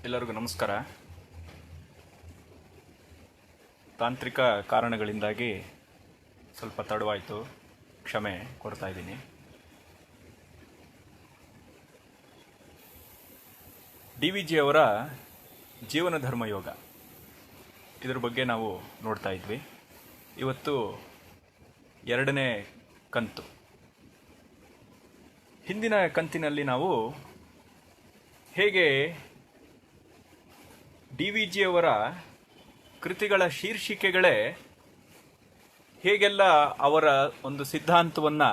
ಎಲ್ಲರಿಗೂ ನಮಸ್ಕಾರ. ತಾಂತ್ರಿಕ ಕಾರಣಗಳಿಂದಾಗಿ ಸ್ವಲ್ಪ ತಡವಾಯಿತು, ಕ್ಷಮೆ ಕೊಡ್ತಾ ಇದ್ದೀನಿ. ಡಿ ವಿ ಜಿ ಅವರ ಜೀವನ ಧರ್ಮ ಯೋಗ, ಇದ್ರ ಬಗ್ಗೆ ನಾವು ನೋಡ್ತಾ ಇದ್ವಿ. ಇವತ್ತು ಎರಡನೇ ಕಂತು. ಹಿಂದಿನ ಕಂತಿನಲ್ಲಿ ನಾವು ಹೇಗೆ ಡಿ ವಿ ಜಿ ಅವರ ಕೃತಿಗಳ ಶೀರ್ಷಿಕೆಗಳೇ ಹೇಗೆಲ್ಲ ಅವರ ಒಂದು ಸಿದ್ಧಾಂತವನ್ನು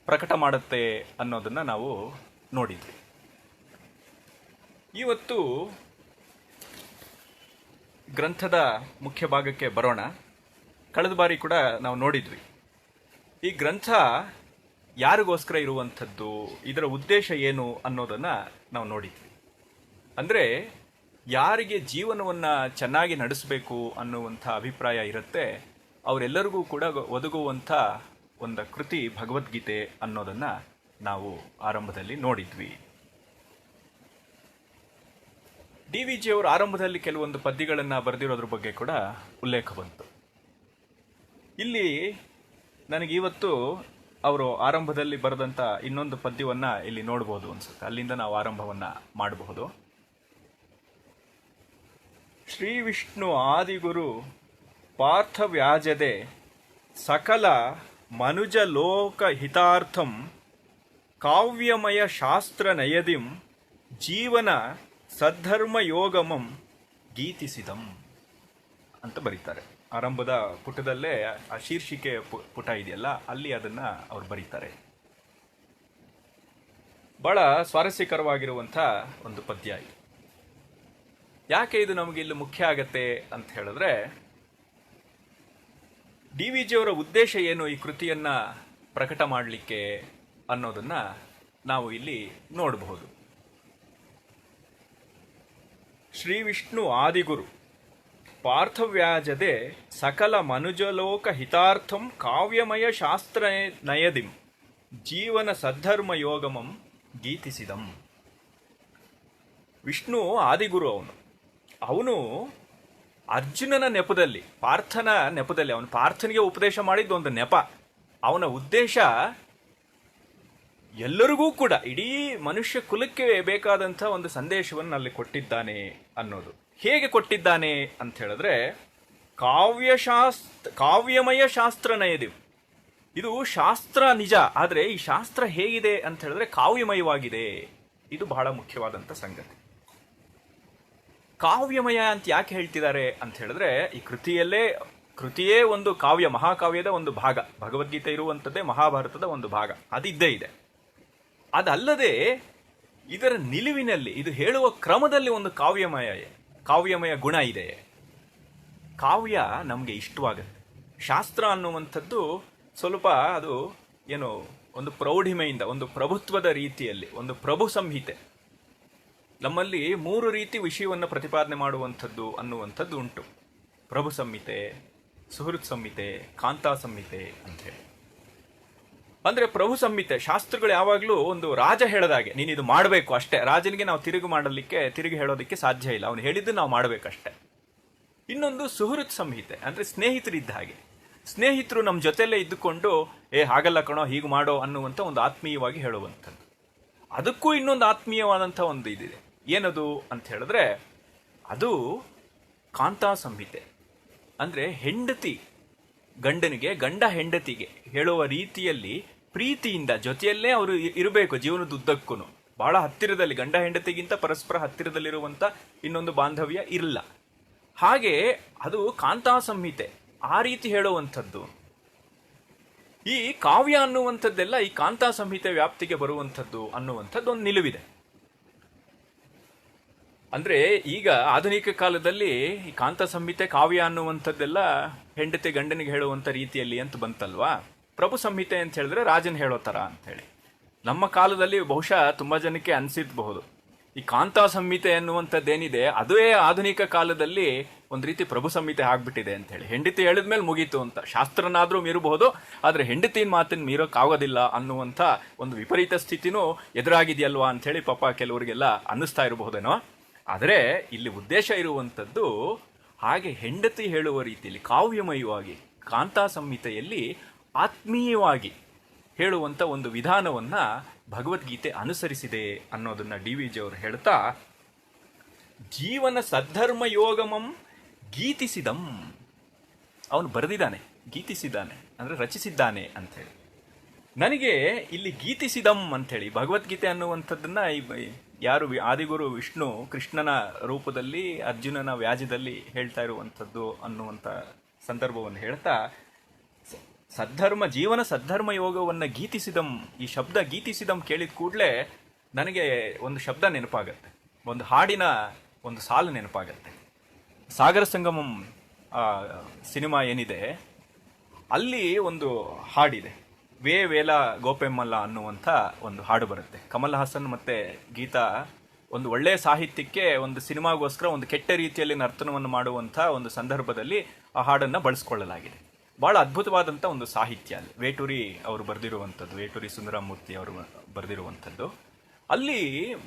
ಪ್ರಕಟ ಮಾಡುತ್ತೆ ಅನ್ನೋದನ್ನು ನಾವು ನೋಡಿದ್ವಿ. ಇವತ್ತು ಗ್ರಂಥದ ಮುಖ್ಯ ಭಾಗಕ್ಕೆ ಬರೋಣ. ಕಳೆದ ಬಾರಿ ಕೂಡ ನಾವು ನೋಡಿದ್ವಿ ಈ ಗ್ರಂಥ ಯಾರಿಗೋಸ್ಕರ ಇರುವಂಥದ್ದು, ಇದರ ಉದ್ದೇಶ ಏನು ಅನ್ನೋದನ್ನು ನಾವು ನೋಡಿದ್ವಿ. ಅಂದರೆ ಯಾರಿಗೆ ಜೀವನವನ್ನು ಚೆನ್ನಾಗಿ ನಡೆಸಬೇಕು ಅನ್ನುವಂಥ ಅಭಿಪ್ರಾಯ ಇರುತ್ತೆ, ಅವರೆಲ್ಲರಿಗೂ ಕೂಡ ಒದಗುವಂಥ ಒಂದು ಕೃತಿ ಭಗವದ್ಗೀತೆ ಅನ್ನೋದನ್ನು ನಾವು ಆರಂಭದಲ್ಲಿ ನೋಡಿದ್ವಿ. ಡಿ ವಿ ಜಿ ಅವರು ಆರಂಭದಲ್ಲಿ ಕೆಲವೊಂದು ಪದ್ಯಗಳನ್ನು ಬರೆದಿರೋದ್ರ ಬಗ್ಗೆ ಕೂಡ ಉಲ್ಲೇಖ ಬಂತು. ಇಲ್ಲಿ ನನಗಿವತ್ತು ಅವರು ಆರಂಭದಲ್ಲಿ ಬರೆದಂಥ ಇನ್ನೊಂದು ಪದ್ಯವನ್ನು ಇಲ್ಲಿ ನೋಡ್ಬೋದು ಅನ್ಸುತ್ತೆ. ಅಲ್ಲಿಂದ ನಾವು ಆರಂಭವನ್ನು ಮಾಡಬಹುದು. ಶ್ರೀ ವಿಷ್ಣು ಆದಿಗುರು ಪಾರ್ಥವ್ಯಾಜದೆ ಸಕಲ ಮನುಜ ಲೋಕ ಹಿತಾರ್ಥಂ ಕಾವ್ಯಮಯ ಶಾಸ್ತ್ರ ನಯದಿಂ ಜೀವನ ಸದ್ಧರ್ಮ ಯೋಗಮಂ ಗೀತಿಸಿದಂ ಅಂತ ಬರೀತಾರೆ. ಆರಂಭದ ಪುಟದಲ್ಲೇ ಆ ಶೀರ್ಷಿಕೆ ಪುಟ ಇದೆಯಲ್ಲ, ಅಲ್ಲಿ ಅದನ್ನು ಅವ್ರು ಬರೀತಾರೆ. ಬಹಳ ಸ್ವಾರಸ್ಯಕರವಾಗಿರುವಂಥ ಒಂದು ಪದ್ಯ ಇದು. ಯಾಕೆ ಇದು ನಮಗೆ ಇಲ್ಲಿ ಮುಖ್ಯ ಆಗತ್ತೆ ಅಂತ ಹೇಳಿದ್ರೆ, ಡಿ ವಿ ಜಿ ಅವರ ಉದ್ದೇಶ ಏನು ಈ ಕೃತಿಯನ್ನ ಪ್ರಕಟ ಮಾಡಲಿಕ್ಕೆ ಅನ್ನೋದನ್ನ ನಾವು ಇಲ್ಲಿ ನೋಡಬಹುದು. ಶ್ರೀ ವಿಷ್ಣು ಆದಿಗುರು ಪಾರ್ಥವ್ಯಾಜದೆ ಸಕಲ ಮನುಜಲೋಕ ಹಿತಾರ್ಥಂ ಕಾವ್ಯಮಯ ಶಾಸ್ತ್ರ ನಯದಿಂ ಜೀವನ ಸದ್ಧರ್ಮ ಯೋಗಮಂ ಗೀತಿಸಿದಂ. ವಿಷ್ಣು ಆದಿಗುರು. ಅವನು ಅರ್ಜುನನ ನೆಪದಲ್ಲಿ, ಪಾರ್ಥನ ನೆಪದಲ್ಲಿ, ಅವನು ಪಾರ್ಥನಿಗೆ ಉಪದೇಶ ಮಾಡಿದ್ದು ಒಂದು ನೆಪ. ಅವನ ಉದ್ದೇಶ ಎಲ್ಲರಿಗೂ ಕೂಡ, ಇಡೀ ಮನುಷ್ಯ ಕುಲಕ್ಕೆ ಬೇಕಾದಂಥ ಒಂದು ಸಂದೇಶವನ್ನು ಅಲ್ಲಿ ಕೊಟ್ಟಿದ್ದಾನೆ ಅನ್ನೋದು. ಹೇಗೆ ಕೊಟ್ಟಿದ್ದಾನೆ ಅಂತ ಹೇಳಿದ್ರೆ, ಕಾವ್ಯಮಯ ಶಾಸ್ತ್ರ ನಯದಿವ್. ಇದು ಶಾಸ್ತ್ರ ನಿಜ, ಆದರೆ ಈ ಶಾಸ್ತ್ರ ಹೇಗಿದೆ ಅಂತ ಹೇಳಿದ್ರೆ ಕಾವ್ಯಮಯವಾಗಿದೆ. ಇದು ಬಹಳ ಮುಖ್ಯವಾದಂಥ ಸಂಗತಿ. ಕಾವ್ಯಮಯ ಅಂತ ಯಾಕೆ ಹೇಳ್ತಿದ್ದಾರೆ ಅಂತ ಹೇಳಿದ್ರೆ, ಈ ಕೃತಿಯೇ ಒಂದು ಕಾವ್ಯ, ಮಹಾಕಾವ್ಯದ ಒಂದು ಭಾಗ. ಭಗವದ್ಗೀತೆ ಇರುವಂಥದ್ದೇ ಮಹಾಭಾರತದ ಒಂದು ಭಾಗ, ಅದಿದ್ದೇ ಇದೆ. ಅದಲ್ಲದೆ ಇದರ ನಿಲುವಿನಲ್ಲಿ, ಇದು ಹೇಳುವ ಕ್ರಮದಲ್ಲಿ ಒಂದು ಕಾವ್ಯಮಯ ಗುಣ ಇದೆ. ಕಾವ್ಯ ನಮಗೆ ಇಷ್ಟವಾಗುತ್ತೆ. ಶಾಸ್ತ್ರ ಅನ್ನುವಂಥದ್ದು ಸ್ವಲ್ಪ ಅದು ಏನು ಒಂದು ಪ್ರೌಢಿಮೆಯಿಂದ, ಒಂದು ಪ್ರಭುತ್ವದ ರೀತಿಯಲ್ಲಿ, ಒಂದು ಪ್ರಭು ಸಂಹಿತೆ. ನಮ್ಮಲ್ಲಿ 3 ರೀತಿ ವಿಷಯವನ್ನು ಪ್ರತಿಪಾದನೆ ಮಾಡುವಂಥದ್ದು ಅನ್ನುವಂಥದ್ದು ಉಂಟು. ಪ್ರಭು ಸಂಹಿತೆ, ಸುಹೃತ್ ಸಂಹಿತೆ, ಕಾಂತಾ ಸಂಹಿತೆ ಅಂತೇಳಿ. ಅಂದರೆ ಪ್ರಭು ಸಂಹಿತೆ, ಶಾಸ್ತ್ರಗಳು ಯಾವಾಗಲೂ ಒಂದು ರಾಜ ಹೇಳದಾಗೆ, ನೀನು ಇದು ಮಾಡಬೇಕು ಅಷ್ಟೇ. ರಾಜನಿಗೆ ನಾವು ತಿರುಗಿ ಹೇಳೋದಕ್ಕೆ ಸಾಧ್ಯ ಇಲ್ಲ, ಅವನು ಹೇಳಿದ್ದು ನಾವು ಮಾಡಬೇಕಷ್ಟೆ. ಇನ್ನೊಂದು ಸುಹೃತ್ ಸಂಹಿತೆ, ಅಂದರೆ ಸ್ನೇಹಿತರಿದ್ದ ಹಾಗೆ. ಸ್ನೇಹಿತರು ನಮ್ಮ ಜೊತೆಯಲ್ಲೇ ಇದ್ದುಕೊಂಡು ಹಾಗಲ್ಲ ಕಣೋ, ಹೀಗೆ ಮಾಡೋ ಅನ್ನುವಂಥ ಒಂದು ಆತ್ಮೀಯವಾಗಿ ಹೇಳುವಂಥದ್ದು. ಅದಕ್ಕೂ ಇನ್ನೊಂದು ಆತ್ಮೀಯವಾದಂಥ ಒಂದು ಇದಿದೆ. ಏನದು ಅಂತ ಹೇಳಿದ್ರೆ, ಅದು ಕಾಂತಾ ಸಂಹಿತೆ. ಅಂದರೆ ಹೆಂಡತಿ ಗಂಡನಿಗೆ, ಗಂಡ ಹೆಂಡತಿಗೆ ಹೇಳುವ ರೀತಿಯಲ್ಲಿ ಪ್ರೀತಿಯಿಂದ ಜೊತೆಯಲ್ಲೇ ಅವರು ಇರಬೇಕು ಜೀವನದ ಉದ್ದಕ್ಕೂ. ಬಹಳ ಹತ್ತಿರದಲ್ಲಿ, ಗಂಡ ಹೆಂಡತಿಗಿಂತ ಪರಸ್ಪರ ಹತ್ತಿರದಲ್ಲಿರುವಂಥ ಇನ್ನೊಂದು ಬಾಂಧವ್ಯ ಇರಲ್ಲ. ಹಾಗೆ ಅದು ಕಾಂತಾ ಸಂಹಿತೆ, ಆ ರೀತಿ ಹೇಳುವಂಥದ್ದು. ಈ ಕಾವ್ಯ ಅನ್ನುವಂಥದ್ದೆಲ್ಲ ಈ ಕಾಂತಾ ಸಂಹಿತೆ ವ್ಯಾಪ್ತಿಗೆ ಬರುವಂಥದ್ದು ಅನ್ನುವಂಥದ್ದು ಒಂದು ನಿಲುವಿದೆ. ಅಂದರೆ ಈಗ ಆಧುನಿಕ ಕಾಲದಲ್ಲಿ ಈ ಕಾಂತಾ ಸಂಹಿತೆ, ಕಾವ್ಯ ಅನ್ನುವಂಥದ್ದೆಲ್ಲ ಹೆಂಡತಿ ಗಂಡನಿಗೆ ಹೇಳುವಂಥ ರೀತಿಯಲ್ಲಿ ಅಂತ ಬಂತಲ್ವಾ. ಪ್ರಭು ಸಂಹಿತೆ ಅಂತ ಹೇಳಿದ್ರೆ ರಾಜನ್ ಹೇಳೋ ಥರ ಅಂತೇಳಿ. ನಮ್ಮ ಕಾಲದಲ್ಲಿ ಬಹುಶಃ ತುಂಬ ಜನಕ್ಕೆ ಅನಿಸಿರಬಹುದು, ಈ ಕಾಂತಾ ಸಂಹಿತೆ ಅನ್ನುವಂಥದ್ದೇನಿದೆ ಅದೇ ಆಧುನಿಕ ಕಾಲದಲ್ಲಿ ಒಂದು ರೀತಿ ಪ್ರಭು ಸಂಹಿತೆ ಆಗ್ಬಿಟ್ಟಿದೆ ಅಂತ ಹೇಳಿ. ಹೆಂಡತಿ ಹೇಳಿದ್ಮೇಲೆ ಮುಗೀತು ಅಂತ. ಶಾಸ್ತ್ರನಾದ್ರೂ ಮೀರಬಹುದು, ಆದ್ರೆ ಹೆಂಡತಿನ ಮಾತನ್ನ ಮೀರೋಕ್ಕಾಗೋದಿಲ್ಲ ಅನ್ನುವಂಥ ಒಂದು ವಿಪರೀತ ಸ್ಥಿತಿನೂ ಎದುರಾಗಿದೆಯಲ್ವಾ ಅಂತ ಹೇಳಿ ಪಾಪ ಕೆಲವರಿಗೆಲ್ಲ ಅನ್ನಿಸ್ತಾ ಇರಬಹುದೇನೋ. ಆದರೆ ಇಲ್ಲಿ ಉದ್ದೇಶ ಇರುವಂಥದ್ದು ಹಾಗೆ ಹೆಂಡತಿ ಹೇಳುವ ರೀತಿಯಲ್ಲಿ ಕಾವ್ಯಮಯವಾಗಿ ಕಾಂತಾ ಸಂಹಿತೆಯಲ್ಲಿ ಆತ್ಮೀಯವಾಗಿ ಹೇಳುವಂಥ ಒಂದು ವಿಧಾನವನ್ನ ಭಗವದ್ಗೀತೆ ಅನುಸರಿಸಿದೆ ಅನ್ನೋದನ್ನ ಡಿ ವಿ ಜಿ ಅವರು ಹೇಳ್ತಾ, ಜೀವನ ಸದ್ಧರ್ಮ ಯೋಗಮಂ ಗೀತಿಸಿದಂ, ಅವನು ಬರೆದಿದ್ದಾನೆ, ಗೀತಿಸಿದ್ದಾನೆ ಅಂದರೆ ರಚಿಸಿದ್ದಾನೆ ಅಂಥೇಳಿ. ನನಗೆ ಇಲ್ಲಿ ಗೀತಿಸಿದಂ ಅಂಥೇಳಿ ಭಗವದ್ಗೀತೆ ಅನ್ನುವಂಥದ್ದನ್ನ ಯಾರು ಆದಿಗುರು ವಿಷ್ಣು ಕೃಷ್ಣನ ರೂಪದಲ್ಲಿ ಅರ್ಜುನನ ವ್ಯಾಜದಲ್ಲಿ ಹೇಳ್ತಾ ಇರುವಂಥದ್ದು ಅನ್ನುವಂಥ ಸಂದರ್ಭವನ್ನು ಹೇಳ್ತಾ, ಸದ್ಧರ್ಮ ಜೀವನ ಸದ್ಧರ್ಮ ಯೋಗವನ್ನು ಗೀತಿಸಿದಂ, ಈ ಶಬ್ದ ಗೀತಿಸಿದಂ ಕೇಳಿದ ಕೂಡಲೇ ನನಗೆ ಒಂದು ಶಬ್ದ ನೆನಪಾಗತ್ತೆ, ಒಂದು ಹಾಡಿನ ಒಂದು ಸಾಲು ನೆನಪಾಗತ್ತೆ. ಸಾಗರ ಸಂಗಮಂ ಸಿನಿಮಾ ಏನಿದೆ ಅಲ್ಲಿ ಒಂದು ಹಾಡಿದೆ, ವೇ ವೇಲ ಗೋಪೆಮ್ಮಲ್ಲ ಅನ್ನುವಂಥ ಒಂದು ಹಾಡು ಬರುತ್ತೆ. ಕಮಲ್ ಹಾಸನ್ ಮತ್ತೆ ಗೀತಾ ಒಂದು ಒಳ್ಳೆಯ ಸಾಹಿತ್ಯಕ್ಕೆ ಒಂದು ಸಿನಿಮಾಗೋಸ್ಕರ ಒಂದು ಕೆಟ್ಟ ರೀತಿಯಲ್ಲಿ ನರ್ತನವನ್ನು ಮಾಡುವಂಥ ಒಂದು ಸಂದರ್ಭದಲ್ಲಿ ಆ ಹಾಡನ್ನು ಬಳಸ್ಕೊಳ್ಳಲಾಗಿದೆ. ಬಹಳ ಅದ್ಭುತವಾದಂಥ ಒಂದು ಸಾಹಿತ್ಯ ಅಲ್ಲಿ ವೇಟೂರಿ ಅವರು ಬರೆದಿರುವಂಥದ್ದು, ವೇಟೂರಿ ಸುಂದರಮೂರ್ತಿ ಅವರು ಬರೆದಿರುವಂಥದ್ದು. ಅಲ್ಲಿ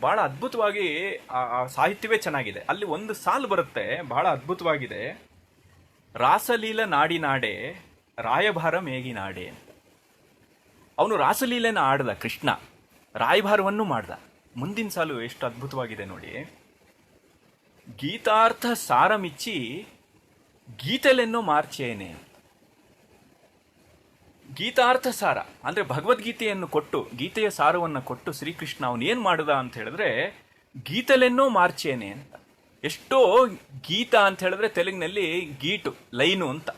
ಬಹಳ ಅದ್ಭುತವಾಗಿ ಆ ಸಾಹಿತ್ಯವೇ ಚೆನ್ನಾಗಿದೆ. ಅಲ್ಲಿ ಒಂದು ಸಾಲು ಬರುತ್ತೆ, ಬಹಳ ಅದ್ಭುತವಾಗಿದೆ. ರಾಸಲೀಲ ನಾಡಿನಾಡೆ ರಾಯಭಾರ ಮೇಗಿನಾಡೆ ಅಂತ. ಅವನು ರಾಸಲೀಲೆನ ಆಡ್ದ ಕೃಷ್ಣ, ರಾಯಭಾರವನ್ನು ಮಾಡ್ದ. ಮುಂದಿನ ಸಾಲು ಎಷ್ಟು ಅದ್ಭುತವಾಗಿದೆ ನೋಡಿ. ಗೀತಾರ್ಥ ಸಾರಮಿಚ್ಚಿ ಗೀತೆಲೆನ್ನೋ ಮಾರ್ಚೇನೆ. ಗೀತಾರ್ಥ ಸಾರ ಅಂದ್ರೆ ಭಗವದ್ಗೀತೆಯನ್ನು ಕೊಟ್ಟು, ಗೀತೆಯ ಸಾರವನ್ನು ಕೊಟ್ಟು ಶ್ರೀಕೃಷ್ಣ ಅವನು ಏನ್ ಮಾಡ್ದ ಅಂತ ಹೇಳಿದ್ರೆ ಗೀತಲೆನ್ನೋ ಮಾರ್ಚೇನೆ ಅಂತ. ಎಷ್ಟೋ ಗೀತ ಅಂತ ಹೇಳಿದ್ರೆ ತೆಲುಗಿನಲ್ಲಿ ಗೀಟು ಲೈನು ಅಂತ,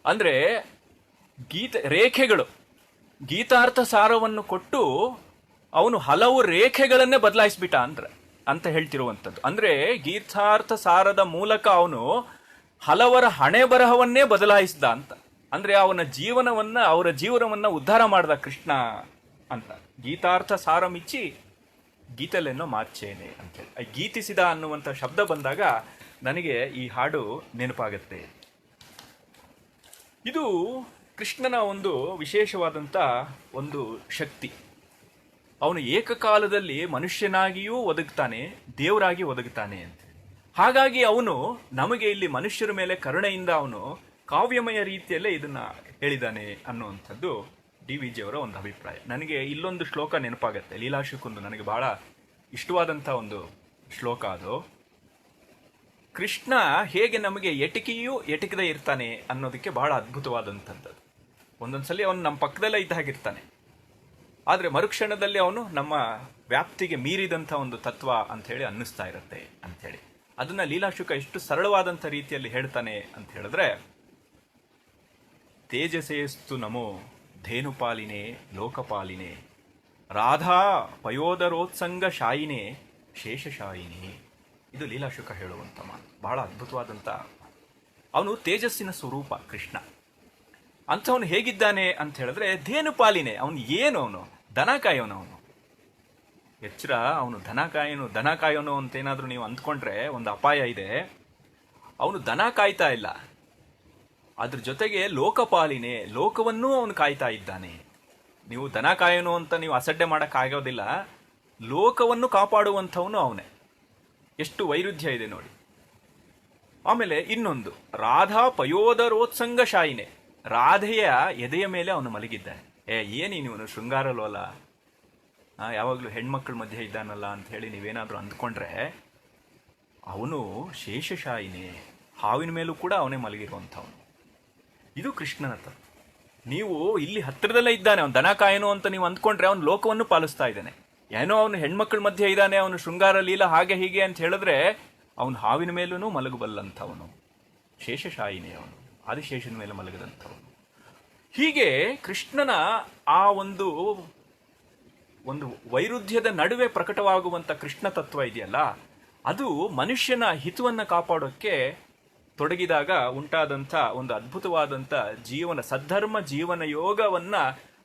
ಅಂದ್ರೆ ರೇಖೆಗಳು. ಗೀತಾರ್ಥ ಸಾರವನ್ನು ಕೊಟ್ಟು ಅವನು ಹಲವು ರೇಖೆಗಳನ್ನೇ ಬದಲಾಯಿಸ್ಬಿಟ್ಟ ಅಂತ ಹೇಳ್ತಿರುವಂಥದ್ದು. ಅಂದ್ರೆ ಗೀತಾರ್ಥ ಸಾರದ ಮೂಲಕ ಅವನು ಹಲವರ ಹಣೆ ಬರಹವನ್ನೇ ಬದಲಾಯಿಸಿದ ಅಂತ. ಅಂದ್ರೆ ಅವರ ಜೀವನವನ್ನ ಉದ್ಧಾರ ಮಾಡ್ದ ಕೃಷ್ಣ ಅಂತ. ಗೀತಾರ್ಥ ಸಾರಮಿಚ್ಚಿ ಗೀತಲೆನ್ನೋ ಮಾರ್ಚೇನೆ ಅಂತೇಳಿ ಗೀತಿಸಿದ ಅನ್ನುವಂಥ ಶಬ್ದ ಬಂದಾಗ ನನಗೆ ಈ ಹಾಡು ನೆನಪಾಗತ್ತೆ. ಇದು ಕೃಷ್ಣನ ಒಂದು ವಿಶೇಷವಾದಂಥ ಒಂದು ಶಕ್ತಿ. ಅವನು ಏಕಕಾಲದಲ್ಲಿ ಮನುಷ್ಯನಾಗಿಯೂ ಒದಗ್ತಾನೆ, ದೇವರಾಗಿ ಒದಗುತ್ತಾನೆ ಅಂತ. ಹಾಗಾಗಿ ಅವನು ನಮಗೆ ಇಲ್ಲಿ ಮನುಷ್ಯರ ಮೇಲೆ ಕರುಣೆಯಿಂದ ಅವನು ಕಾವ್ಯಮಯ ರೀತಿಯಲ್ಲೇ ಇದನ್ನ ಹೇಳಿದ್ದಾನೆ ಅನ್ನುವಂಥದ್ದು ಡಿ ವಿ ಜಿ ಅವರ ಒಂದು ಅಭಿಪ್ರಾಯ. ನನಗೆ ಇಲ್ಲೊಂದು ಶ್ಲೋಕ ನೆನಪಾಗತ್ತೆ, ಲೀಲಾಶುಕುಂದು, ನನಗೆ ಬಹಳ ಇಷ್ಟವಾದಂಥ ಒಂದು ಶ್ಲೋಕ ಅದು. ಕೃಷ್ಣ ಹೇಗೆ ನಮಗೆ ಎಟಕಿಯೂ ಎಟಕದೇ ಇರ್ತಾನೆ ಅನ್ನೋದಕ್ಕೆ ಬಹಳ ಅದ್ಭುತವಾದಂಥದ್ದು. ಒಂದೊಂದ್ಸಲಿ ಅವನು ನಮ್ಮ ಪಕ್ಕದಲ್ಲೇ ಇದ್ದ ಹಾಗಿರ್ತಾನೆ, ಆದರೆ ಮರುಕ್ಷಣದಲ್ಲಿ ಅವನು ನಮ್ಮ ವ್ಯಾಪ್ತಿಗೆ ಮೀರಿದಂಥ ಒಂದು ತತ್ವ ಅಂಥೇಳಿ ಅನ್ನಿಸ್ತಾ ಇರುತ್ತೆ ಅಂಥೇಳಿ. ಅದನ್ನ ಲೀಲಾಶುಕ ಎಷ್ಟು ಸರಳವಾದಂಥ ರೀತಿಯಲ್ಲಿ ಹೇಳ್ತಾನೆ ಅಂತ ಹೇಳಿದ್ರೆ, ತೇಜಸೇಸ್ತು ನಮೋ ಧೇನುಪಾಲಿನೇ ಲೋಕಪಾಲಿನೇ ರಾಧಾ ಪಯೋದರೋತ್ಸಂಗ ಶಾಯಿನೇ ಶೇಷಶಾಯಿನೇ. ಇದು ಲೀಲಾಶುಕ ಹೇಳುವಂಥ ಮಾತು, ಬಹಳ ಅದ್ಭುತವಾದಂಥ. ಅವನು ತೇಜಸ್ಸಿನ ಸ್ವರೂಪ ಕೃಷ್ಣ. ಅಂಥವನು ಹೇಗಿದ್ದಾನೆ ಅಂತ ಹೇಳಿದ್ರೆ ಧೇನುಪಾಲಿನೇ. ಅವನು ಏನು, ಅವನು ದನ ಕಾಯೋನು. ಅವನು ಎಚ್ಚರ, ಅವನು ದನ ಕಾಯೋನು ಅಂತ ಏನಾದರೂ ನೀವು ಅಂದ್ಕೊಂಡ್ರೆ ಒಂದು ಅಪಾಯ ಇದೆ. ಅವನು ದನ ಕಾಯ್ತಾ ಇಲ್ಲ, ಅದ್ರ ಜೊತೆಗೆ ಲೋಕಪಾಲಿನೇ, ಲೋಕವನ್ನೂ ಅವನು ಕಾಯ್ತಾ ಇದ್ದಾನೆ. ನೀವು ದನ ಕಾಯೋನು ಅಂತ ನೀವು ಅಸಡ್ಡೆ ಮಾಡೋಕ್ಕಾಗೋದಿಲ್ಲ, ಲೋಕವನ್ನು ಕಾಪಾಡುವಂಥವನು ಅವನೇ. ಎಷ್ಟು ವೈರುಧ್ಯ ಇದೆ ನೋಡಿ. ಆಮೇಲೆ ಇನ್ನೊಂದು, ರಾಧಾ ಪಯೋದರೋತ್ಸಂಗ ಶಾಯಿನೇ, ರಾಧೆಯ ಎದೆಯ ಮೇಲೆ ಅವನು ಮಲಗಿದ್ದಾನೆ. ಏನಿ ನೀವನು ಶೃಂಗಾರಲೋಲ, ಯಾವಾಗಲೂ ಹೆಣ್ಮಕ್ಳ ಮಧ್ಯೆ ಇದ್ದಾನಲ್ಲ ಅಂತ ಹೇಳಿ ನೀವೇನಾದರೂ ಅಂದ್ಕೊಂಡ್ರೆ, ಅವನು ಶೇಷಶಾಯಿನೇ, ಹಾವಿನ ಮೇಲೂ ಕೂಡ ಅವನೇ ಮಲಗಿರುವಂಥವನು. ಇದು ಕೃಷ್ಣನ ತತ್ವ. ನೀವು ಇಲ್ಲಿ ಹತ್ತಿರದಲ್ಲೇ ಇದ್ದಾನೆ, ಅವನು ದನ ಕಾಯನು ಅಂತ ನೀವು ಅಂದ್ಕೊಂಡ್ರೆ ಅವನು ಲೋಕವನ್ನು ಪಾಲಿಸ್ತಾ ಇದ್ದಾನೆ. ಏನೋ ಅವನು ಹೆಣ್ಮಕ್ಳ ಮಧ್ಯೆ ಇದ್ದಾನೆ, ಅವನು ಶೃಂಗಾರ ಲೀಲ ಹಾಗೆ ಹೀಗೆ ಅಂತ ಹೇಳಿದ್ರೆ ಅವನು ಹಾವಿನ ಮೇಲೂ ಮಲಗಬಲ್ಲಂಥವನು. ಶೇಷಶಾಯಿನೇ, ಅವನು ಆದಿಶೇಷನ ಮೇಲೆ ಮಲಗದಂಥವನು. ಹೀಗೆ ಕೃಷ್ಣನ ಆ ಒಂದು ವೈರುಧ್ಯದ ನಡುವೆ ಪ್ರಕಟವಾಗುವಂಥ ಕೃಷ್ಣ ತತ್ವ ಇದೆಯಲ್ಲ, ಅದು ಮನುಷ್ಯನ ಹಿತವನ್ನು ಕಾಪಾಡೋಕ್ಕೆ ತೊಡಗಿದಾಗ ಉಂಟಾದಂಥ ಒಂದು ಅದ್ಭುತವಾದಂಥ ಸದ್ಧರ್ಮ ಜೀವನ ಯೋಗವನ್ನ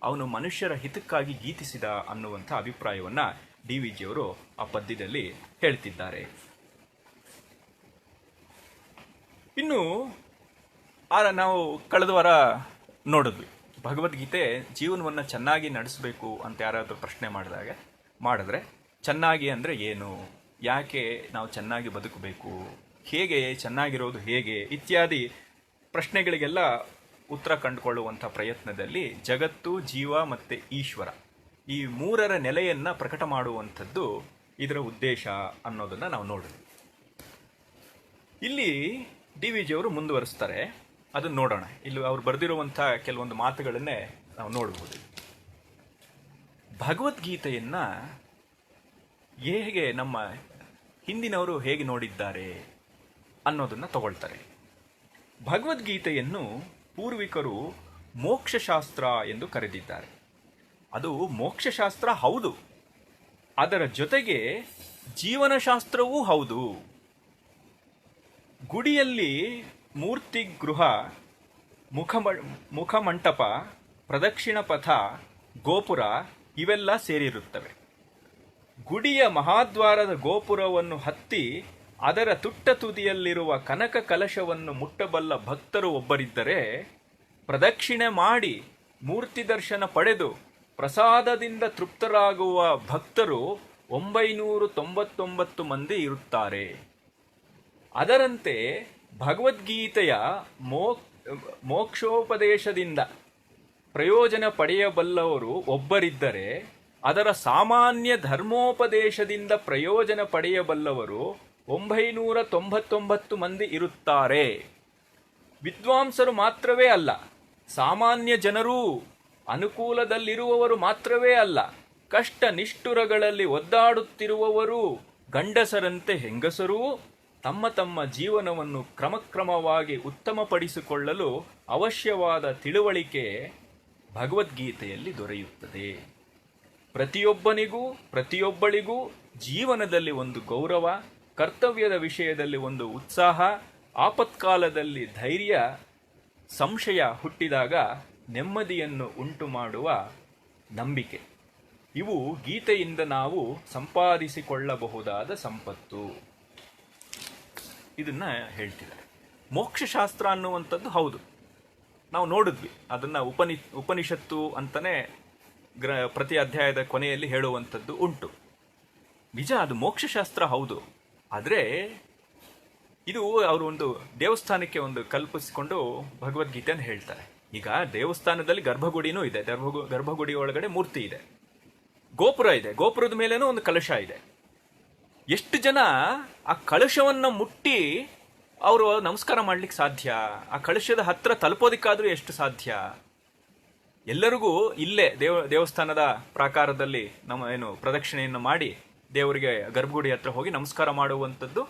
ಅವನು ಮನುಷ್ಯರ ಹಿತಕ್ಕಾಗಿ ಗೀತಿಸಿದ ಅನ್ನುವಂಥ ಅಭಿಪ್ರಾಯವನ್ನ ಡಿ ವಿ ಜಿಯವರು ಆ ಪದ್ಯದಲ್ಲಿ ಹೇಳ್ತಿದ್ದಾರೆ. ಇನ್ನು ನಾವು ಕಳೆದ ವಾರ ನೋಡಿದ್ವಿ, ಭಗವದ್ಗೀತೆ ಜೀವನವನ್ನು ಚೆನ್ನಾಗಿ ನಡೆಸಬೇಕು ಅಂತ ಯಾರಾದರೂ ಪ್ರಶ್ನೆ ಮಾಡಿದ್ರೆ ಚೆನ್ನಾಗಿ ಅಂದರೆ ಏನು ಯಾಕೆ ನಾವು ಚೆನ್ನಾಗಿ ಬದುಕಬೇಕು, ಹೇಗೆ ಚೆನ್ನಾಗಿರೋದು ಹೇಗೆ ಇತ್ಯಾದಿ ಪ್ರಶ್ನೆಗಳಿಗೆಲ್ಲ ಉತ್ತರ ಕಂಡುಕೊಳ್ಳುವಂಥ ಪ್ರಯತ್ನದಲ್ಲಿ ಜಗತ್ತು, ಜೀವ ಮತ್ತು ಈಶ್ವರ ಈ ಮೂರರ ನೆಲೆಯನ್ನು ಪ್ರಕಟ ಮಾಡುವಂಥದ್ದು ಇದರ ಉದ್ದೇಶ ಅನ್ನೋದನ್ನು ನಾವು ನೋಡಿದ್ವಿ. ಇಲ್ಲಿ ಡಿ ವಿ ಜಿಯವರು ಮುಂದುವರಿಸ್ತಾರೆ, ಅದನ್ನು ನೋಡೋಣ. ಇಲ್ಲಿ ಅವ್ರು ಬರೆದಿರುವಂಥ ಕೆಲವೊಂದು ಮಾತುಗಳನ್ನೇ ನಾವು ನೋಡ್ಬೋದು. ಭಗವದ್ಗೀತೆಯನ್ನು ಹೇಗೆ ನಮ್ಮ ಹಿಂದಿನವರು ಹೇಗೆ ನೋಡಿದ್ದಾರೆ ಅನ್ನೋದನ್ನು ತಗೊಳ್ತಾರೆ. ಭಗವದ್ಗೀತೆಯನ್ನು ಪೂರ್ವಿಕರು ಮೋಕ್ಷಶಾಸ್ತ್ರ ಎಂದು ಕರೆದಿದ್ದಾರೆ. ಅದು ಮೋಕ್ಷಶಾಸ್ತ್ರ ಹೌದು, ಅದರ ಜೊತೆಗೆ ಜೀವನಶಾಸ್ತ್ರವೂ ಹೌದು. ಗುಡಿಯಲ್ಲಿ ಮೂರ್ತಿ ಗೃಹ, ಮುಖಮಂಟಪ, ಪ್ರದಕ್ಷಿಣ ಪಥ, ಗೋಪುರ ಇವೆಲ್ಲ ಸೇರಿರುತ್ತವೆ. ಗುಡಿಯ ಮಹಾದ್ವಾರದ ಗೋಪುರವನ್ನು ಹತ್ತಿ ಅದರ ತುಟ್ಟ ತುದಿಯಲ್ಲಿರುವ ಕನಕ ಕಲಶವನ್ನು ಮುಟ್ಟಬಲ್ಲ ಭಕ್ತರು ಒಬ್ಬರಿದ್ದರೆ, ಪ್ರದಕ್ಷಿಣೆ ಮಾಡಿ ಮೂರ್ತಿ ದರ್ಶನ ಪಡೆದು ಪ್ರಸಾದದಿಂದ ತೃಪ್ತರಾಗುವ ಭಕ್ತರು 999 ಮಂದಿ ಇರುತ್ತಾರೆ. ಅದರಂತೆ ಭಗವದ್ಗೀತೆಯ ಮೋಕ್ಷೋಪದೇಶದಿಂದ ಪ್ರಯೋಜನ ಪಡೆಯಬಲ್ಲವರು ಒಬ್ಬರಿದ್ದರೆ, ಅದರ ಸಾಮಾನ್ಯ ಧರ್ಮೋಪದೇಶದಿಂದ ಪ್ರಯೋಜನ ಪಡೆಯಬಲ್ಲವರು 999 ಮಂದಿ ಇರುತ್ತಾರೆ. ವಿದ್ವಾಂಸರು ಮಾತ್ರವೇ ಅಲ್ಲ, ಸಾಮಾನ್ಯ ಜನರೂ, ಅನುಕೂಲದಲ್ಲಿರುವವರು ಮಾತ್ರವೇ ಅಲ್ಲ, ಕಷ್ಟ ನಿಷ್ಠುರಗಳಲ್ಲಿ ಒದ್ದಾಡುತ್ತಿರುವವರು, ಗಂಡಸರಂತೆ ಹೆಂಗಸರೂ ತಮ್ಮ ತಮ್ಮ ಜೀವನವನ್ನು ಕ್ರಮಕ್ರಮವಾಗಿ ಉತ್ತಮಪಡಿಸಿಕೊಳ್ಳಲು ಅವಶ್ಯವಾದ ತಿಳುವಳಿಕೆ ಭಗವದ್ಗೀತೆಯಲ್ಲಿ ದೊರೆಯುತ್ತದೆ. ಪ್ರತಿಯೊಬ್ಬನಿಗೂ ಪ್ರತಿಯೊಬ್ಬಳಿಗೂ ಜೀವನದಲ್ಲಿ ಒಂದು ಗೌರವ, ಕರ್ತವ್ಯದ ವಿಷಯದಲ್ಲಿ ಒಂದು ಉತ್ಸಾಹ, ಆಪತ್ಕಾಲದಲ್ಲಿ ಧೈರ್ಯ, ಸಂಶಯ ಹುಟ್ಟಿದಾಗ ನೆಮ್ಮದಿಯನ್ನು ಉಂಟು ಮಾಡುವ ನಂಬಿಕೆ, ಇವು ಗೀತೆಯಿಂದ ನಾವು ಸಂಪಾದಿಸಿಕೊಳ್ಳಬಹುದಾದ ಸಂಪತ್ತು. ಇದನ್ನ ಹೇಳ್ತಿದ್ದಾರೆ. ಮೋಕ್ಷಶಾಸ್ತ್ರ ಅನ್ನುವಂಥದ್ದು ಹೌದು, ನಾವು ನೋಡಿದ್ವಿ ಅದನ್ನು. ಉಪನಿಷತ್ತು ಅಂತಲೇ ಪ್ರತಿ ಅಧ್ಯಾಯದ ಕೊನೆಯಲ್ಲಿ ಹೇಳುವಂಥದ್ದು ಉಂಟು. ನಿಜ, ಅದು ಮೋಕ್ಷಶಾಸ್ತ್ರ ಹೌದು. ಆದರೆ ಇದು ಅವರು ಒಂದು ದೇವಸ್ಥಾನಕ್ಕೆ ಒಂದು ಕಲ್ಪಿಸಿಕೊಂಡು ಭಗವದ್ಗೀತೆಯನ್ನು ಹೇಳ್ತಾರೆ. ಈಗ ದೇವಸ್ಥಾನದಲ್ಲಿ ಗರ್ಭಗುಡಿನೂ ಇದೆ, ಗರ್ಭಗುಡಿ ಒಳಗಡೆ ಮೂರ್ತಿ ಇದೆ, ಗೋಪುರ ಇದೆ, ಗೋಪುರದ ಮೇಲೇನೂ ಒಂದು ಕಲಶ ಇದೆ. ಎಷ್ಟು ಜನ ಆ ಕಲಶವನ್ನು ಮುಟ್ಟಿ ಅವರು ನಮಸ್ಕಾರ ಮಾಡ್ಲಿಕ್ಕೆ ಸಾಧ್ಯ? ಆ ಕಲಶದ ಹತ್ರ ತಲುಪೋದಿಕ್ಕಾದ್ರೂ ಎಷ್ಟು ಸಾಧ್ಯ? ಎಲ್ಲರಿಗೂ ಇಲ್ಲೇ ದೇವಸ್ಥಾನದ ಪ್ರಾಕಾರದಲ್ಲಿ ನಮ್ಮ ಪ್ರದಕ್ಷಿಣೆಯನ್ನು ಮಾಡಿ ದೇವರಿಗೆ ಗರ್ಭಗುಡಿ ಹತ್ರ ಹೋಗಿ ನಮಸ್ಕಾರ ಮಾಡುವಂಥದ್ದು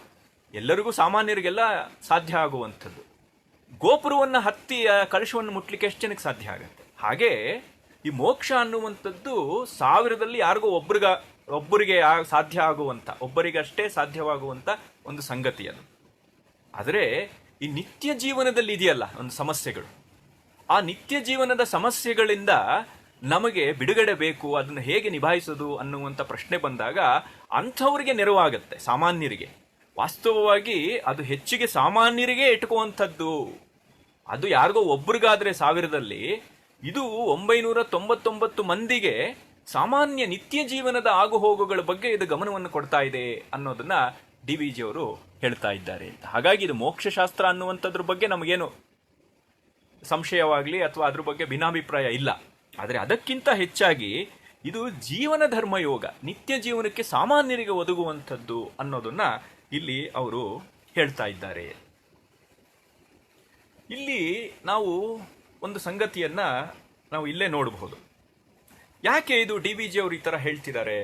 ಎಲ್ಲರಿಗೂ, ಸಾಮಾನ್ಯರಿಗೆಲ್ಲ ಸಾಧ್ಯ ಆಗುವಂಥದ್ದು. ಗೋಪುರವನ್ನು ಹತ್ತಿ ಆ ಕಲಶವನ್ನು ಮುಟ್ಲಿಕ್ಕೆ ಎಷ್ಟು ಜನಕ್ಕೆ ಸಾಧ್ಯ ಆಗುತ್ತೆ? ಹಾಗೆ ಈ ಮೋಕ್ಷ ಅನ್ನುವಂಥದ್ದು 1000ದಲ್ಲಿ ಯಾರಿಗೂ ಒಬ್ಬರಿಗೆ ಸಾಧ್ಯ ಆಗುವಂಥ, ಒಬ್ಬರಿಗಷ್ಟೇ ಸಾಧ್ಯವಾಗುವಂಥ ಒಂದು ಸಂಗತಿ ಅದು. ಆದರೆ ಈ ನಿತ್ಯ ಜೀವನದಲ್ಲಿ ಇದೆಯಲ್ಲ ಒಂದು ಸಮಸ್ಯೆಗಳು, ಆ ನಿತ್ಯ ಜೀವನದ ಸಮಸ್ಯೆಗಳಿಂದ ನಮಗೆ ಬಿಡುಗಡೆ ಬೇಕು, ಅದನ್ನು ಹೇಗೆ ನಿಭಾಯಿಸೋದು ಅನ್ನುವಂಥ ಪ್ರಶ್ನೆ ಬಂದಾಗ ಅಂಥವರಿಗೆ ನೆರವಾಗುತ್ತೆ, ಸಾಮಾನ್ಯರಿಗೆ. ವಾಸ್ತವವಾಗಿ ಅದು ಹೆಚ್ಚಿಗೆ ಸಾಮಾನ್ಯರಿಗೆ ಇಟ್ಕುವಂಥದ್ದು. ಅದು ಯಾರಿಗೋ ಒಬ್ರಿಗಾದ್ರೆ 1000ದಲ್ಲಿ, ಇದು 999 ಮಂದಿಗೆ ಸಾಮಾನ್ಯ ನಿತ್ಯ ಜೀವನದ ಆಗುಹೋಗುಗಳ ಬಗ್ಗೆ ಇದು ಗಮನವನ್ನು ಕೊಡ್ತಾ ಇದೆ ಅನ್ನೋದನ್ನ ಡಿ ವಿ ಜಿಯವರು ಹೇಳ್ತಾ ಇದ್ದಾರೆ. ಹಾಗಾಗಿ ಇದು ಮೋಕ್ಷಶಾಸ್ತ್ರ ಅನ್ನುವಂಥದ್ರ ಬಗ್ಗೆ ನಮಗೇನು ಸಂಶಯವಾಗಲಿ ಅಥವಾ ಅದ್ರ ಬಗ್ಗೆ ಭಿನ್ನಾಭಿಪ್ರಾಯ ಇಲ್ಲ. ಆದರೆ ಅದಕ್ಕಿಂತ ಹೆಚ್ಚಾಗಿ ಇದು ಜೀವನ ಧರ್ಮಯೋಗ, ನಿತ್ಯ ಜೀವನಕ್ಕೆ ಸಾಮಾನ್ಯರಿಗೆ ಒದಗುವಂಥದ್ದು ಅನ್ನೋದನ್ನ ಇಲ್ಲಿ ಅವರು ಹೇಳ್ತಾ ಇದ್ದಾರೆ. ಇಲ್ಲಿ ನಾವು ಒಂದು ಸಂಗತಿಯನ್ನ ನಾವು ಇಲ್ಲೇ ನೋಡಬಹುದು. ಯಾಕೆ ಇದು ಡಿ ವಿ ಜಿ ಅವರು ಈ ಥರ ಹೇಳ್ತಿದ್ದಾರೆ?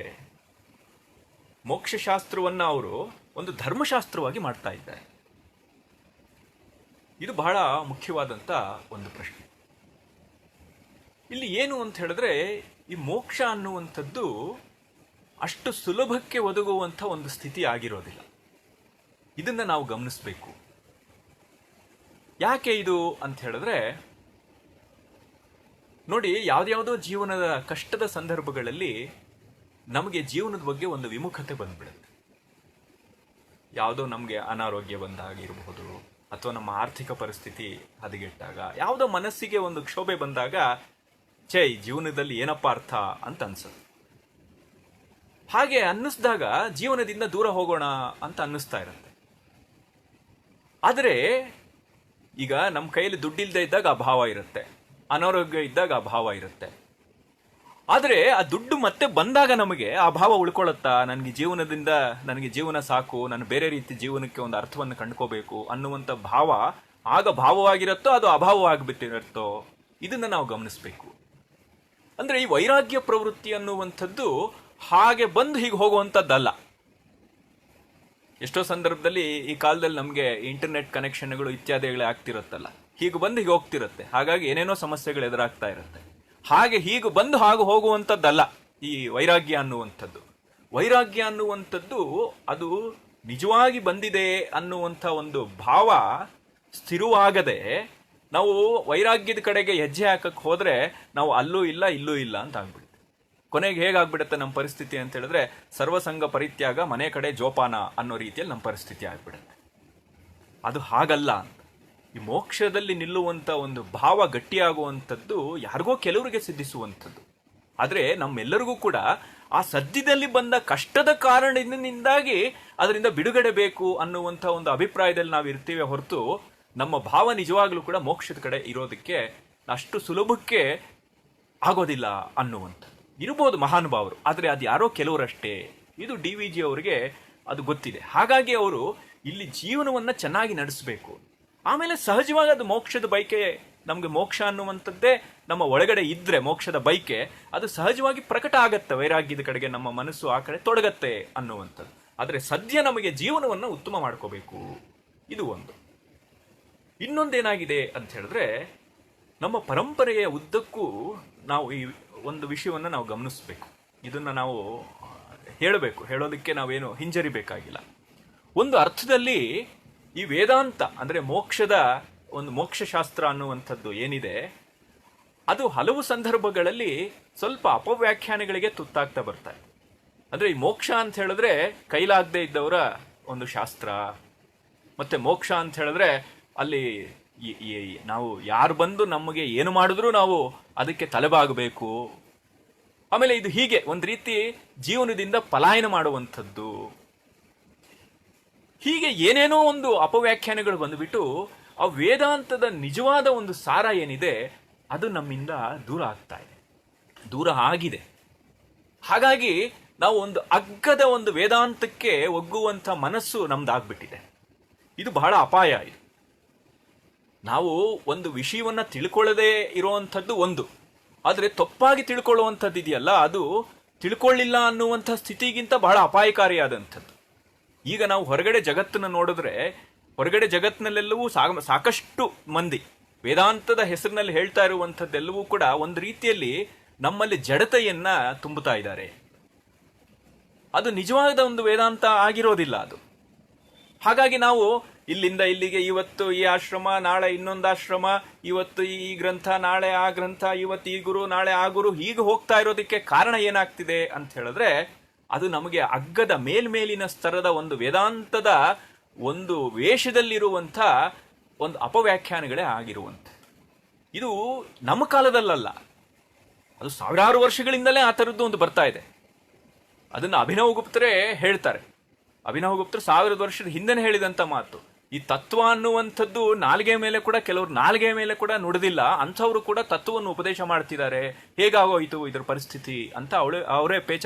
ಮೋಕ್ಷಶಾಸ್ತ್ರವನ್ನು ಅವರು ಒಂದು ಧರ್ಮಶಾಸ್ತ್ರವಾಗಿ ಮಾಡ್ತಾ ಇದ್ದಾರೆ. ಇದು ಬಹಳ ಮುಖ್ಯವಾದಂಥ ಒಂದು ಪ್ರಶ್ನೆ. ಇಲ್ಲಿ ಏನು ಅಂತ ಹೇಳಿದ್ರೆ, ಈ ಮೋಕ್ಷ ಅನ್ನುವಂಥದ್ದು ಅಷ್ಟು ಸುಲಭಕ್ಕೆ ಒದಗುವಂಥ ಒಂದು ಸ್ಥಿತಿ ಆಗಿರೋದಿಲ್ಲ. ಇದನ್ನು ನಾವು ಗಮನಿಸಬೇಕು. ಯಾಕೆ ಇದು ಅಂತ ಹೇಳಿದ್ರೆ, ನೋಡಿ, ಯಾವುದ್ಯಾವುದೋ ಜೀವನದ ಕಷ್ಟದ ಸಂದರ್ಭಗಳಲ್ಲಿ ನಮಗೆ ಜೀವನದ ಬಗ್ಗೆ ಒಂದು ವಿಮುಖತೆ ಬಂದ್ಬಿಡುತ್ತೆ. ಯಾವುದೋ ನಮಗೆ ಅನಾರೋಗ್ಯ ಬಂದಾಗಿರಬಹುದು, ಅಥವಾ ನಮ್ಮ ಆರ್ಥಿಕ ಪರಿಸ್ಥಿತಿ ಹದಗೆಟ್ಟಾಗ, ಯಾವುದೋ ಮನಸ್ಸಿಗೆ ಒಂದು ಕ್ಷೋಭೆ ಬಂದಾಗ, ಜೀವನದಲ್ಲಿ ಏನಪ್ಪ ಅರ್ಥ ಅಂತ ಅನ್ಸುತ್ತೆ. ಹಾಗೆ ಅನ್ನಿಸ್ದಾಗ ಜೀವನದಿಂದ ದೂರ ಹೋಗೋಣ ಅಂತ ಅನ್ನಿಸ್ತಾ ಇರುತ್ತೆ. ಆದರೆ ಈಗ ನಮ್ಮ ಕೈಯಲ್ಲಿ ದುಡ್ಡಿಲ್ಲದೆ ಇದ್ದಾಗ ಅಭಾವ ಇರುತ್ತೆ, ಅನಾರೋಗ್ಯ ಇದ್ದಾಗ ಅಭಾವ ಇರುತ್ತೆ. ಆದರೆ ಆ ದುಡ್ಡು ಮತ್ತೆ ಬಂದಾಗ ನಮಗೆ ಆ ಭಾವ ಉಳ್ಕೊಳ್ಳುತ್ತಾ, ನನಗೆ ಜೀವನ ಸಾಕು, ನಾನು ಬೇರೆ ರೀತಿ ಜೀವನಕ್ಕೆ ಒಂದು ಅರ್ಥವನ್ನು ಕಂಡುಕೋಬೇಕು ಅನ್ನುವಂಥ ಭಾವ ಆಗ ಭಾವವಾಗಿರುತ್ತೋ ಅದು ಅಭಾವವಾಗಿಬಿಟ್ಟಿರುತ್ತೋ, ಇದನ್ನು ನಾವು ಗಮನಿಸಬೇಕು. ಅಂದರೆ ಈ ವೈರಾಗ್ಯ ಪ್ರವೃತ್ತಿ ಅನ್ನುವಂಥದ್ದು ಹಾಗೆ ಬಂದು ಹೀಗೆ ಹೋಗುವಂಥದ್ದಲ್ಲ. ಎಷ್ಟೋ ಸಂದರ್ಭದಲ್ಲಿ ಈ ಕಾಲದಲ್ಲಿ ನಮಗೆ ಇಂಟರ್ನೆಟ್ ಕನೆಕ್ಷನ್ಗಳು ಇತ್ಯಾದಿಗಳೇ ಆಗ್ತಿರುತ್ತಲ್ಲ, ಹೀಗೆ ಬಂದು ಹೀಗೆ ಹೋಗ್ತಿರುತ್ತೆ. ಹಾಗಾಗಿ ಏನೇನೋ ಸಮಸ್ಯೆಗಳು ಎದುರಾಗ್ತಾ ಇರುತ್ತೆ. ಹೀಗೆ ಬಂದು ಹಾಗೂ ಹೋಗುವಂಥದ್ದಲ್ಲ ಈ ವೈರಾಗ್ಯ ಅನ್ನುವಂಥದ್ದು. ವೈರಾಗ್ಯ ಅನ್ನುವಂಥದ್ದು ಅದು ನಿಜವಾಗಿ ಬಂದಿದೆ ಅನ್ನುವಂಥ ಒಂದು ಭಾವ ಸ್ಥಿರವಾಗದೆ ನಾವು ವೈರಾಗ್ಯದ ಕಡೆಗೆ ಹೆಜ್ಜೆ ಹಾಕಕ್ಕೆ ಹೋದರೆ ನಾವು ಅಲ್ಲೂ ಇಲ್ಲ ಇಲ್ಲೂ ಇಲ್ಲ ಅಂತ ಆಗ್ಬಿಡುತ್ತೆ. ಕೊನೆಗೆ ಹೇಗಾಗ್ಬಿಡುತ್ತೆ ನಮ್ಮ ಪರಿಸ್ಥಿತಿ ಅಂತ ಹೇಳಿದ್ರೆ, ಸರ್ವಸಂಗ ಪರಿತ್ಯಾಗ ಮನೆ ಕಡೆ ಜೋಪಾನ ಅನ್ನೋ ರೀತಿಯಲ್ಲಿ ನಮ್ಮ ಪರಿಸ್ಥಿತಿ ಆಗ್ಬಿಡುತ್ತೆ. ಅದು ಹಾಗಲ್ಲ ಅಂತ. ಈ ಮೋಕ್ಷದಲ್ಲಿ ನಿಲ್ಲುವಂಥ ಒಂದು ಭಾವ ಗಟ್ಟಿಯಾಗುವಂಥದ್ದು ಯಾರಿಗೋ ಕೆಲವರಿಗೆ ಸಿದ್ಧಿಸುವಂಥದ್ದು. ಆದರೆ ನಮ್ಮೆಲ್ಲರಿಗೂ ಕೂಡ ಆ ಸದ್ಯದಲ್ಲಿ ಬಂದ ಕಷ್ಟದ ಕಾರಣದಿಂದಾಗಿ ಅದರಿಂದ ಬಿಡುಗಡೆ ಬೇಕು ಅನ್ನುವಂಥ ಒಂದು ಅಭಿಪ್ರಾಯದಲ್ಲಿ ನಾವು ಇರ್ತೀವಿ ಹೊರತು, ನಮ್ಮ ಭಾವ ನಿಜವಾಗ್ಲೂ ಕೂಡ ಮೋಕ್ಷದ ಕಡೆ ಇರೋದಕ್ಕೆ ಅಷ್ಟು ಸುಲಭಕ್ಕೆ ಆಗೋದಿಲ್ಲ ಅನ್ನುವಂಥದ್ದು. ಇರ್ಬೋದು ಮಹಾನುಭಾವರು, ಆದರೆ ಅದು ಯಾರೋ ಕೆಲವರಷ್ಟೇ. ಇದು DVG ಅವರಿಗೆ ಅದು ಗೊತ್ತಿದೆ. ಹಾಗಾಗಿ ಅವರು ಇಲ್ಲಿ ಜೀವನವನ್ನು ಚೆನ್ನಾಗಿ ನಡೆಸಬೇಕು. ಆಮೇಲೆ ಸಹಜವಾಗಿ ಅದು ಮೋಕ್ಷದ ಬಯಕೆ, ನಮಗೆ ಮೋಕ್ಷ ಅನ್ನುವಂಥದ್ದೇ ನಮ್ಮ ಒಳಗಡೆ ಇದ್ರೆ ಮೋಕ್ಷದ ಬಯಕೆ ಅದು ಸಹಜವಾಗಿ ಪ್ರಕಟ ಆಗತ್ತೆ. ವೈರಾಗ್ಯದ ಕಡೆಗೆ ನಮ್ಮ ಮನಸ್ಸು ಆ ಕಡೆ ತೊಡಗತ್ತೆ ಅನ್ನುವಂಥದ್ದು. ಆದರೆ ಸದ್ಯ ನಮಗೆ ಜೀವನವನ್ನು ಉತ್ತಮ ಮಾಡ್ಕೋಬೇಕು, ಇದು ಒಂದು. ಇನ್ನೊಂದೇನಾಗಿದೆ ಅಂತ ಹೇಳಿದ್ರೆ, ನಮ್ಮ ಪರಂಪರೆಯ ಉದ್ದಕ್ಕೂ ನಾವು ಈ ಒಂದು ವಿಷಯವನ್ನು ನಾವು ಗಮನಿಸಬೇಕು. ಇದನ್ನು ನಾವು ಹೇಳೋದಕ್ಕೆ ನಾವೇನು ಹಿಂಜರಿಬೇಕಾಗಿಲ್ಲ. ಒಂದು ಅರ್ಥದಲ್ಲಿ ಈ ವೇದಾಂತ ಅಂದರೆ ಮೋಕ್ಷಶಾಸ್ತ್ರ ಅನ್ನುವಂಥದ್ದು ಏನಿದೆ, ಅದು ಹಲವು ಸಂದರ್ಭಗಳಲ್ಲಿ ಸ್ವಲ್ಪ ಅಪವ್ಯಾಖ್ಯಾನಗಳಿಗೆ ತುತ್ತಾಗ್ತಾ ಬರ್ತಾರೆ. ಅಂದರೆ ಈ ಮೋಕ್ಷ ಅಂತ ಹೇಳಿದ್ರೆ ಕೈಲಾಗದೆ ಇದ್ದವರ ಒಂದು ಶಾಸ್ತ್ರ, ಮತ್ತೆ ಮೋಕ್ಷ ಅಂತ ಹೇಳಿದ್ರೆ ಅಲ್ಲಿ ನಾವು ಯಾರು ಬಂದು ನಮಗೆ ಏನು ಮಾಡಿದ್ರೂ ನಾವು ಅದಕ್ಕೆ ತಲೆಬಾಗಬೇಕು. ಆಮೇಲೆ ಇದು ಹೀಗೆ ಒಂದು ರೀತಿ ಜೀವನದಿಂದ ಪಲಾಯನ ಮಾಡುವಂಥದ್ದು. ಹೀಗೆ ಏನೇನೋ ಒಂದು ಅಪವ್ಯಾಖ್ಯಾನಗಳು ಬಂದುಬಿಟ್ಟು ಆ ವೇದಾಂತದ ನಿಜವಾದ ಒಂದು ಸಾರ ಏನಿದೆ ಅದು ನಮ್ಮಿಂದ ದೂರ ಆಗಿದೆ. ಹಾಗಾಗಿ ನಾವು ಒಂದು ಅಗ್ಗದ ಒಂದು ವೇದಾಂತಕ್ಕೆ ಒಗ್ಗುವಂಥ ಮನಸ್ಸು ನಮ್ದಾಗ್ಬಿಟ್ಟಿದೆ. ಇದು ಬಹಳ ಅಪಾಯ. ಇದು ನಾವು ಒಂದು ವಿಷಯವನ್ನು ತಿಳ್ಕೊಳ್ಳದೇ ಇರುವಂಥದ್ದು ಒಂದು, ಆದರೆ ತಪ್ಪಾಗಿ ತಿಳ್ಕೊಳ್ಳುವಂಥದ್ದು ಇದೆಯಲ್ಲ, ಅದು ತಿಳ್ಕೊಳ್ಳಿಲ್ಲ ಅನ್ನುವಂಥ ಸ್ಥಿತಿಗಿಂತ ಬಹಳ ಅಪಾಯಕಾರಿಯಾದಂಥದ್ದು. ಈಗ ನಾವು ಹೊರಗಡೆ ಜಗತ್ತನ್ನು ನೋಡಿದ್ರೆ, ಹೊರಗಡೆ ಜಗತ್ತಿನಲ್ಲೆಲ್ಲವೂ ಸಾಕಷ್ಟು ಮಂದಿ ವೇದಾಂತದ ಹೆಸರಿನಲ್ಲಿ ಹೇಳ್ತಾ ಇರುವಂಥದ್ದೆಲ್ಲವೂ ಕೂಡ ಒಂದು ರೀತಿಯಲ್ಲಿ ನಮ್ಮಲ್ಲಿ ಜಡತೆಯನ್ನ ತುಂಬುತ್ತಾ ಇದ್ದಾರೆ. ಅದು ನಿಜವಾದ ಒಂದು ವೇದಾಂತ ಆಗಿರೋದಿಲ್ಲ ಅದು. ಹಾಗಾಗಿ ನಾವು ಇಲ್ಲಿಂದ ಇಲ್ಲಿಗೆ, ಇವತ್ತು ಈ ಆಶ್ರಮ, ನಾಳೆ ಇನ್ನೊಂದು ಆಶ್ರಮ, ಇವತ್ತು ಈ ಗ್ರಂಥ, ನಾಳೆ ಆ ಗ್ರಂಥ, ಇವತ್ತು ಈ ಗುರು, ನಾಳೆ ಆ ಗುರು, ಹೀಗೆ ಹೋಗ್ತಾ ಇರೋದಕ್ಕೆ ಕಾರಣ ಏನಾಗ್ತಿದೆ ಅಂತ ಹೇಳಿದ್ರೆ, ಅದು ನಮಗೆ ಅಗ್ಗದ ಮೇಲ್ಮೇಲಿನ ಸ್ತರದ ಒಂದು ವೇದಾಂತದ ಒಂದು ವೇಷದಲ್ಲಿರುವಂಥ ಒಂದು ಅಪವ್ಯಾಖ್ಯಾನಗಳೇ ಆಗಿರುವಂಥ. ಇದು ನಮ್ಮ ಕಾಲದಲ್ಲ, ಅದು ಸಾವಿರಾರು ವರ್ಷಗಳಿಂದಲೇ ಆ ಥರದ್ದು ಒಂದು ಬರ್ತಾ ಇದೆ. ಅದನ್ನು ಅಭಿನವ ಗುಪ್ತರೇ ಹೇಳ್ತಾರೆ. ಅಭಿನವ ಗುಪ್ತರು 1000 ವರ್ಷದ ಹಿಂದೆನೇ ಹೇಳಿದಂಥ ಮಾತು. ಈ ತತ್ವ ಅನ್ನುವಂಥದ್ದು ಕೆಲವರು ನಾಲ್ಗೆ ಮೇಲೆ ಕೂಡ ನುಡಿದಿಲ್ಲ, ಅಂಥವ್ರು ಕೂಡ ತತ್ವವನ್ನು ಉಪದೇಶ ಮಾಡ್ತಿದ್ದಾರೆ, ಹೇಗಾಗೋಯ್ತು ಇದರ ಪರಿಸ್ಥಿತಿ ಅಂತ ಅವರೇ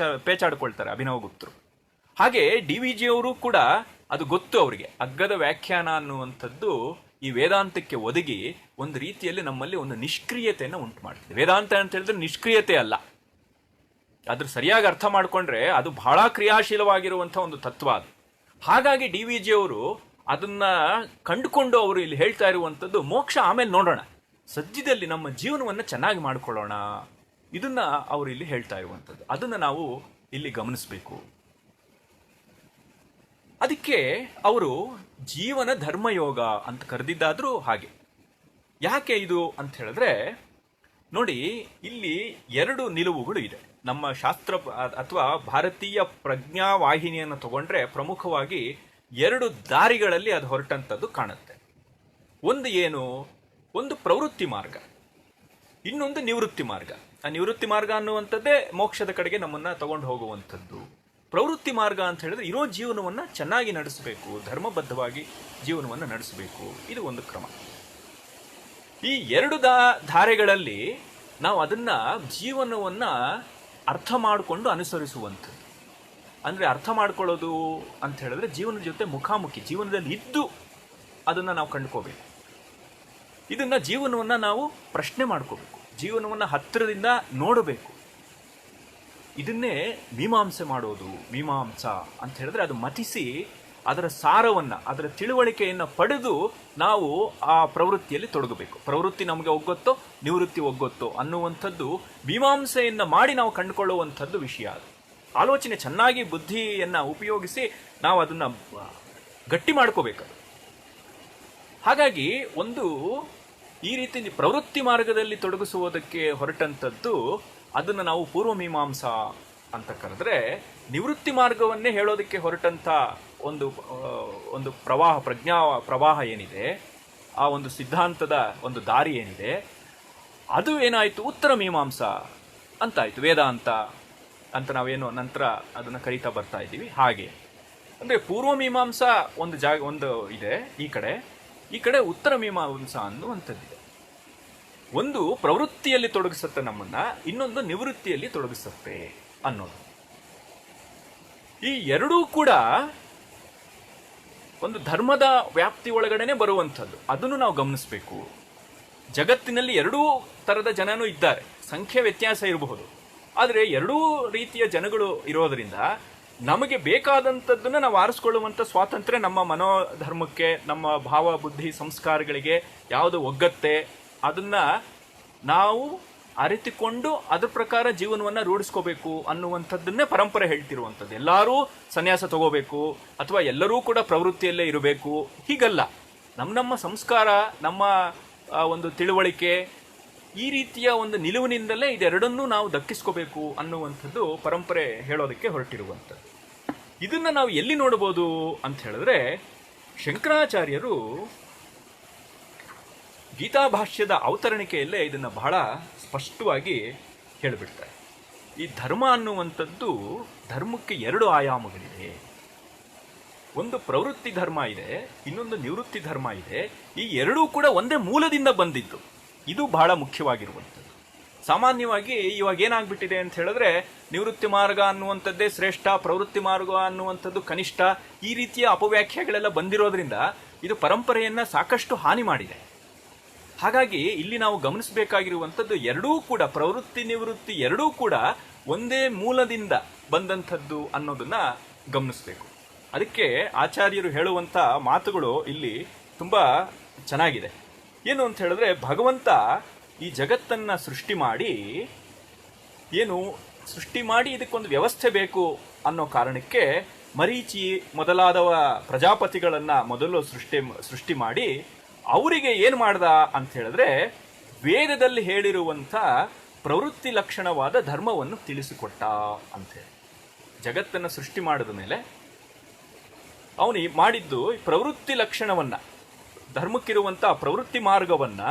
ಪೇಚಾಡ್ಕೊಳ್ತಾರೆ ಅಭಿನವ ಗುಪ್ತರು. ಹಾಗೆ DVG ಅವರು ಕೂಡ ಅದು ಗೊತ್ತು ಅವರಿಗೆ. ಅಗ್ಗದ ವ್ಯಾಖ್ಯಾನ ಅನ್ನುವಂಥದ್ದು ಈ ವೇದಾಂತಕ್ಕೆ ಒದಗಿ ಒಂದು ರೀತಿಯಲ್ಲಿ ನಮ್ಮಲ್ಲಿ ಒಂದು ನಿಷ್ಕ್ರಿಯತೆಯನ್ನು ಉಂಟು ಮಾಡ್ತಿದೆ. ವೇದಾಂತ ಅಂತ ಹೇಳಿದ್ರೆ ನಿಷ್ಕ್ರಿಯತೆ ಅಲ್ಲ, ಅದ್ರ ಸರಿಯಾಗಿ ಅರ್ಥ ಮಾಡ್ಕೊಂಡ್ರೆ ಅದು ಬಹಳ ಕ್ರಿಯಾಶೀಲವಾಗಿರುವಂಥ ಒಂದು ತತ್ವ ಅದು. ಹಾಗಾಗಿ DVG ಅವರು ಅದನ್ನ ಕಂಡುಕೊಂಡು ಅವರು ಇಲ್ಲಿ ಹೇಳ್ತಾ ಇರುವಂಥದ್ದು, ಮೋಕ್ಷ ಆಮೇಲೆ ನೋಡೋಣ, ಸದ್ಯದಲ್ಲಿ ನಮ್ಮ ಜೀವನವನ್ನು ಚೆನ್ನಾಗಿ ಮಾಡ್ಕೊಳ್ಳೋಣ, ಇದನ್ನ ಅವರು ಇಲ್ಲಿ ಹೇಳ್ತಾ ಇರುವಂಥದ್ದು. ಅದನ್ನ ನಾವು ಇಲ್ಲಿ ಗಮನಿಸಬೇಕು. ಅದಕ್ಕೆ ಅವರು ಜೀವನ ಧರ್ಮಯೋಗ ಅಂತ ಕರೆದಿದ್ದಾದ್ರೂ ಹಾಗೆ. ಯಾಕೆ ಇದು ಅಂತ ಹೇಳಿದ್ರೆ, ನೋಡಿ, ಇಲ್ಲಿ 2 ನಿಲುವುಗಳು ಇದೆ. ನಮ್ಮ ಶಾಸ್ತ್ರ ಅಥವಾ ಭಾರತೀಯ ಪ್ರಜ್ಞಾವಾಹಿನಿಯನ್ನು ತಗೊಂಡ್ರೆ ಪ್ರಮುಖವಾಗಿ 2 ದಾರಿಗಳಲ್ಲಿ ಅದು ಹೊರಟಂಥದ್ದು ಕಾಣುತ್ತೆ. ಒಂದು ಏನು, ಒಂದು ಪ್ರವೃತ್ತಿ ಮಾರ್ಗ, ಇನ್ನೊಂದು ನಿವೃತ್ತಿ ಮಾರ್ಗ. ಆ ನಿವೃತ್ತಿ ಮಾರ್ಗ ಅನ್ನುವಂಥದ್ದೇ ಮೋಕ್ಷದ ಕಡೆಗೆ ನಮ್ಮನ್ನ ತಗೊಂಡು ಹೋಗುವಂಥದ್ದು. ಪ್ರವೃತ್ತಿ ಮಾರ್ಗ ಅಂತ ಹೇಳಿದ್ರೆ ಇರೋ ಜೀವನವನ್ನು ಚೆನ್ನಾಗಿ ನಡೆಸಬೇಕು, ಧರ್ಮಬದ್ಧವಾಗಿ ಜೀವನವನ್ನು ನಡೆಸಬೇಕು. ಇದು ಒಂದು ಕ್ರಮ. ಈ ಎರಡು ಧಾರೆಗಳಲ್ಲಿ ನಾವು ಅದನ್ನ ಜೀವನವನ್ನು ಅರ್ಥ ಮಾಡಿಕೊಂಡು ಅನುಸರಿಸುವಂಥದ್ದು. ಅಂದರೆ ಅರ್ಥ ಮಾಡ್ಕೊಳ್ಳೋದು ಅಂತ ಹೇಳಿದ್ರೆ ಜೀವನದ ಜೊತೆ ಮುಖಾಮುಖಿ, ಜೀವನದಲ್ಲಿ ಇದ್ದು ಅದನ್ನು ನಾವು ಕಂಡುಕೋಬೇಕು. ಇದನ್ನ ಜೀವನವನ್ನು ನಾವು ಪ್ರಶ್ನೆ ಮಾಡ್ಕೋಬೇಕು, ಜೀವನವನ್ನು ಹತ್ತಿರದಿಂದ ನೋಡಬೇಕು. ಇದನ್ನೇ ಮೀಮಾಂಸೆ ಮಾಡೋದು. ಮೀಮಾಂಸ ಅಂತ ಹೇಳಿದ್ರೆ ಅದು ಮತಿಸಿ ಅದರ ಸಾರವನ್ನು, ಅದರ ತಿಳುವಳಿಕೆಯನ್ನು ಪಡೆದು ನಾವು ಆ ಪ್ರವೃತ್ತಿಯಲ್ಲಿ ತೊಡಗಬೇಕು. ಪ್ರವೃತ್ತಿ ನಮಗೆ ಒಗ್ಗೊತ್ತೋ ನಿವೃತ್ತಿ ಒಗ್ಗೊತ್ತೋ ಅನ್ನುವಂಥದ್ದು ಮೀಮಾಂಸೆಯನ್ನು ಮಾಡಿ ನಾವು ಕಂಡುಕೊಳ್ಳುವಂಥದ್ದು ವಿಷಯ. ಅದು ಆಲೋಚನೆ ಚೆನ್ನಾಗಿ ಬುದ್ಧಿಯನ್ನು ಉಪಯೋಗಿಸಿ ನಾವು ಅದನ್ನು ಗಟ್ಟಿ ಮಾಡ್ಕೋಬೇಕು. ಹಾಗಾಗಿ ಒಂದು ಈ ರೀತಿ ಪ್ರವೃತ್ತಿ ಮಾರ್ಗದಲ್ಲಿ ತೊಡಗಿಸುವುದಕ್ಕೆ ಹೊರಟಂಥದ್ದು ಅದನ್ನು ನಾವು ಪೂರ್ವ ಮೀಮಾಂಸಾ ಅಂತ ಕರೆದ್ರೆ, ನಿವೃತ್ತಿ ಮಾರ್ಗವನ್ನೇ ಹೇಳೋದಕ್ಕೆ ಹೊರಟಂಥ ಒಂದು ಪ್ರಜ್ಞಾ ಪ್ರವಾಹ ಏನಿದೆ, ಆ ಒಂದು ಸಿದ್ಧಾಂತದ ಒಂದು ದಾರಿ ಏನಿದೆ, ಅದು ಏನಾಯಿತು ಉತ್ತರ ಮೀಮಾಂಸಾ ಅಂತಾಯಿತು. ವೇದಾಂತ ಅಂತ ನಾವೇನು ನಂತರ ಅದನ್ನು ಕರೀತಾ ಬರ್ತಾ ಇದ್ದೀವಿ. ಹಾಗೆ ಅಂದರೆ ಪೂರ್ವ ಮೀಮಾಂಸಾ ಒಂದು ಇದೆ ಈ ಕಡೆ ಉತ್ತರ ಮೀಮಾಂಸಾ ಅನ್ನುವಂಥದ್ದಿದೆ. ಒಂದು ಪ್ರವೃತ್ತಿಯಲ್ಲಿ ತೊಡಗಿಸುತ್ತೆ ನಮ್ಮನ್ನ, ಇನ್ನೊಂದು ನಿವೃತ್ತಿಯಲ್ಲಿ ತೊಡಗಿಸುತ್ತೆ ಅನ್ನೋದು. ಈ ಎರಡೂ ಕೂಡ ಒಂದು ಧರ್ಮದ ವ್ಯಾಪ್ತಿ ಒಳಗಡೆನೆ ಬರುವಂಥದ್ದು. ಅದನ್ನು ನಾವು ಗಮನಿಸಬೇಕು. ಜಗತ್ತಿನಲ್ಲಿ ಎರಡೂ ಥರದ ಜನನೂ ಇದ್ದಾರೆ, ಸಂಖ್ಯೆ ವ್ಯತ್ಯಾಸ ಇರಬಹುದು. ಆದರೆ ಎರಡೂ ರೀತಿಯ ಜನಗಳು ಇರೋದರಿಂದ ನಮಗೆ ಬೇಕಾದಂಥದ್ದನ್ನು ನಾವು ಆರಿಸ್ಕೊಳ್ಳುವಂಥ ಸ್ವಾತಂತ್ರ್ಯ ನಮ್ಮ ಮನೋಧರ್ಮಕ್ಕೆ, ನಮ್ಮ ಭಾವ ಬುದ್ಧಿ ಸಂಸ್ಕಾರಗಳಿಗೆ ಯಾವುದು ಒಗ್ಗತ್ತೆ ಅದನ್ನು ನಾವು ಅರಿತುಕೊಂಡು ಅದ್ರ ಪ್ರಕಾರ ಜೀವನವನ್ನು ರೂಢಿಸ್ಕೋಬೇಕು ಅನ್ನುವಂಥದ್ದನ್ನೇ ಪರಂಪರೆ ಹೇಳ್ತಿರುವಂಥದ್ದು. ಎಲ್ಲರೂ ಸನ್ಯಾಸ ತಗೋಬೇಕು ಅಥವಾ ಎಲ್ಲರೂ ಕೂಡ ಪ್ರವೃತ್ತಿಯಲ್ಲೇ ಇರಬೇಕು ಹೀಗಲ್ಲ. ನಮ್ಮ ಸಂಸ್ಕಾರ, ನಮ್ಮ ಒಂದು ತಿಳುವಳಿಕೆ, ಈ ರೀತಿಯ ಒಂದು ನಿಲುವಿನಿಂದಲೇ ಇದೆರಡನ್ನೂ ನಾವು ದಕ್ಕಿಸ್ಕೋಬೇಕು ಅನ್ನುವಂಥದ್ದು ಪರಂಪರೆ ಹೇಳೋದಕ್ಕೆ ಹೊರಟಿರುವಂಥದ್ದು. ಇದನ್ನು ನಾವು ಎಲ್ಲಿ ನೋಡ್ಬೋದು ಅಂತ ಹೇಳಿದ್ರೆ, ಶಂಕರಾಚಾರ್ಯರು ಗೀತಾಭಾಷ್ಯದ ಅವತರಣಿಕೆಯಲ್ಲೇ ಇದನ್ನು ಬಹಳ ಸ್ಪಷ್ಟವಾಗಿ ಹೇಳಿಬಿಡ್ತಾರೆ. ಈ ಧರ್ಮ ಅನ್ನುವಂಥದ್ದು, ಧರ್ಮಕ್ಕೆ ಎರಡು ಆಯಾಮಗಳಿವೆ. ಒಂದು ಪ್ರವೃತ್ತಿ ಧರ್ಮ ಇದೆ, ಇನ್ನೊಂದು ನಿವೃತ್ತಿ ಧರ್ಮ ಇದೆ. ಈ ಎರಡೂ ಕೂಡ ಒಂದೇ ಮೂಲದಿಂದ ಬಂದಿದ್ದು. ಇದು ಬಹಳ ಮುಖ್ಯವಾಗಿರುವಂಥದ್ದು. ಸಾಮಾನ್ಯವಾಗಿ ಇವಾಗ ಏನಾಗ್ಬಿಟ್ಟಿದೆ ಅಂತ ಹೇಳಿದ್ರೆ, ನಿವೃತ್ತಿ ಮಾರ್ಗ ಅನ್ನುವಂಥದ್ದೇ ಶ್ರೇಷ್ಠ, ಪ್ರವೃತ್ತಿ ಮಾರ್ಗ ಅನ್ನುವಂಥದ್ದು ಕನಿಷ್ಠ, ಈ ರೀತಿಯ ಅಪವ್ಯಾಖ್ಯೆಗಳೆಲ್ಲ ಬಂದಿರೋದ್ರಿಂದ ಇದು ಪರಂಪರೆಯನ್ನು ಸಾಕಷ್ಟು ಹಾನಿ ಮಾಡಿದೆ. ಹಾಗಾಗಿ ಇಲ್ಲಿ ನಾವು ಗಮನಿಸಬೇಕಾಗಿರುವಂಥದ್ದು ಎರಡೂ ಕೂಡ, ಪ್ರವೃತ್ತಿ ನಿವೃತ್ತಿ ಎರಡೂ ಕೂಡ ಒಂದೇ ಮೂಲದಿಂದ ಬಂದಂಥದ್ದು ಅನ್ನೋದನ್ನ ಗಮನಿಸಬೇಕು. ಅದಕ್ಕೆ ಆಚಾರ್ಯರು ಹೇಳುವಂಥ ಮಾತುಗಳು ಇಲ್ಲಿ ತುಂಬ ಚೆನ್ನಾಗಿದೆ. ಏನು ಅಂತ ಹೇಳಿದ್ರೆ, ಭಗವಂತ ಈ ಜಗತ್ತನ್ನು ಸೃಷ್ಟಿ ಮಾಡಿ ಇದಕ್ಕೊಂದು ವ್ಯವಸ್ಥೆ ಬೇಕು ಅನ್ನೋ ಕಾರಣಕ್ಕೆ ಮರೀಚಿ ಮೊದಲಾದವ ಪ್ರಜಾಪತಿಗಳನ್ನು ಮೊದಲು ಸೃಷ್ಟಿ ಮಾಡಿ ಅವರಿಗೆ ಏನು ಮಾಡ್ದ ಅಂತ ಹೇಳಿದ್ರೆ, ವೇದದಲ್ಲಿ ಹೇಳಿರುವಂಥ ಪ್ರವೃತ್ತಿ ಲಕ್ಷಣವಾದ ಧರ್ಮವನ್ನು ತಿಳಿಸಿಕೊಟ್ಟ ಅಂತೇಳಿ. ಜಗತ್ತನ್ನು ಸೃಷ್ಟಿ ಮಾಡಿದ ಮೇಲೆ ಅವನು ಮಾಡಿದ್ದು ಪ್ರವೃತ್ತಿ ಲಕ್ಷಣವನ್ನು, ಧರ್ಮಕ್ಕಿರುವಂಥ ಪ್ರವೃತ್ತಿ ಮಾರ್ಗವನ್ನು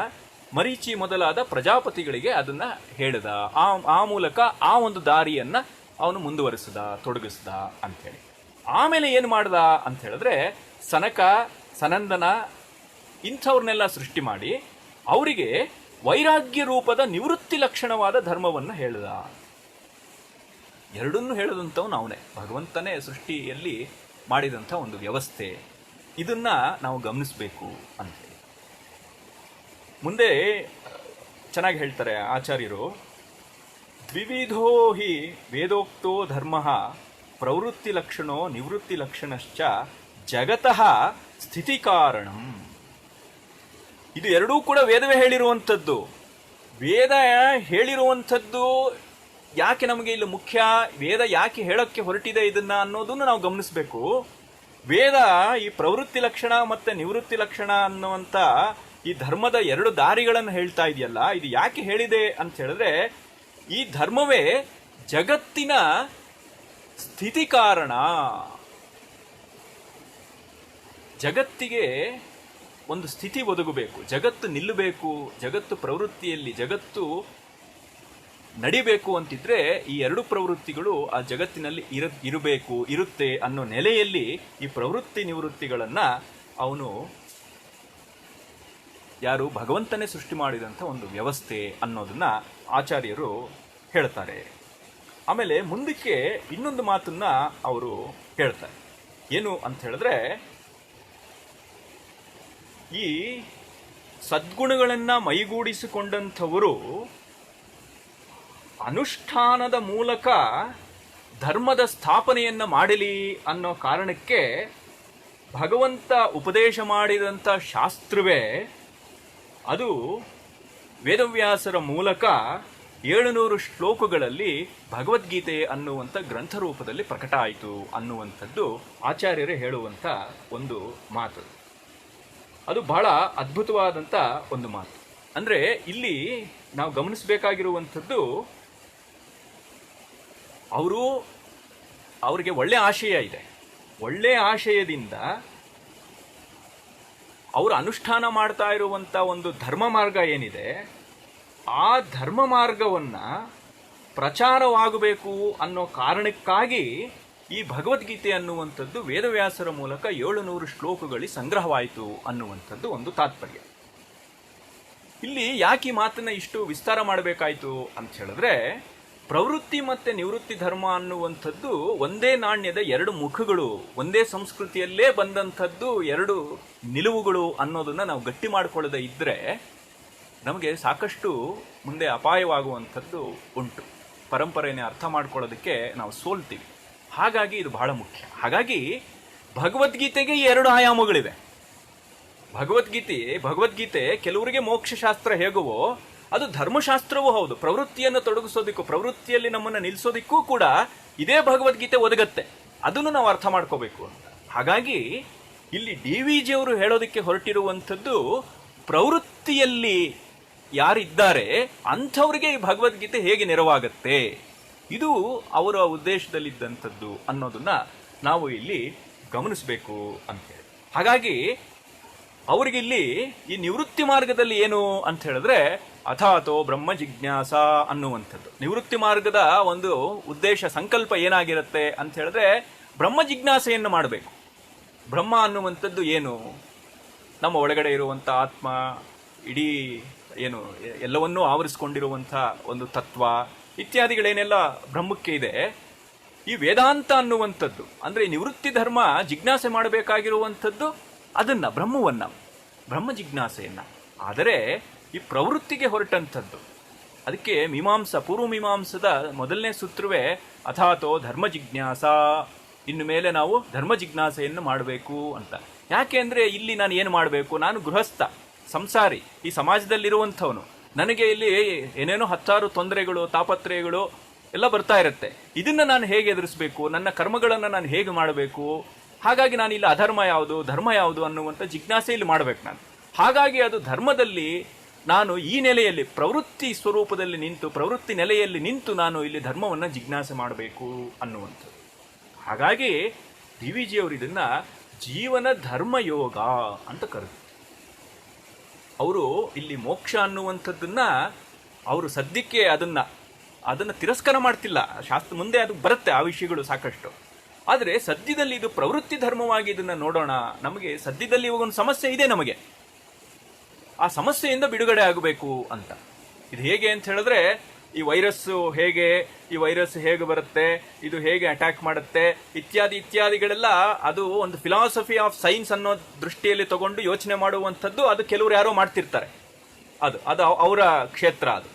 ಮರೀಚಿ ಮೊದಲಾದ ಪ್ರಜಾಪತಿಗಳಿಗೆ ಅದನ್ನ ಹೇಳಿದ. ಆ ಮೂಲಕ ಆ ಒಂದು ದಾರಿಯನ್ನ ಅವನು ಮುಂದುವರಿಸಿದ, ತೊಡಗಿಸಿದ ಅಂಥೇಳಿ. ಆಮೇಲೆ ಏನು ಮಾಡ್ದ ಅಂತ ಹೇಳಿದ್ರೆ, ಸನಕ ಸನಂದನ ಇಂಥವ್ರನ್ನೆಲ್ಲ ಸೃಷ್ಟಿ ಮಾಡಿ ಅವರಿಗೆ ವೈರಾಗ್ಯ ರೂಪದ ನಿವೃತ್ತಿ ಲಕ್ಷಣವಾದ ಧರ್ಮವನ್ನು ಹೇಳಿದ. ಎರಡನ್ನೂ ಹೇಳಿದಂಥವನು ಅವನೇ, ಭಗವಂತನೇ ಸೃಷ್ಟಿಯಲ್ಲಿ ಮಾಡಿದಂಥ ಒಂದು ವ್ಯವಸ್ಥೆ. ಇದನ್ನ ನಾವು ಗಮನಿಸಬೇಕು ಅಂತೇಳಿ. ಮುಂದೆ ಚೆನ್ನಾಗಿ ಹೇಳ್ತಾರೆ ಆಚಾರ್ಯರು, ದ್ವಿವಿಧೋ ಹಿ ವೇದೋಕ್ತೋ ಧರ್ಮ ಪ್ರವೃತ್ತಿ ಲಕ್ಷಣೋ ನಿವೃತ್ತಿ ಲಕ್ಷಣಶ್ಚ ಜಗತಃ ಸ್ಥಿತಿ ಕಾರಣಂ. ಇದು ಎರಡೂ ಕೂಡ ವೇದವೇ ಹೇಳಿರುವಂಥದ್ದು. ವೇದ ಹೇಳಿರುವಂಥದ್ದು ಯಾಕೆ ನಮಗೆ ಇಲ್ಲಿ ಮುಖ್ಯ, ವೇದ ಯಾಕೆ ಹೇಳಕ್ಕೆ ಹೊರಟಿದೆ ಇದನ್ನ ಅನ್ನೋದನ್ನು ನಾವು ಗಮನಿಸಬೇಕು. ವೇದ ಈ ಪ್ರವೃತ್ತಿ ಲಕ್ಷಣ ಮತ್ತೆ ನಿವೃತ್ತಿ ಲಕ್ಷಣ ಅನ್ನುವಂಥ ಈ ಧರ್ಮದ ಎರಡು ದಾರಿಗಳನ್ನು ಹೇಳ್ತಾ ಇದೆಯಲ್ಲ, ಇದು ಯಾಕೆ ಹೇಳಿದೆ ಅಂತ ಹೇಳಿದ್ರೆ, ಈ ಧರ್ಮವೇ ಜಗತ್ತಿನ ಸ್ಥಿತಿ ಕಾರಣ. ಜಗತ್ತಿಗೆ ಒಂದು ಸ್ಥಿತಿ ಒದಗಬೇಕು, ಜಗತ್ತು ನಿಲ್ಲಬೇಕು, ಜಗತ್ತು ಪ್ರವೃತ್ತಿಯಲ್ಲಿ, ಜಗತ್ತು ನಡಿಬೇಕು ಅಂತಿದ್ರೆ ಈ ಎರಡು ಪ್ರವೃತ್ತಿಗಳು ಆ ಜಗತ್ತಿನಲ್ಲಿ ಇರುತ್ತೆ ಅನ್ನೋ ನೆಲೆಯಲ್ಲಿ ಈ ಪ್ರವೃತ್ತಿ ನಿವೃತ್ತಿಗಳನ್ನ ಅವನು ಯಾರು ಭಗವಂತನೇ ಸೃಷ್ಟಿ ಮಾಡಿದಂಥ ಒಂದು ವ್ಯವಸ್ಥೆ ಅನ್ನೋದನ್ನ ಆಚಾರ್ಯರು ಹೇಳ್ತಾರೆ. ಆಮೇಲೆ ಮುಂದಕ್ಕೆ ಇನ್ನೊಂದು ಮಾತನ್ನ ಅವರು ಹೇಳ್ತಾರೆ. ಏನು ಅಂತ ಹೇಳಿದ್ರೆ, ಈ ಸದ್ಗುಣಗಳನ್ನ ಮೈಗೂಡಿಸಿಕೊಂಡಂಥವರು ಅನುಷ್ಠಾನದ ಮೂಲಕ ಧರ್ಮದ ಸ್ಥಾಪನೆಯನ್ನ ಮಾಡಲಿ ಅನ್ನೋ ಕಾರಣಕ್ಕೆ ಭಗವಂತ ಉಪದೇಶ ಮಾಡಿದಂಥ ಶಾಸ್ತ್ರವೇ ಅದು ವೇದವ್ಯಾಸರ ಮೂಲಕ 700 ಶ್ಲೋಕಗಳಲ್ಲಿ ಭಗವದ್ಗೀತೆ ಅನ್ನುವಂಥ ಗ್ರಂಥ ರೂಪದಲ್ಲಿ ಪ್ರಕಟ ಆಯಿತು ಅನ್ನುವಂಥದ್ದು ಆಚಾರ್ಯರೇ ಹೇಳುವಂಥ ಒಂದು ಮಾತು. ಅದು ಬಹಳ ಅದ್ಭುತವಾದಂಥ ಒಂದು ಮಾತು. ಅಂದರೆ ಇಲ್ಲಿ ನಾವು ಗಮನಿಸಬೇಕಾಗಿರುವಂಥದ್ದು, ಅವರಿಗೆ ಒಳ್ಳೆ ಆಶಯ ಇದೆ. ಒಳ್ಳೆ ಆಶಯದಿಂದ ಅವರು ಅನುಷ್ಠಾನ ಮಾಡ್ತಾ ಇರುವಂಥ ಒಂದು ಧರ್ಮ ಮಾರ್ಗ ಏನಿದೆ, ಆ ಧರ್ಮ ಮಾರ್ಗವನ್ನು ಪ್ರಚಾರವಾಗಬೇಕು ಅನ್ನೋ ಕಾರಣಕ್ಕಾಗಿ ಈ ಭಗವದ್ಗೀತೆ ಅನ್ನುವಂಥದ್ದು ವೇದವ್ಯಾಸರ ಮೂಲಕ 700 ಶ್ಲೋಕಗಳಲ್ಲಿ ಸಂಗ್ರಹವಾಯಿತು ಅನ್ನುವಂಥದ್ದು ಒಂದು ತಾತ್ಪರ್ಯ. ಇಲ್ಲಿ ಯಾಕೆ ಈ ಮಾತನ್ನ ಇಷ್ಟು ವಿಸ್ತಾರ ಮಾಡಬೇಕಾಯಿತು ಅಂತ ಹೇಳಿದ್ರೆ, ಪ್ರವೃತ್ತಿ ಮತ್ತೆ ನಿವೃತ್ತಿ ಧರ್ಮ ಅನ್ನುವಂಥದ್ದು ಒಂದೇ ನಾಣ್ಯದ ಎರಡು ಮುಖಗಳು, ಒಂದೇ ಸಂಸ್ಕೃತಿಯಲ್ಲೇ ಬಂದಂಥದ್ದು ಎರಡು ನಿಲುವುಗಳು ಅನ್ನೋದನ್ನ ನಾವು ಗಟ್ಟಿ ಮಾಡಿಕೊಳ್ಳದೆ ಇದ್ರೆ ನಮಗೆ ಸಾಕಷ್ಟು ಮುಂದೆ ಅಪಾಯವಾಗುವಂಥದ್ದು ಉಂಟು. ಪರಂಪರೆಯನ್ನು ಅರ್ಥ ಮಾಡ್ಕೊಳ್ಳೋದಕ್ಕೆ ನಾವು ಸೋಲ್ತೀವಿ. ಹಾಗಾಗಿ ಇದು ಬಹಳ ಮುಖ್ಯ. ಹಾಗಾಗಿ ಭಗವದ್ಗೀತೆಗೆ 2 ಆಯಾಮಗಳಿವೆ. ಭಗವದ್ಗೀತೆ ಕೆಲವರಿಗೆ ಮೋಕ್ಷಶಾಸ್ತ್ರ ಹೇಗುವೋ ಅದು ಧರ್ಮಶಾಸ್ತ್ರವೂ ಹೌದು. ಪ್ರವೃತ್ತಿಯನ್ನು ತೊಡಗಿಸೋದಿಕ್ಕೂ, ಪ್ರವೃತ್ತಿಯಲ್ಲಿ ನಮ್ಮನ್ನು ನಿಲ್ಲಿಸೋದಿಕ್ಕೂ ಕೂಡ ಇದೇ ಭಗವದ್ಗೀತೆ ಒದಗತ್ತೆ. ಅದನ್ನು ನಾವು ಅರ್ಥ ಮಾಡ್ಕೋಬೇಕು ಅಂತ. ಹಾಗಾಗಿ ಇಲ್ಲಿ DVG ಅವರು ಹೇಳೋದಕ್ಕೆ ಹೊರಟಿರುವಂಥದ್ದು, ಪ್ರವೃತ್ತಿಯಲ್ಲಿ ಯಾರಿದ್ದಾರೆ ಅಂಥವ್ರಿಗೆ ಈ ಭಗವದ್ಗೀತೆ ಹೇಗೆ ನೆರವಾಗತ್ತೆ, ಇದು ಅವರ ಉದ್ದೇಶದಲ್ಲಿದ್ದಂಥದ್ದು ಅನ್ನೋದನ್ನ ನಾವು ಇಲ್ಲಿ ಗಮನಿಸಬೇಕು ಅಂತೇಳಿ. ಹಾಗಾಗಿ ಅವರಿಗಿಲ್ಲಿ ಈ ನಿವೃತ್ತಿ ಮಾರ್ಗದಲ್ಲಿ ಏನು ಅಂತ ಹೇಳಿದ್ರೆ, ಅಥಾತೋ ಬ್ರಹ್ಮ ಜಿಜ್ಞಾಸ ಅನ್ನುವಂಥದ್ದು. ನಿವೃತ್ತಿ ಮಾರ್ಗದ ಒಂದು ಉದ್ದೇಶ ಸಂಕಲ್ಪ ಏನಾಗಿರುತ್ತೆ ಅಂತ ಹೇಳಿದ್ರೆ, ಬ್ರಹ್ಮ ಜಿಜ್ಞಾಸೆಯನ್ನು ಮಾಡಬೇಕು. ಬ್ರಹ್ಮ ಅನ್ನುವಂಥದ್ದು ಏನು? ನಮ್ಮ ಒಳಗಡೆ ಇರುವಂಥ ಆತ್ಮ, ಇಡೀ ಏನು ಎಲ್ಲವನ್ನೂ ಆವರಿಸಿಕೊಂಡಿರುವಂಥ ಒಂದು ತತ್ವ ಇತ್ಯಾದಿಗಳೇನೆಲ್ಲ ಬ್ರಹ್ಮಕ್ಕೆ ಇದೆ. ಈ ವೇದಾಂತ ಅನ್ನುವಂಥದ್ದು ಅಂದರೆ ನಿವೃತ್ತಿ ಧರ್ಮ ಜಿಜ್ಞಾಸೆ ಮಾಡಬೇಕಾಗಿರುವಂಥದ್ದು ಅದನ್ನ, ಬ್ರಹ್ಮ ಜಿಜ್ಞಾಸೆಯನ್ನ. ಆದರೆ ಈ ಪ್ರವೃತ್ತಿಗೆ ಹೊರಟಂಥದ್ದು, ಅದಕ್ಕೆ ಪೂರ್ವ ಮೀಮಾಂಸದ ಮೊದಲನೇ ಸೂತ್ರವೇ ಅಥಾತೋ ಧರ್ಮ ಜಿಜ್ಞಾಸ, ಇನ್ನು ಮೇಲೆ ನಾವು ಧರ್ಮ ಜಿಜ್ಞಾಸೆಯನ್ನು ಮಾಡಬೇಕು ಅಂತ. ಯಾಕೆ ಅಂದರೆ ಇಲ್ಲಿ ನಾನು ಏನು ಮಾಡಬೇಕು? ನಾನು ಗೃಹಸ್ಥ, ಸಂಸಾರಿ, ಈ ಸಮಾಜದಲ್ಲಿರುವಂಥವನು. ನನಗೆ ಇಲ್ಲಿ ಏನೇನೋ 10 ತೊಂದರೆಗಳು, ತಾಪತ್ರಯಗಳು ಎಲ್ಲ ಬರ್ತಾ ಇರುತ್ತೆ. ಇದನ್ನ ನಾನು ಹೇಗೆ ಎದುರಿಸಬೇಕು? ನನ್ನ ಕರ್ಮಗಳನ್ನು ನಾನು ಹೇಗೆ ಮಾಡಬೇಕು? ಹಾಗಾಗಿ ನಾನು ಇಲ್ಲಿ ಅಧರ್ಮ ಯಾವುದು, ಧರ್ಮ ಯಾವುದು ಅನ್ನುವಂಥ ಜಿಜ್ಞಾಸೆ ಇಲ್ಲಿ ಮಾಡಬೇಕು ನಾನು. ಹಾಗಾಗಿ ಅದು ಧರ್ಮದಲ್ಲಿ ನಾನು ಈ ನೆಲೆಯಲ್ಲಿ ಪ್ರವೃತ್ತಿ ಸ್ವರೂಪದಲ್ಲಿ ನಿಂತು, ಪ್ರವೃತ್ತಿ ನೆಲೆಯಲ್ಲಿ ನಿಂತು ನಾನು ಇಲ್ಲಿ ಧರ್ಮವನ್ನು ಜಿಜ್ಞಾಸೆ ಮಾಡಬೇಕು ಅನ್ನುವಂಥದ್ದು. ಹಾಗಾಗಿ DVG ಅವರು ಇದನ್ನ ಜೀವನ ಧರ್ಮಯೋಗ ಅಂತ ಕರೆದರು. ಅವರು ಇಲ್ಲಿ ಮೋಕ್ಷ ಅನ್ನುವಂಥದ್ದನ್ನ ಅವರು ಸದ್ಯಕ್ಕೆ ಅದನ್ನ ತಿರಸ್ಕಾರ ಮಾಡ್ತಿಲ್ಲ. ಶಾಸ್ತ್ರ ಮುಂದೆ ಅದು ಬರುತ್ತೆ, ಆ ವಿಷಯಗಳು ಸಾಕಷ್ಟು. ಆದರೆ ಸದ್ಯದಲ್ಲಿ ಇದು ಪ್ರವೃತ್ತಿ ಧರ್ಮವಾಗಿ ಇದನ್ನ ನೋಡೋಣ. ನಮಗೆ ಸದ್ಯದಲ್ಲಿ ಇವಾಗ ಒಂದು ಸಮಸ್ಯೆ ಇದೆ, ನಮಗೆ ಆ ಸಮಸ್ಯೆಯಿಂದ ಬಿಡುಗಡೆ ಆಗಬೇಕು ಅಂತ. ಇದು ಹೇಗೆ ಅಂತ ಹೇಳಿದ್ರೆ, ಈ ವೈರಸ್ ಹೇಗೆ ಬರುತ್ತೆ, ಇದು ಹೇಗೆ ಅಟ್ಯಾಕ್ ಮಾಡುತ್ತೆ ಇತ್ಯಾದಿಗಳೆಲ್ಲ ಅದು ಒಂದು ಫಿಲಾಸಫಿ ಆಫ್ ಸೈನ್ಸ್ ಅನ್ನೋ ದೃಷ್ಟಿಯಲ್ಲಿ ತಗೊಂಡು ಯೋಚನೆ ಮಾಡುವಂಥದ್ದು. ಅದು ಕೆಲವರು ಯಾರೋ ಮಾಡ್ತಿರ್ತಾರೆ, ಅದು ಅವರ ಕ್ಷೇತ್ರ ಅದು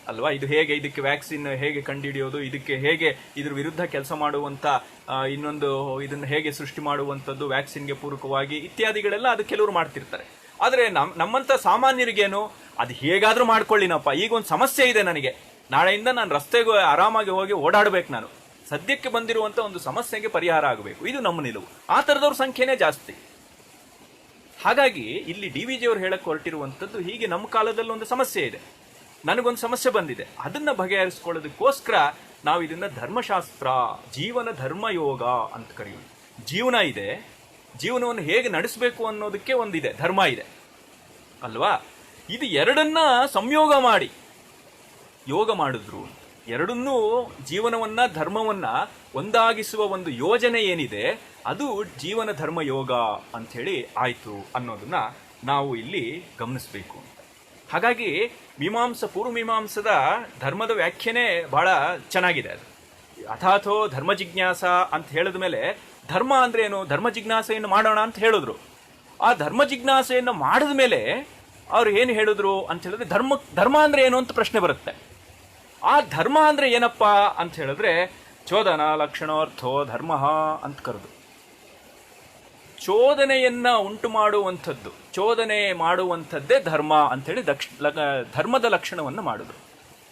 ಅಲ್ವಾ. ಇದು ಹೇಗೆ, ಇದಕ್ಕೆ ವ್ಯಾಕ್ಸಿನ್ ಹೇಗೆ ಕಂಡುಹಿಡಿಯೋದು, ಇದಕ್ಕೆ ಹೇಗೆ ಇದ್ರ ವಿರುದ್ಧ ಕೆಲಸ ಮಾಡುವಂಥ ಇನ್ನೊಂದು ಇದನ್ನು ಹೇಗೆ ಸೃಷ್ಟಿ ಮಾಡುವಂಥದ್ದು ವ್ಯಾಕ್ಸಿನ್ಗೆ ಪೂರಕವಾಗಿ ಇತ್ಯಾದಿಗಳೆಲ್ಲ ಅದು ಕೆಲವರು ಮಾಡ್ತಿರ್ತಾರೆ. ಆದರೆ ನಮ್ಮಂಥ ಸಾಮಾನ್ಯರಿಗೇನು, ಅದು ಹೇಗಾದ್ರೂ ಮಾಡ್ಕೊಳ್ಳಿನಪ್ಪ, ಈಗ ಒಂದು ಸಮಸ್ಯೆ ಇದೆ ನನಗೆ, ನಾಳೆಯಿಂದ ನಾನು ರಸ್ತೆಗೆ ಆರಾಮಾಗಿ ಹೋಗಿ ಓಡಾಡಬೇಕು, ನಾನು ಸದ್ಯಕ್ಕೆ ಬಂದಿರುವಂಥ ಒಂದು ಸಮಸ್ಯೆಗೆ ಪರಿಹಾರ ಆಗಬೇಕು, ಇದು ನಮ್ಮ ನಿಲುವು. ಆ ಥರದವ್ರ ಸಂಖ್ಯೆನೇ ಜಾಸ್ತಿ. ಹಾಗಾಗಿ ಇಲ್ಲಿ DVG ಅವರು ಹೇಳಕ್ಕೆ ಹೊರಟಿರುವಂಥದ್ದು, ಹೀಗೆ ನಮ್ಮ ಕಾಲದಲ್ಲಿ ಒಂದು ಸಮಸ್ಯೆ ಇದೆ, ನನಗೊಂದು ಸಮಸ್ಯೆ ಬಂದಿದೆ, ಅದನ್ನ ಬಗೆಹರಿಸ್ಕೊಳ್ಳೋದಕ್ಕೋಸ್ಕರ ನಾವು ಇದನ್ನ ಧರ್ಮಶಾಸ್ತ್ರ, ಜೀವನ ಧರ್ಮಯೋಗ ಅಂತ ಕರೆಯೋದು. ಜೀವನ ಇದೆ, ಜೀವನವನ್ನು ಹೇಗೆ ನಡೆಸಬೇಕು ಅನ್ನೋದಕ್ಕೆ ಒಂದಿದೆ, ಧರ್ಮ ಇದೆ ಅಲ್ವಾ. ಇದು ಎರಡನ್ನ ಸಂಯೋಗ ಮಾಡಿ ಯೋಗ ಮಾಡಿದ್ರು. ಎರಡನ್ನೂ ಜೀವನವನ್ನ ಧರ್ಮವನ್ನ ಒಂದಾಗಿಸುವ ಒಂದು ಯೋಜನೆ ಏನಿದೆ ಅದು ಜೀವನ ಧರ್ಮ ಯೋಗ ಅಂಥೇಳಿ ಆಯಿತು ಅನ್ನೋದನ್ನ ನಾವು ಇಲ್ಲಿ ಗಮನಿಸಬೇಕು. ಹಾಗಾಗಿ ಪೂರ್ವಮೀಮಾಂಸದ ಧರ್ಮದ ವ್ಯಾಖ್ಯೆನೇ ಬಹಳ ಚೆನ್ನಾಗಿದೆ. ಅದು ಅಥಾಥೋ ಧರ್ಮ ಜಿಜ್ಞಾಸ ಅಂತ ಹೇಳಿದ ಮೇಲೆ ಧರ್ಮ ಅಂದ್ರೆ ಏನು, ಧರ್ಮ ಜಿಜ್ಞಾಸೆಯನ್ನು ಮಾಡೋಣ ಅಂತ ಹೇಳಿದ್ರು. ಆ ಧರ್ಮ ಜಿಜ್ಞಾಸೆಯನ್ನು ಮಾಡಿದ ಮೇಲೆ ಅವ್ರು ಏನು ಹೇಳಿದ್ರು ಅಂತ ಹೇಳಿದ್ರೆ ಧರ್ಮ ಅಂದ್ರೆ ಏನು ಅಂತ ಪ್ರಶ್ನೆ ಬರುತ್ತೆ. ಆ ಧರ್ಮ ಅಂದ್ರೆ ಏನಪ್ಪಾ ಅಂತ ಹೇಳಿದ್ರೆ ಚೋದನ ಲಕ್ಷಣಾರ್ಥೋ ಧರ್ಮ ಅಂತ ಕರೆದು, ಚೋದನೆಯನ್ನ ಉಂಟು ಮಾಡುವಂಥದ್ದು, ಚೋದನೆ ಮಾಡುವಂಥದ್ದೇ ಧರ್ಮ ಅಂಥೇಳಿ ಧರ್ಮದ ಲಕ್ಷಣವನ್ನು ಮಾಡಿದ್ರು.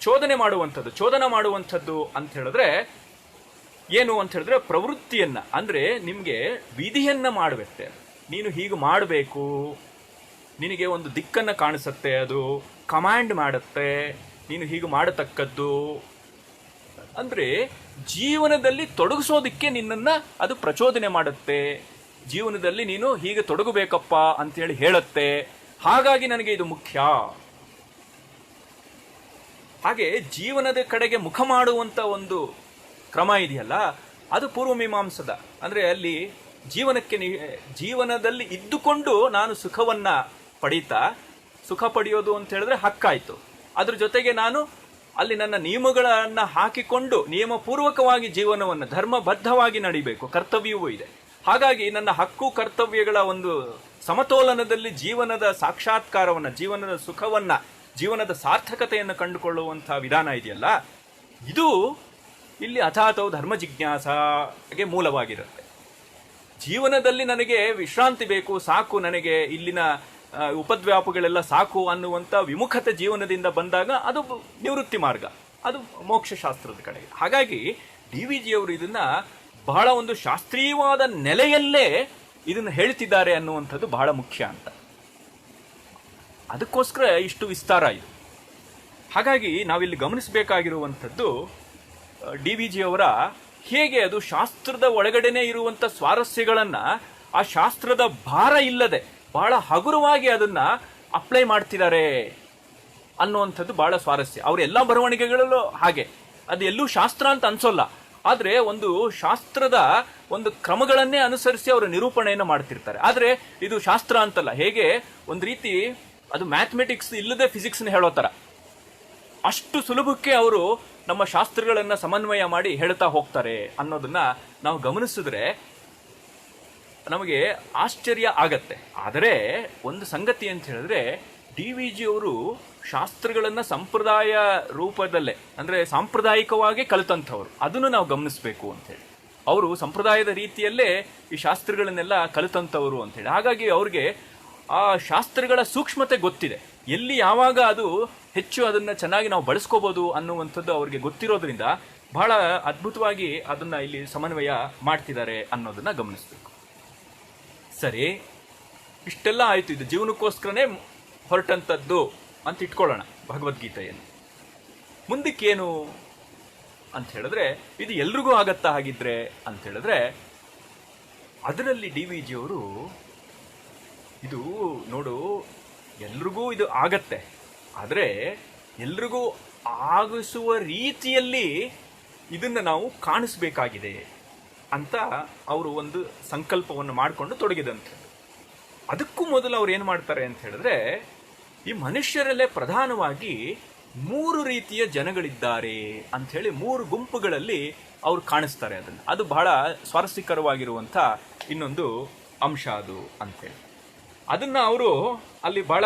ಚೋದನೆ ಮಾಡುವಂಥದ್ದು ಅಂತ ಹೇಳಿದ್ರೆ ಏನು ಅಂತ ಹೇಳಿದ್ರೆ ಪ್ರವೃತ್ತಿಯನ್ನ, ಅಂದ್ರೆ ನಿಮ್ಗೆ ವಿಧಿಯನ್ನ ಮಾಡಬೇಕು. ನೀನು ಹೀಗೆ ಮಾಡಬೇಕು, ನಿನಗೆ ಒಂದು ದಿಕ್ಕನ್ನ ಕಾಣಿಸುತ್ತೆ, ಅದು ಕಮಾಂಡ್ ಮಾಡುತ್ತೆ, ನೀನು ಹೀಗೆ ಮಾಡತಕ್ಕದ್ದು ಅಂದ್ರೆ ಜೀವನದಲ್ಲಿ ತೊಡಗಿಸೋದಿಕ್ಕೆ ನಿನ್ನನ್ನ ಅದು ಪ್ರಚೋದನೆ ಮಾಡುತ್ತೆ. ಜೀವನದಲ್ಲಿ ನೀನು ಹೀಗೆ ತೊಡಗಬೇಕಪ್ಪ ಅಂತೇಳಿ ಹೇಳುತ್ತೆ. ಹಾಗಾಗಿ ನನಗೆ ಇದು ಮುಖ್ಯ. ಹಾಗೆ ಜೀವನದ ಕಡೆಗೆ ಮುಖ ಮಾಡುವಂತ ಒಂದು ಕ್ರಮ ಇದೆಯಲ್ಲ, ಅದು ಪೂರ್ವಮೀಮಾಂಸದ. ಅಂದ್ರೆ ಅಲ್ಲಿ ಜೀವನದಲ್ಲಿ ಇದ್ದುಕೊಂಡು ನಾನು ಸುಖವನ್ನ ಪಡೀತಾ, ಸುಖ ಪಡೆಯೋದು ಅಂತ ಹೇಳಿದ್ರೆ ಹಕ್ಕಾಯ್ತು. ಅದ್ರ ಜೊತೆಗೆ ನಾನು ಅಲ್ಲಿ ನನ್ನ ನಿಯಮಗಳನ್ನ ಹಾಕಿಕೊಂಡು ನಿಯಮಪೂರ್ವಕವಾಗಿ ಜೀವನವನ್ನು ಧರ್ಮಬದ್ಧವಾಗಿ ನಡಿಬೇಕು, ಕರ್ತವ್ಯವೂ ಇದೆ. ಹಾಗಾಗಿ ನನ್ನ ಹಕ್ಕು ಕರ್ತವ್ಯಗಳ ಒಂದು ಸಮತೋಲನದಲ್ಲಿ ಜೀವನದ ಸಾಕ್ಷಾತ್ಕಾರವನ್ನ, ಜೀವನದ ಸುಖವನ್ನ, ಜೀವನದ ಸಾರ್ಥಕತೆಯನ್ನು ಕಂಡುಕೊಳ್ಳುವಂತಹ ವಿಧಾನ ಇದೆಯಲ್ಲ, ಇದು ಇಲ್ಲಿ ಅಥಾಥೋ ಧರ್ಮ ಜಿಜ್ಞಾಸೆಗೆ ಮೂಲವಾಗಿರುತ್ತೆ. ಜೀವನದಲ್ಲಿ ನನಗೆ ವಿಶ್ರಾಂತಿ ಬೇಕು, ಸಾಕು, ನನಗೆ ಇಲ್ಲಿನ ಉಪದ್ವ್ಯಾಪಗಳೆಲ್ಲ ಸಾಕು ಅನ್ನುವಂಥ ವಿಮುಖತೆ ಜೀವನದಿಂದ ಬಂದಾಗ ಅದು ನಿವೃತ್ತಿ ಮಾರ್ಗ, ಅದು ಮೋಕ್ಷಶಾಸ್ತ್ರದ ಕಡೆಗೆ. ಹಾಗಾಗಿ DVG ಅವರು ಇದನ್ನ ಬಹಳ ಒಂದು ಶಾಸ್ತ್ರೀಯವಾದ ನೆಲೆಯಲ್ಲೇ ಇದನ್ನು ಹೇಳ್ತಿದ್ದಾರೆ ಅನ್ನುವಂಥದ್ದು ಬಹಳ ಮುಖ್ಯ ಅಂತ. ಅದಕ್ಕೋಸ್ಕರ ಇಷ್ಟು ವಿಸ್ತಾರ ಇದು. ಹಾಗಾಗಿ ನಾವಿಲ್ಲಿ ಗಮನಿಸಬೇಕಾಗಿರುವಂಥದ್ದು DVG ಅವರ ಹೇಗೆ ಅದು ಶಾಸ್ತ್ರದ ಒಳಗಡೆನೆ ಇರುವಂಥ ಸ್ವಾರಸ್ಯಗಳನ್ನ ಆ ಶಾಸ್ತ್ರದ ಭಾರ ಇಲ್ಲದೆ ಬಹಳ ಹಗುರವಾಗಿ ಅದನ್ನ ಅಪ್ಲೈ ಮಾಡ್ತಿದ್ದಾರೆ ಅನ್ನುವಂಥದ್ದು ಬಹಳ ಸ್ವಾರಸ್ಯ. ಅವ್ರ ಎಲ್ಲ ಬರವಣಿಗೆಗಳಲ್ಲೂ ಹಾಗೆ, ಅದು ಎಲ್ಲೂ ಶಾಸ್ತ್ರ ಅಂತ ಅನ್ಸೋಲ್ಲ, ಆದ್ರೆ ಒಂದು ಶಾಸ್ತ್ರದ ಒಂದು ಕ್ರಮಗಳನ್ನೇ ಅನುಸರಿಸಿ ಅವರು ನಿರೂಪಣೆಯನ್ನು ಮಾಡ್ತಿರ್ತಾರೆ. ಆದ್ರೆ ಇದು ಶಾಸ್ತ್ರ ಅಂತಲ್ಲ, ಹೇಗೆ ಒಂದು ರೀತಿ ಅದು ಮ್ಯಾಥಮೆಟಿಕ್ಸ್ ಇಲ್ಲದೆ ಫಿಸಿಕ್ಸ್ನ ಹೇಳೋ ತರ, ಅಷ್ಟು ಸುಲಭಕ್ಕೆ ಅವರು ನಮ್ಮ ಶಾಸ್ತ್ರಗಳನ್ನ ಸಮನ್ವಯ ಮಾಡಿ ಹೇಳ್ತಾ ಹೋಗ್ತಾರೆ ಅನ್ನೋದನ್ನ ನಾವು ಗಮನಿಸಿದ್ರೆ ನಮಗೆ ಆಶ್ಚರ್ಯ ಆಗತ್ತೆ. ಆದರೆ ಒಂದು ಸಂಗತಿ ಅಂತ ಹೇಳಿದ್ರೆ DVG ಅವರು ಶಾಸ್ತ್ರಗಳನ್ನ ಸಂಪ್ರದಾಯ ರೂಪದಲ್ಲೇ, ಅಂದ್ರೆ ಸಾಂಪ್ರದಾಯಿಕವಾಗಿ ಕಲಿತಂಥವ್ರು, ಅದನ್ನು ನಾವು ಗಮನಿಸಬೇಕು ಅಂತ ಹೇಳಿ. ಅವರು ಸಂಪ್ರದಾಯದ ರೀತಿಯಲ್ಲೇ ಈ ಶಾಸ್ತ್ರಗಳನ್ನೆಲ್ಲ ಕಲಿತಂಥವ್ರು ಅಂತ ಹೇಳಿ. ಹಾಗಾಗಿ ಅವ್ರಿಗೆ ಆ ಶಾಸ್ತ್ರಗಳ ಸೂಕ್ಷ್ಮತೆ ಗೊತ್ತಿದೆ, ಎಲ್ಲಿ ಯಾವಾಗ ಅದು ಹೆಚ್ಚು ಅದನ್ನ ಚೆನ್ನಾಗಿ ನಾವು ಬಳಸ್ಕೋಬಹುದು ಅನ್ನುವಂಥದ್ದು ಅವ್ರಿಗೆ ಗೊತ್ತಿರೋದ್ರಿಂದ ಬಹಳ ಅದ್ಭುತವಾಗಿ ಅದನ್ನ ಇಲ್ಲಿ ಸಮನ್ವಯ ಮಾಡ್ತಿದ್ದಾರೆ ಅನ್ನೋದನ್ನ ಗಮನಿಸಬೇಕು. ಸರಿ, ಇಷ್ಟೆಲ್ಲ ಆಯ್ತು, ಇದು ಜೀವನಕ್ಕೋಸ್ಕರನೇ ಹೊರಟಂಥದ್ದು ಅಂತ ಇಟ್ಕೊಳ್ಳೋಣ ಭಗವದ್ಗೀತೆಯನ್ನು. ಮುಂದಕ್ಕೇನು ಅಂತ ಹೇಳಿದ್ರೆ, ಇದು ಎಲ್ರಿಗೂ ಆಗತ್ತಾ ಹಾಗಿದ್ರೆ ಅಂತ ಹೇಳಿದ್ರೆ, ಅದರಲ್ಲಿ DVG ಅವರು ಇದು ನೋಡು, ಎಲ್ರಿಗೂ ಇದು ಆಗತ್ತೆ, ಆದರೆ ಎಲ್ರಿಗೂ ಆಗಿಸುವ ರೀತಿಯಲ್ಲಿ ಇದನ್ನು ನಾವು ಕಾಣಿಸ್ಬೇಕಾಗಿದೆ ಅಂತ ಅವರು ಒಂದು ಸಂಕಲ್ಪವನ್ನು ಮಾಡಿಕೊಂಡು ತೊಡಗಿದಂಥದ್ದು. ಅದಕ್ಕೂ ಮೊದಲು ಅವ್ರು ಏನು ಮಾಡ್ತಾರೆ ಅಂತ ಹೇಳಿದ್ರೆ, ಈ ಮನುಷ್ಯರಲ್ಲೇ ಪ್ರಧಾನವಾಗಿ 3 ರೀತಿಯ ಜನಗಳಿದ್ದಾರೆ ಅಂಥೇಳಿ 3 ಗುಂಪುಗಳಲ್ಲಿ ಅವ್ರು ಕಾಣಿಸ್ತಾರೆ. ಅದು ಬಹಳ ಸ್ವಾರಸ್ಯಕರವಾಗಿರುವಂಥ ಇನ್ನೊಂದು ಅಂಶ ಅದು ಅಂತೇಳಿ. ಅದನ್ನ ಅವರು ಅಲ್ಲಿ ಬಹಳ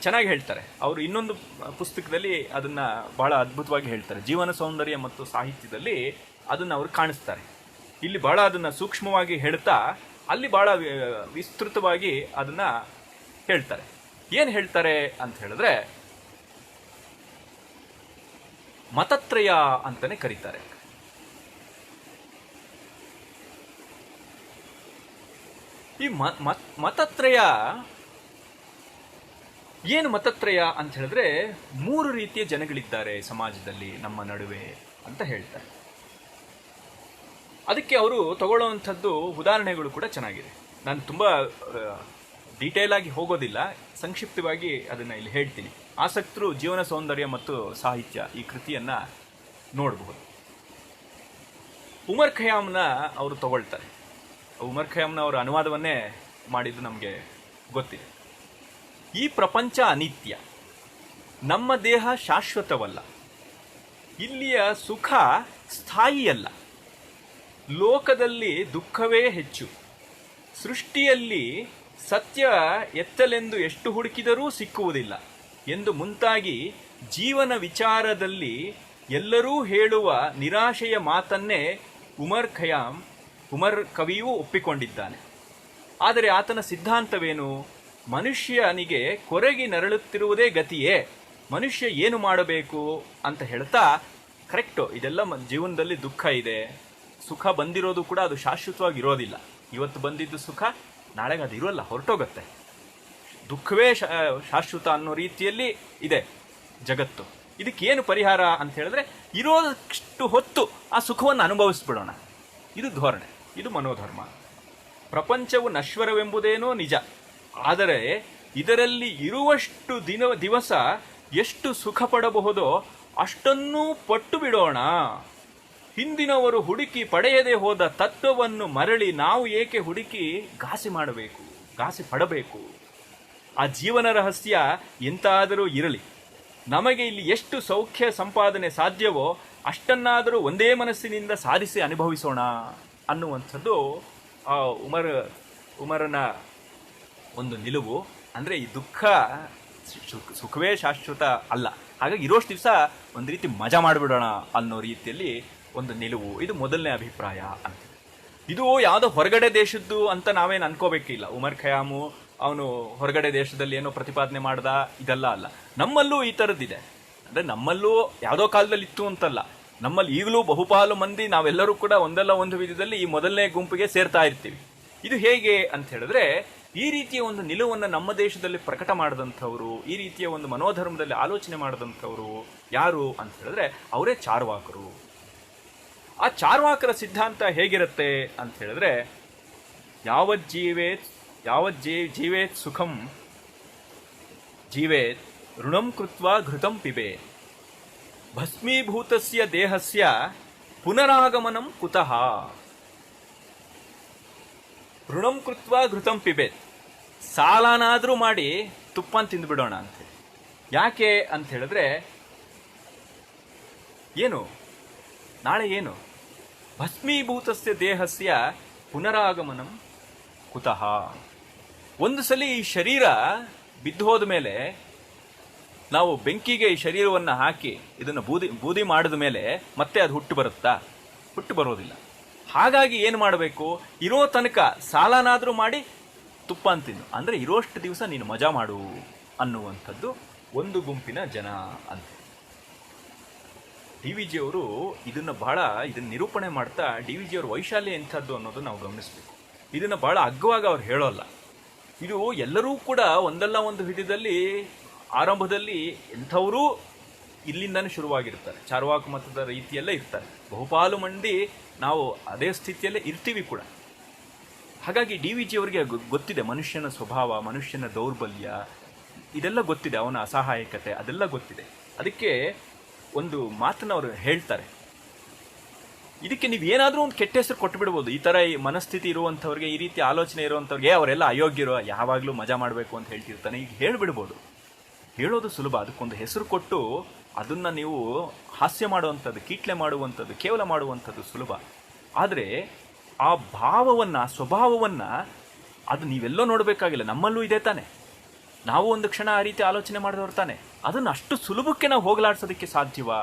ಚೆನ್ನಾಗಿ ಹೇಳ್ತಾರೆ. ಅವರು ಇನ್ನೊಂದು ಪುಸ್ತಕದಲ್ಲಿ ಅದನ್ನ ಬಹಳ ಅದ್ಭುತವಾಗಿ ಹೇಳ್ತಾರೆ. ಜೀವನ ಸೌಂದರ್ಯ ಮತ್ತು ಸಾಹಿತ್ಯದಲ್ಲಿ ಅದನ್ನ ಅವರು ಕಾಣಿಸ್ತಾರೆ. ಇಲ್ಲಿ ಬಹಳ ಅದನ್ನ ಸೂಕ್ಷ್ಮವಾಗಿ ಹೇಳ್ತಾ ಅಲ್ಲಿ ಬಹಳ ವಿಸ್ತೃತವಾಗಿ ಅದನ್ನ ಹೇಳ್ತಾರೆ. ಏನ್ ಹೇಳ್ತಾರೆ ಅಂತ ಹೇಳಿದ್ರೆ, ಮತತ್ರಯ ಅಂತಾನೆ ಕರೀತಾರೆ. ಈ ಮತತ್ರಯ ಏನು? ಮತತ್ರಯ ಅಂತ ಹೇಳಿದ್ರೆ 3 ರೀತಿಯ ಜನಗಳಿದ್ದಾರೆ ಸಮಾಜದಲ್ಲಿ ನಮ್ಮ ನಡುವೆ ಅಂತ ಹೇಳ್ತಾರೆ. ಅದಕ್ಕೆ ಅವರು ತಗೊಳ್ಳುವಂಥದ್ದು ಉದಾಹರಣೆಗಳು ಕೂಡ ಚೆನ್ನಾಗಿದೆ. ನಾನು ತುಂಬಾ ಡೀಟೇಲ್ ಆಗಿ ಹೋಗೋದಿಲ್ಲ, ಸಂಕ್ಷಿಪ್ತವಾಗಿ ಅದನ್ನ ಇಲ್ಲಿ ಹೇಳ್ತೀನಿ. ಆಸಕ್ತರು ಜೀವನ ಸೌಂದರ್ಯ ಮತ್ತು ಸಾಹಿತ್ಯ ಈ ಕೃತಿಯನ್ನ ನೋಡಬಹುದು. ಉಮರ್ ಖಯಾಮ್ನ ಅವರು ತಗೊಳ್ತಾರೆ. ಉಮರ್ ಖಯಾಮ್ನ ಅವರ ಅನುವಾದವನ್ನೇ ಮಾಡಿದ್ದು ನಮಗೆ ಗೊತ್ತಿದೆ. ಈ ಪ್ರಪಂಚ ಅನಿತ್ಯ, ನಮ್ಮ ದೇಹ ಶಾಶ್ವತವಲ್ಲ, ಇಲ್ಲಿಯ ಸುಖ ಸ್ಥಾಯಿಯಲ್ಲ, ಲೋಕದಲ್ಲಿ ದುಃಖವೇ ಹೆಚ್ಚು, ಸೃಷ್ಟಿಯಲ್ಲಿ ಸತ್ಯ ಎತ್ತಲೆಂದು ಎಷ್ಟು ಹುಡುಕಿದರೂ ಸಿಕ್ಕುವುದಿಲ್ಲ ಎಂದು ಮುಂತಾಗಿ ಜೀವನ ವಿಚಾರದಲ್ಲಿ ಎಲ್ಲರೂ ಹೇಳುವ ನಿರಾಶೆಯ ಮಾತನ್ನೇ ಉಮರ್ ಕವಿಯೂ ಒಪ್ಪಿಕೊಂಡಿದ್ದಾನೆ. ಆದರೆ ಆತನ ಸಿದ್ಧಾಂತವೇನು? ಮನುಷ್ಯನಿಗೆ ಕೊರಗಿ ನರಳುತ್ತಿರುವುದೇ ಗತಿಯೇ, ಮನುಷ್ಯ ಏನು ಮಾಡಬೇಕು ಅಂತ ಹೇಳ್ತಾ ಕರೆಕ್ಟು. ಇದೆಲ್ಲ ಜೀವನದಲ್ಲಿ ದುಃಖ ಇದೆ, ಸುಖ ಬಂದಿರೋದು ಕೂಡ ಅದು ಶಾಶ್ವತವಾಗಿ ಇರೋದಿಲ್ಲ. ಇವತ್ತು ಬಂದಿದ್ದು ಸುಖ ನಾಳೆಗೆ ಅದು ಇರೋಲ್ಲ, ಹೊರಟೋಗುತ್ತೆ. ದುಃಖವೇ ಶಾಶ್ವತ ಅನ್ನೋ ರೀತಿಯಲ್ಲಿ ಇದೆ ಜಗತ್ತು. ಇದಕ್ಕೇನು ಪರಿಹಾರ ಅಂತ ಹೇಳಿದ್ರೆ, ಇರೋದಷ್ಟು ಹೊತ್ತು ಆ ಸುಖವನ್ನು ಅನುಭವಿಸ್ಬಿಡೋಣ. ಇದು ಧೋರಣೆ, ಇದು ಮನೋಧರ್ಮ. ಪ್ರಪಂಚವು ನಶ್ವರವೆಂಬುದೇನೋ ನಿಜ, ಆದರೆ ಇದರಲ್ಲಿ ಇರುವಷ್ಟು ದಿವಸ ಎಷ್ಟು ಸುಖ ಪಡಬಹುದೋ ಅಷ್ಟನ್ನೂ ಪಟ್ಟು ಬಿಡೋಣ. ಹಿಂದಿನವರು ಹುಡುಕಿ ಪಡೆಯದೆ ಹೋದ ತತ್ವವನ್ನು ಮರಳಿ ನಾವು ಏಕೆ ಹುಡುಕಿ ಘಾಸಿ ಪಡಬೇಕು? ಆ ಜೀವನ ರಹಸ್ಯ ಎಂತಾದರೂ ಇರಲಿ, ನಮಗೆ ಇಲ್ಲಿ ಎಷ್ಟು ಸೌಖ್ಯ ಸಂಪಾದನೆ ಸಾಧ್ಯವೋ ಅಷ್ಟನ್ನಾದರೂ ಒಂದೇ ಮನಸ್ಸಿನಿಂದ ಸಾಧಿಸಿ ಅನುಭವಿಸೋಣ ಅನ್ನುವಂಥದ್ದು ಉಮರನ ಒಂದು ನಿಲುವು. ಅಂದರೆ ಈ ದುಃಖ ಸುಖವೇ ಶಾಶ್ವತ ಅಲ್ಲ, ಹಾಗಾಗಿ ಇರೋಷ್ಟು ದಿವಸ ಒಂದು ರೀತಿ ಮಜಾ ಮಾಡಿಬಿಡೋಣ ಅನ್ನೋ ರೀತಿಯಲ್ಲಿ ಒಂದು ನಿಲುವು. ಇದು ಮೊದಲನೇ ಅಭಿಪ್ರಾಯ ಅಂತ. ಇದು ಯಾವುದೋ ಹೊರಗಡೆ ದೇಶದ್ದು ಅಂತ ನಾವೇನು ಅನ್ಕೋಬೇಕಿಲ್ಲ. ಉಮರ್ ಖಯಾಮು ಅವನು ಹೊರಗಡೆ ದೇಶದಲ್ಲಿ ಏನೋ ಪ್ರತಿಪಾದನೆ ಮಾಡ್ದ, ಇದೆಲ್ಲ ಅಲ್ಲ. ನಮ್ಮಲ್ಲೂ ಈ ಥರದ್ದಿದೆ. ಅಂದರೆ ನಮ್ಮಲ್ಲೂ ಯಾವುದೋ ಕಾಲದಲ್ಲಿ ಇತ್ತು ಅಂತಲ್ಲ, ನಮ್ಮಲ್ಲಿ ಈಗಲೂ ಬಹುಪಾಲು ಮಂದಿ ನಾವೆಲ್ಲರೂ ಕೂಡ ಒಂದಲ್ಲ ಒಂದು ವಿಧದಲ್ಲಿ ಈ ಮೊದಲನೇ ಗುಂಪಿಗೆ ಸೇರ್ತಾ ಇರ್ತೀವಿ. ಇದು ಹೇಗೆ ಅಂತ ಹೇಳಿದ್ರೆ, ಈ ರೀತಿಯ ಒಂದು ನಿಲುವನ್ನು ನಮ್ಮ ದೇಶದಲ್ಲಿ ಪ್ರಕಟ ಮಾಡಿದಂಥವ್ರು, ಈ ರೀತಿಯ ಒಂದು ಮನೋಧರ್ಮದಲ್ಲಿ ಆಲೋಚನೆ ಮಾಡಿದಂಥವ್ರು ಯಾರು ಅಂತ ಹೇಳಿದ್ರೆ ಅವರೇ ಚಾರ್ವಾಕರು. ಆ ಚಾರ್ವಾಕರ ಸಿದ್ಧಾಂತ ಹೇಗಿರುತ್ತೆ ಅಂತ ಹೇಳಿದ್ರೆ, ಯಾವತ್ ಜೀವೇತ್ ಸುಖಂ ಜೀವೇತ್ ಋಣಂ ಕೃತ್ವಾ ಘೃತಂ ಪಿಬೇತ್ ಭಸ್ಮೀಭೂತಸ್ಯ ದೇಹಸ್ಯ ಪುನರಾಗಮನಂ ಕುತಃ. ಋಣಂ ಕೃತ್ವಾ ಘೃತಂ ಪಿಬೇತ್, ಸಾಲನಾದರೂ ಮಾಡಿ ತುಪ್ಪ ತಿಂದುಬಿಡೋಣ ಅಂತೇಳಿ. ಯಾಕೆ ಅಂತ ಹೇಳಿದ್ರೆ, ಏನು ನಾಳೆ ಏನು? ಭಸ್ಮೀಭೂತಸ್ಯ ದೇಹಸ್ಯ ಪುನರಾಗಮನಂ ಕುತಃ. ಒಂದು ಸಲ ಈ ಶರೀರ ಬಿದ್ದು ಹೋದ ಮೇಲೆ, ನಾವು ಬೆಂಕಿಗೆ ಈ ಶರೀರವನ್ನು ಹಾಕಿ ಇದನ್ನು ಬೂದಿ ಮಾಡಿದ ಮೇಲೆ ಮತ್ತೆ ಅದು ಹುಟ್ಟು ಬರುತ್ತಾ? ಹುಟ್ಟು ಬರೋದಿಲ್ಲ. ಹಾಗಾಗಿ ಏನು ಮಾಡಬೇಕು? ಇರೋ ತನಕ ಸಾಲನಾದರೂ ಮಾಡಿ ತುಪ್ಪ ತಿನ್ನು, ಅಂದರೆ ಇರೋಷ್ಟು ದಿವಸ ನೀನು ಮಜಾ ಮಾಡು ಅನ್ನುವಂಥದ್ದು ಒಂದು ಗುಂಪಿನ ಜನ ಅಂತ. ಡಿ ವಿ ಜಿಯವರು ಇದನ್ನು ನಿರೂಪಣೆ ಮಾಡ್ತಾ, ಡಿ ವಿ ಜಿಯವ್ರ ವೈಶಾಲ್ಯ ಎಂಥದ್ದು ಅನ್ನೋದು ನಾವು ಗಮನಿಸಬೇಕು. ಇದನ್ನು ಬಹಳ ಅಗ್ಗವಾಗಿ ಅವ್ರು ಹೇಳೋಲ್ಲ. ಇದು ಎಲ್ಲರೂ ಕೂಡ ಒಂದಲ್ಲ ಒಂದು ವಿಧದಲ್ಲಿ ಆರಂಭದಲ್ಲಿ ಎಂಥವರೂ ಇಲ್ಲಿಂದನೇ ಶುರುವಾಗಿರ್ತಾರೆ. ಚಾರ್ವಾಕ ಮತದ ರೀತಿಯಲ್ಲೇ ಇರ್ತಾರೆ. ಬಹುಪಾಲು ಮಂದಿ ನಾವು ಅದೇ ಸ್ಥಿತಿಯಲ್ಲೇ ಇರ್ತೀವಿ ಕೂಡ. ಹಾಗಾಗಿ ಡಿ ವಿ ಜಿಯವರಿಗೆ ಗೊತ್ತಿದೆ ಮನುಷ್ಯನ ಸ್ವಭಾವ, ಮನುಷ್ಯನ ದೌರ್ಬಲ್ಯ, ಇದೆಲ್ಲ ಗೊತ್ತಿದೆ, ಅವನ ಅಸಹಾಯಕತೆ, ಅದೆಲ್ಲ ಗೊತ್ತಿದೆ. ಅದಕ್ಕೆ ಒಂದು ಮಾತನ್ನು ಅವರು ಹೇಳ್ತಾರೆ, ಇದಕ್ಕೆ ನೀವು ಏನಾದರೂ ಒಂದು ಕೆಟ್ಟ ಹೆಸರು ಕೊಟ್ಟು ಬಿಡ್ಬೋದು. ಈ ಥರ ಈ ಮನಸ್ಥಿತಿ ಇರುವಂಥವ್ರಿಗೆ, ಈ ರೀತಿ ಆಲೋಚನೆ ಇರುವಂಥವ್ರಿಗೆ, ಅವರೆಲ್ಲ ಅಯೋಗ್ಯರು, ಯಾವಾಗಲೂ ಮಜಾ ಮಾಡಬೇಕು ಅಂತ ಹೇಳ್ತಿರ್ತಾನೆ, ಈಗ ಹೇಳಿಬಿಡ್ಬೋದು. ಹೇಳೋದು ಸುಲಭ, ಅದಕ್ಕೊಂದು ಹೆಸರು ಕೊಟ್ಟು ಅದನ್ನು ನೀವು ಹಾಸ್ಯ ಮಾಡುವಂಥದ್ದು, ಕೀಟ್ಲೆ ಮಾಡುವಂಥದ್ದು, ಕೇವಲ ಮಾಡುವಂಥದ್ದು ಸುಲಭ. ಆದರೆ ಆ ಭಾವವನ್ನು, ಸ್ವಭಾವವನ್ನು ಅದು ನೀವೆಲ್ಲೋ ನೋಡಬೇಕಾಗಿಲ್ಲ, ನಮ್ಮಲ್ಲೂ ಇದೆ ತಾನೆ. ನಾವು ಒಂದು ಕ್ಷಣ ಆ ರೀತಿ ಆಲೋಚನೆ ಮಾಡಿದವ್ರು ತಾನೆ. ಅದನ್ನು ಅಷ್ಟು ಸುಲಭಕ್ಕೆ ನಾವು ಹೋಗಲಾಡಿಸೋದಕ್ಕೆ ಸಾಧ್ಯವಾ?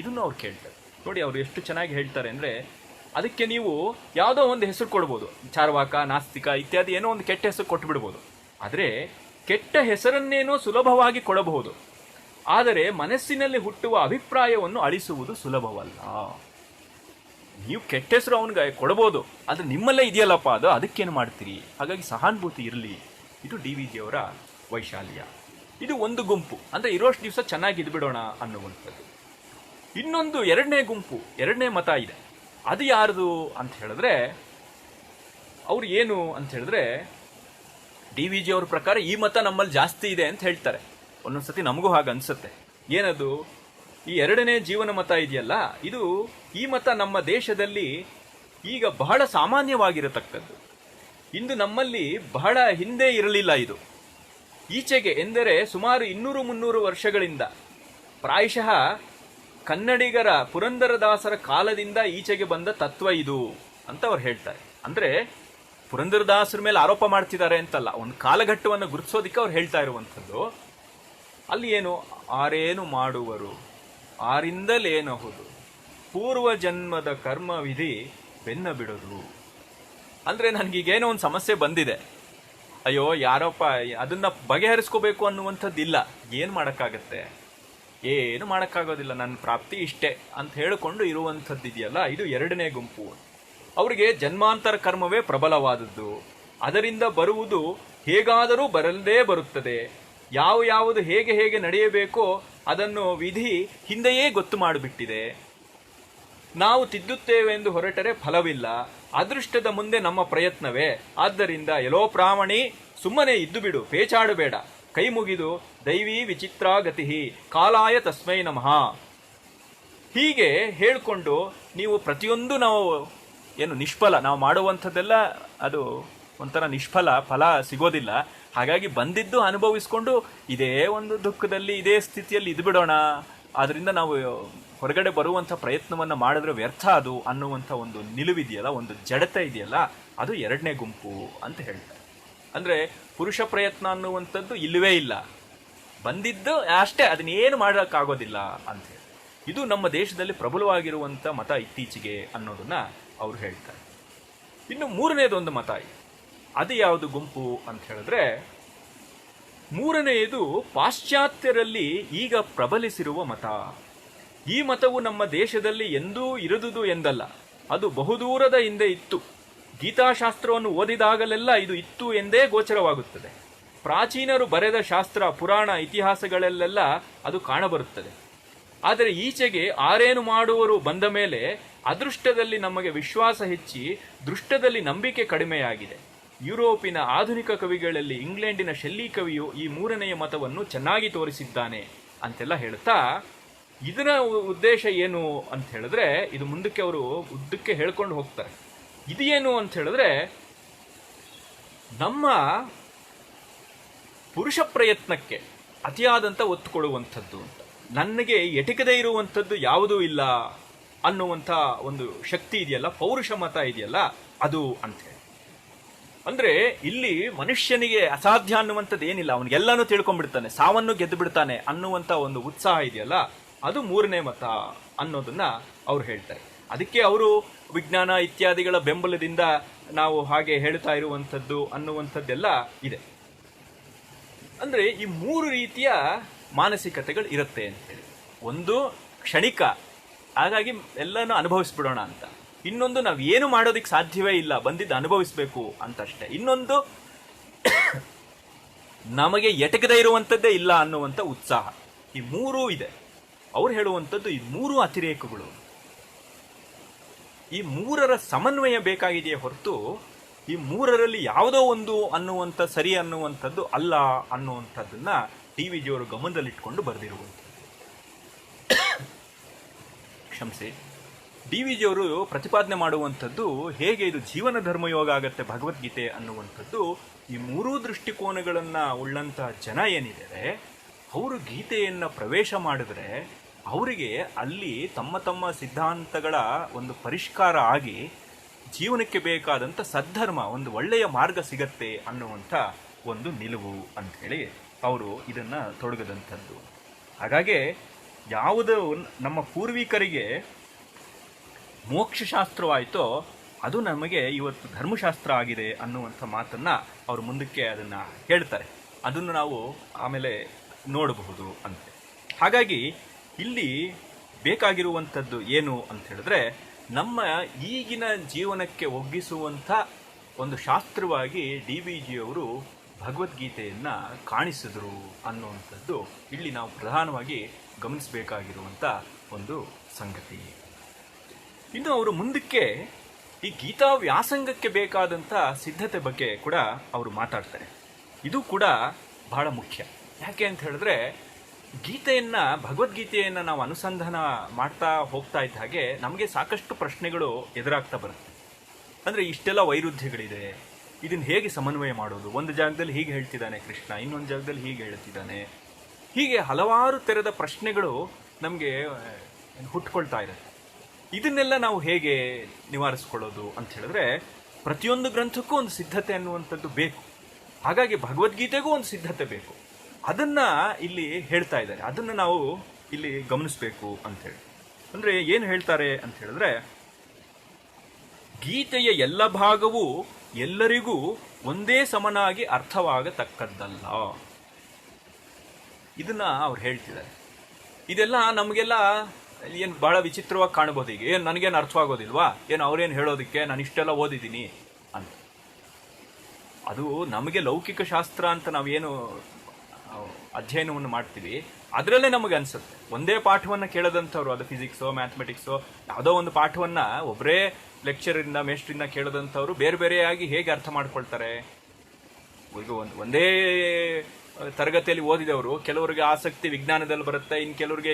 ಇದನ್ನು ಅವ್ರು ಕೇಳ್ತಾರೆ. ನೋಡಿ ಅವರು ಎಷ್ಟು ಚೆನ್ನಾಗಿ ಹೇಳ್ತಾರೆ ಅಂದರೆ, ಅದಕ್ಕೆ ನೀವು ಯಾವುದೋ ಒಂದು ಹೆಸರು ಕೊಡ್ಬೋದು, ಚಾರ್ವಾಕ, ನಾಸ್ತಿಕ ಇತ್ಯಾದಿ ಏನೋ ಒಂದು ಕೆಟ್ಟ ಹೆಸರು ಕೊಟ್ಟು ಬಿಡ್ಬೋದು. ಆದರೆ ಕೆಟ್ಟ ಹೆಸರನ್ನೇನೋ ಸುಲಭವಾಗಿ ಕೊಡಬಹುದು, ಆದರೆ ಮನಸ್ಸಿನಲ್ಲಿ ಹುಟ್ಟುವ ಅಭಿಪ್ರಾಯವನ್ನು ಅಳಿಸುವುದು ಸುಲಭವಲ್ಲ. ನೀವು ಕೆಟ್ಟ ಹೆಸರು ಅವನಿಗೆ ಕೊಡಬಹುದು, ಆದರೆ ನಿಮ್ಮಲ್ಲೇ ಇದೆಯಲ್ಲಪ್ಪ ಅದು, ಅದಕ್ಕೇನು ಮಾಡ್ತೀರಿ? ಹಾಗಾಗಿ ಸಹಾನುಭೂತಿ ಇರಲಿ. ಇದು ಡಿ ವಿ ಜಿಯವರ ವೈಶಾಲ್ಯ. ಇದು ಒಂದು ಗುಂಪು, ಅಂದರೆ ಇರೋಷ್ಟು ದಿವಸ ಚೆನ್ನಾಗಿ ಇದ್ಬಿಡೋಣ ಅನ್ನುವಂಥದ್ದು. ಇನ್ನೊಂದು ಎರಡನೇ ಗುಂಪು, ಎರಡನೇ ಮತ ಇದೆ. ಅದು ಯಾರ್ದು ಅಂತ ಹೇಳಿದ್ರೆ, ಅವ್ರು ಏನು ಅಂತ ಹೇಳಿದ್ರೆ, ಡಿ ವಿ ಜಿ ಅವ್ರ ಪ್ರಕಾರ ಈ ಮತ ನಮ್ಮಲ್ಲಿ ಜಾಸ್ತಿ ಇದೆ ಅಂತ ಹೇಳ್ತಾರೆ. ಒಂದೊಂದ್ಸತಿ ನಮಗೂ ಹಾಗೆ ಅನ್ಸುತ್ತೆ. ಏನದು? ಈ ಎರಡನೇ ಜೀವನ ಮತ ಇದೆಯಲ್ಲ, ಈ ಮತ ನಮ್ಮ ದೇಶದಲ್ಲಿ ಈಗ ಬಹಳ ಸಾಮಾನ್ಯವಾಗಿರತಕ್ಕದ್ದು. ಇಂದು ನಮ್ಮಲ್ಲಿ ಬಹಳ ಹಿಂದೆ ಇರಲಿಲ್ಲ ಇದು. ಈಚೆಗೆ ಎಂದರೆ ಸುಮಾರು 200-300 ವರ್ಷಗಳಿಂದ, ಪ್ರಾಯಶಃ ಕನ್ನಡಿಗರ ಪುರಂದರದಾಸರ ಕಾಲದಿಂದ ಈಚೆಗೆ ಬಂದ ತತ್ವ ಇದು ಅಂತ ಅವ್ರು ಹೇಳ್ತಾರೆ. ಅಂದ್ರೆ ಪುರಂದರದಾಸರ ಮೇಲೆ ಆರೋಪ ಮಾಡ್ತಿದ್ದಾರೆ ಅಂತಲ್ಲ, ಒಂದು ಕಾಲಘಟ್ಟವನ್ನು ಗುರುತಿಸೋದಿಕ್ಕೆ ಅವ್ರು ಹೇಳ್ತಾ ಇರುವಂಥದ್ದು. ಅಲ್ಲಿ ಏನು, ಆರೇನು ಮಾಡುವರು ಆರಿಂದಲೇನಹುದು ಪೂರ್ವ ಜನ್ಮದ ಕರ್ಮ ವಿಧಿ ಬೆನ್ನ ಬಿಡೋದು. ಅಂದ್ರೆ ನನಗೀಗೇನೋ ಒಂದು ಸಮಸ್ಯೆ ಬಂದಿದೆ, ಅಯ್ಯೋ ಯಾರಪ್ಪ ಅದನ್ನ ಬಗೆಹರಿಸ್ಕೋಬೇಕು ಅನ್ನುವಂಥದ್ದಿಲ್ಲ. ಏನು ಮಾಡೋಕ್ಕಾಗತ್ತೆ, ಏನು ಮಾಡೋಕ್ಕಾಗೋದಿಲ್ಲ, ನನ್ನ ಪ್ರಾಪ್ತಿ ಇಷ್ಟೇ ಅಂತ ಹೇಳಿಕೊಂಡು ಇರುವಂಥದ್ದಿದೆಯಲ್ಲ, ಇದು ಎರಡನೇ ಗುಂಪು. ಅವರಿಗೆ ಜನ್ಮಾಂತರ ಕರ್ಮವೇ ಪ್ರಬಲವಾದದ್ದು. ಅದರಿಂದ ಬರುವುದು ಹೇಗಾದರೂ ಬರಲ್ಲದೇ ಬರುತ್ತದೆ. ಯಾವುದು ಹೇಗೆ ಹೇಗೆ ನಡೆಯಬೇಕೋ ಅದನ್ನು ವಿಧಿ ಹಿಂದೆಯೇ ಗೊತ್ತು ಮಾಡಿಬಿಟ್ಟಿದೆ. ನಾವು ತಿದ್ದುತ್ತೇವೆ ಎಂದು ಹೊರಟರೆ ಫಲವಿಲ್ಲ. ಅದೃಷ್ಟದ ಮುಂದೆ ನಮ್ಮ ಪ್ರಯತ್ನವೇ. ಆದ್ದರಿಂದ ಎಲ್ಲೋ ಪ್ರಾಮಣಿ, ಸುಮ್ಮನೆ ಇದ್ದು ಬಿಡು, ಪೇಚಾಡಬೇಡ, ಕೈ ಮುಗಿದು ದೈವೀ ವಿಚಿತ್ರಾಗತಿ ಕಾಲಾಯ ತಸ್ಮೈ ನಮಃ. ಹೀಗೆ ಹೇಳಿಕೊಂಡು ನೀವು ಪ್ರತಿಯೊಂದು ನಾವು ಏನು ನಿಷ್ಫಲ, ನಾವು ಮಾಡುವಂಥದ್ದೆಲ್ಲ ಅದು ಒಂಥರ ನಿಷ್ಫಲ, ಫಲ ಸಿಗೋದಿಲ್ಲ. ಹಾಗಾಗಿ ಬಂದಿದ್ದು ಅನುಭವಿಸ್ಕೊಂಡು ಇದೇ ಒಂದು ದುಃಖದಲ್ಲಿ ಇದೇ ಸ್ಥಿತಿಯಲ್ಲಿ ಇದ್ದು ಬಿಡೋಣ, ಅದರಿಂದ ನಾವು ಹೊರಗಡೆ ಬರುವಂಥ ಪ್ರಯತ್ನವನ್ನು ಮಾಡಿದ್ರೆ ವ್ಯರ್ಥ ಅದು ಅನ್ನುವಂಥ ಒಂದು ನಿಲುವಿದೆಯಲ್ಲ, ಒಂದು ಜಡತ ಇದೆಯಲ್ಲ, ಅದು ಎರಡನೇ ಗುಂಪು ಅಂತ ಹೇಳ್ತಾರೆ. ಅಂದರೆ ಪುರುಷ ಪ್ರಯತ್ನ ಅನ್ನುವಂಥದ್ದು ಇಲ್ಲವೇ ಇಲ್ಲ, ಬಂದಿದ್ದು ಅಷ್ಟೇ, ಅದನ್ನೇನು ಮಾಡೋಕ್ಕಾಗೋದಿಲ್ಲ ಅಂತ ಹೇಳಿ. ಇದು ನಮ್ಮ ದೇಶದಲ್ಲಿ ಪ್ರಬಲವಾಗಿರುವಂಥ ಮತ ಇತ್ತೀಚೆಗೆ ಅನ್ನೋದನ್ನ ಅವರು ಹೇಳ್ತಾರೆ. ಇನ್ನು ಮೂರನೇದೊಂದು ಮತ ಇದೆ. ಅದು ಯಾವುದು ಗುಂಪು ಅಂತ ಹೇಳಿದ್ರೆ, ಮೂರನೆಯದು ಪಾಶ್ಚಾತ್ಯರಲ್ಲಿ ಈಗ ಪ್ರಬಲಿಸಿರುವ ಮತ. ಈ ಮತವು ನಮ್ಮ ದೇಶದಲ್ಲಿ ಎಂದೂ ಇರದುದು ಎಂದಲ್ಲ, ಅದು ಬಹುದೂರದ ಹಿಂದೆ ಇತ್ತು. ಗೀತಾಶಾಸ್ತ್ರವನ್ನು ಓದಿದಾಗಲೆಲ್ಲ ಇದು ಇತ್ತು ಎಂದೇ ಗೋಚರವಾಗುತ್ತದೆ. ಪ್ರಾಚೀನರು ಬರೆದ ಶಾಸ್ತ್ರ, ಪುರಾಣ, ಇತಿಹಾಸಗಳಲ್ಲೆಲ್ಲ ಅದು ಕಾಣಬರುತ್ತದೆ. ಆದರೆ ಈಚೆಗೆ ಆರೇನು ಮಾಡುವರು ಬಂದ ಮೇಲೆ ಅದೃಷ್ಟದಲ್ಲಿ ನಮಗೆ ವಿಶ್ವಾಸ ಹೆಚ್ಚಿ ದೃಷ್ಟದಲ್ಲಿ ನಂಬಿಕೆ ಕಡಿಮೆಯಾಗಿದೆ. ಯುರೋಪಿನ ಆಧುನಿಕ ಕವಿಗಳಲ್ಲಿ ಇಂಗ್ಲೆಂಡಿನ ಶೆಲ್ಲಿ ಕವಿಯು ಈ ಮೂರನೆಯ ಮತವನ್ನು ಚೆನ್ನಾಗಿ ತೋರಿಸಿದ್ದಾನೆ ಅಂತೆಲ್ಲ ಹೇಳ್ತಾ, ಇದರ ಉದ್ದೇಶ ಏನು ಅಂತ ಹೇಳಿದ್ರೆ, ಇದು ಮುಂದಕ್ಕೆ ಅವರು ಉದ್ದಕ್ಕೆ ಹೇಳ್ಕೊಂಡು ಹೋಗ್ತಾರೆ. ಇದೇನು ಅಂತ ಹೇಳಿದ್ರೆ, ನಮ್ಮ ಪುರುಷ ಪ್ರಯತ್ನಕ್ಕೆ ಅತಿಯಾದಂಥ ಒತ್ತು ಕೊಡುವಂಥದ್ದು ಅಂತ, ನನಗೆ ಎಟಕದೇ ಇರುವಂಥದ್ದು ಯಾವುದೂ ಇಲ್ಲ ಅನ್ನುವಂಥ ಒಂದು ಶಕ್ತಿ ಇದೆಯಲ್ಲ, ಪೌರುಷ ಮತ ಇದೆಯಲ್ಲ, ಅದು ಅಂತ ಹೇಳಿ. ಅಂದ್ರೆ ಇಲ್ಲಿ ಮನುಷ್ಯನಿಗೆ ಅಸಾಧ್ಯ ಅನ್ನುವಂಥದ್ದು ಏನಿಲ್ಲ, ಅವನಿಗೆಲ್ಲಾನು ತಿಳ್ಕೊಂಡ್ಬಿಡ್ತಾನೆ, ಸಾವನ್ನು ಗೆದ್ದು ಬಿಡ್ತಾನೆ ಅನ್ನುವಂಥ ಒಂದು ಉತ್ಸಾಹ ಇದೆಯಲ್ಲ, ಅದು ಮೂರನೇ ಮತ ಅನ್ನೋದನ್ನ ಅವ್ರು ಹೇಳ್ತಾರೆ. ಅದಕ್ಕೆ ಅವರು ವಿಜ್ಞಾನ ಇತ್ಯಾದಿಗಳ ಬೆಂಬಲದಿಂದ ನಾವು ಹಾಗೆ ಹೇಳ್ತಾ ಇರುವಂಥದ್ದು ಅನ್ನುವಂಥದ್ದೆಲ್ಲ ಇದೆ. ಅಂದ್ರೆ ಈ ಮೂರು ರೀತಿಯ ಮಾನಸಿಕತೆಗಳು ಇರುತ್ತೆ ಅಂತ ಹೇಳಿ. ಒಂದು ಕ್ಷಣಿಕ, ಹಾಗಾಗಿ ಎಲ್ಲನೂ ಅನುಭವಿಸ್ಬಿಡೋಣ ಅಂತ. ಇನ್ನೊಂದು, ನಾವು ಏನು ಮಾಡೋದಕ್ಕೆ ಸಾಧ್ಯವೇ ಇಲ್ಲ, ಬಂದಿದ್ದು ಅನುಭವಿಸ್ಬೇಕು ಅಂತಷ್ಟೇ. ಇನ್ನೊಂದು, ನಮಗೆ ಎಟಕದೇ ಇರುವಂಥದ್ದೇ ಇಲ್ಲ ಅನ್ನುವಂಥ ಉತ್ಸಾಹ. ಈ ಮೂರೂ ಇದೆ. ಅವ್ರು ಹೇಳುವಂಥದ್ದು ಈ ಮೂರು ಅತಿರೇಕಗಳು, ಈ ಮೂರರ ಸಮನ್ವಯ ಬೇಕಾಗಿದೆಯೇ ಹೊರತು ಈ ಮೂರರಲ್ಲಿ ಯಾವುದೋ ಒಂದು ಅನ್ನುವಂಥ ಸರಿ ಅನ್ನುವಂಥದ್ದು ಅಲ್ಲ ಅನ್ನುವಂಥದ್ದನ್ನ ಟಿ.ವಿ. ಜಿಯವರು ಗಮನದಲ್ಲಿಟ್ಕೊಂಡು ಬರೆದಿರುವಂಥದ್ದು. ಕ್ಷಮಿಸಿ, ಡಿ.ವಿ. ಜಿಯವರು ಪ್ರತಿಪಾದನೆ ಮಾಡುವಂಥದ್ದು ಹೇಗೆ ಇದು ಜೀವನ ಧರ್ಮಯೋಗ ಆಗತ್ತೆ ಭಗವದ್ಗೀತೆ ಅನ್ನುವಂಥದ್ದು. ಈ ಮೂರೂ ದೃಷ್ಟಿಕೋನಗಳನ್ನ ಉಳ್ಳಂಥ ಜನ ಏನಿದ್ದಾರೆ, ಅವರು ಗೀತೆಯನ್ನು ಪ್ರವೇಶ ಮಾಡಿದ್ರೆ ಅವರಿಗೆ ಅಲ್ಲಿ ತಮ್ಮ ತಮ್ಮ ಸಿದ್ಧಾಂತಗಳ ಒಂದು ಪರಿಷ್ಕಾರ ಆಗಿ ಜೀವನಕ್ಕೆ ಬೇಕಾದಂಥ ಸದ್ಧರ್ಮ, ಒಂದು ಒಳ್ಳೆಯ ಮಾರ್ಗ ಸಿಗತ್ತೆ ಅನ್ನುವಂಥ ಒಂದು ನಿಲುವು ಅಂಥೇಳಿ ಅವರು ಇದನ್ನ ತೊಡಗದಂಥದ್ದು. ಹಾಗಾಗಿ ಯಾವುದು ನಮ್ಮ ಪೂರ್ವಿಕರಿಗೆ ಮೋಕ್ಷಶಾಸ್ತ್ರವಾಯಿತೋ ಅದು ನಮಗೆ ಇವತ್ತು ಧರ್ಮಶಾಸ್ತ್ರ ಆಗಿದೆ ಅನ್ನುವಂಥ ಮಾತನ್ನ ಅವರು ಮುಂದಕ್ಕೆ ಅದನ್ನ ಹೇಳ್ತಾರೆ. ಅದನ್ನು ನಾವು ಆಮೇಲೆ ನೋಡಬಹುದು ಅಂತ. ಹಾಗಾಗಿ ಇಲ್ಲಿ ಬೇಕಾಗಿರುವಂಥದ್ದು ಏನು ಅಂತ ಹೇಳಿದ್ರೆ, ನಮ್ಮ ಈಗಿನ ಜೀವನಕ್ಕೆ ಒಗ್ಗಿಸುವಂಥ ಒಂದು ಶಾಸ್ತ್ರವಾಗಿ ಡಿ.ವಿ. ಜಿಯವರು ಭಗವದ್ಗೀತೆಯನ್ನು ಕಾಣಿಸಿದ್ರು ಅನ್ನುವಂಥದ್ದು ಇಲ್ಲಿ ನಾವು ಪ್ರಧಾನವಾಗಿ ಗಮನಿಸಬೇಕಾಗಿರುವಂಥ ಒಂದು ಸಂಗತಿ. ಇನ್ನು ಅವರು ಮುಂದಕ್ಕೆ ಈ ಗೀತಾ ವ್ಯಾಸಂಗಕ್ಕೆ ಬೇಕಾದಂಥ ಸಿದ್ಧತೆ ಬಗ್ಗೆ ಕೂಡ ಅವರು ಮಾತಾಡ್ತಾರೆ. ಇದು ಕೂಡ ಬಹಳ ಮುಖ್ಯ. ಯಾಕೆ ಅಂತ ಹೇಳಿದ್ರೆ, ಗೀತೆಯನ್ನ, ಭಗವದ್ಗೀತೆಯನ್ನ ನಾವು ಅನುಸಂಧಾನ ಮಾಡ್ತಾ ಹೋಗ್ತಾ ಇದ್ದ ಹಾಗೆ ನಮಗೆ ಸಾಕಷ್ಟು ಪ್ರಶ್ನೆಗಳು ಎದುರಾಗ್ತಾ ಬರುತ್ತೆ. ಅಂದ್ರೆ ಇಷ್ಟೆಲ್ಲ ವೈರುಧ್ಯಗಳಿದೆ, ಇದನ್ನ ಹೇಗೆ ಸಮನ್ವಯ ಮಾಡೋದು? ಒಂದು ಜಾಗದಲ್ಲಿ ಹೀಗೆ ಹೇಳ್ತಿದ್ದಾನೆ ಕೃಷ್ಣ, ಇನ್ನೊಂದು ಜಾಗದಲ್ಲಿ ಹೀಗೆ ಹೇಳ್ತಿದ್ದಾನೆ. ಹೀಗೆ ಹಲವಾರು ತೆರೆದ ಪ್ರಶ್ನೆಗಳು ನಮಗೆ ಹುಟ್ಕೊಳ್ತಾ ಇರುತ್ತೆ. ಇದನ್ನೆಲ್ಲ ನಾವು ಹೇಗೆ ನಿವಾರಿಸ್ಕೊಳ್ಳೋದು ಅಂತ ಹೇಳಿದ್ರೆ, ಪ್ರತಿಯೊಂದು ಗ್ರಂಥಕ್ಕೂ ಒಂದು ಸಿದ್ಧತೆ ಅನ್ನುವಂಥದ್ದು ಬೇಕು. ಹಾಗಾಗಿ ಭಗವದ್ಗೀತೆಗೂ ಒಂದು ಸಿದ್ಧತೆ ಬೇಕು. ಅದನ್ನ ಇಲ್ಲಿ ಹೇಳ್ತಾ ಇದ್ದಾರೆ, ಅದನ್ನ ನಾವು ಇಲ್ಲಿ ಗಮನಿಸಬೇಕು ಅಂತೇಳಿ. ಅಂದ್ರೆ ಏನು ಹೇಳ್ತಾರೆ ಅಂತ ಹೇಳಿದ್ರೆ, ಗೀತೆಯ ಎಲ್ಲ ಭಾಗವೂ ಎಲ್ಲರಿಗೂ ಒಂದೇ ಸಮನಾಗಿ ಅರ್ಥವಾಗತಕ್ಕದ್ದಲ್ಲ. ಇದನ್ನ ಅವ್ರು ಹೇಳ್ತಿದ್ದಾರೆ. ಇದೆಲ್ಲ ನಮಗೆಲ್ಲ ಏನು ಬಹಳ ವಿಚಿತ್ರವಾಗಿ ಕಾಣಬಹುದು. ಈಗ ಏನು ನನಗೇನು ಅರ್ಥವಾಗೋದಿಲ್ವಾ, ಏನು ಅವ್ರೇನು ಹೇಳೋದಕ್ಕೆ, ನಾನು ಇಷ್ಟೆಲ್ಲ ಓದಿದ್ದೀನಿ ಅಂತ. ಅದು ನಮಗೆ ಲೌಕಿಕ ಶಾಸ್ತ್ರ ಅಂತ ನಾವೇನು ಅಧ್ಯಯನವನ್ನು ಮಾಡ್ತೀವಿ ಅದರಲ್ಲೇ ನಮಗೆ ಅನ್ಸುತ್ತೆ. ಒಂದೇ ಪಾಠವನ್ನು ಕೇಳದಂಥವ್ರು, ಅದು ಫಿಸಿಕ್ಸೋ ಮ್ಯಾಥಮೆಟಿಕ್ಸೋ ಯಾವುದೋ ಒಂದು ಪಾಠವನ್ನು ಒಬ್ಬರೇ ಲೆಕ್ಚರಿಂದ ಮೇಸ್ಟ್ರಿಂದ ಕೇಳದಂಥವ್ರು ಬೇರೆ ಬೇರೆಯಾಗಿ ಹೇಗೆ ಅರ್ಥ ಮಾಡ್ಕೊಳ್ತಾರೆ? ಈಗ ಒಂದೇ ತರಗತಿಯಲ್ಲಿ ಓದಿದವರು ಕೆಲವರಿಗೆ ಆಸಕ್ತಿ ವಿಜ್ಞಾನದಲ್ಲಿ ಬರುತ್ತೆ, ಇನ್ನು ಕೆಲವರಿಗೆ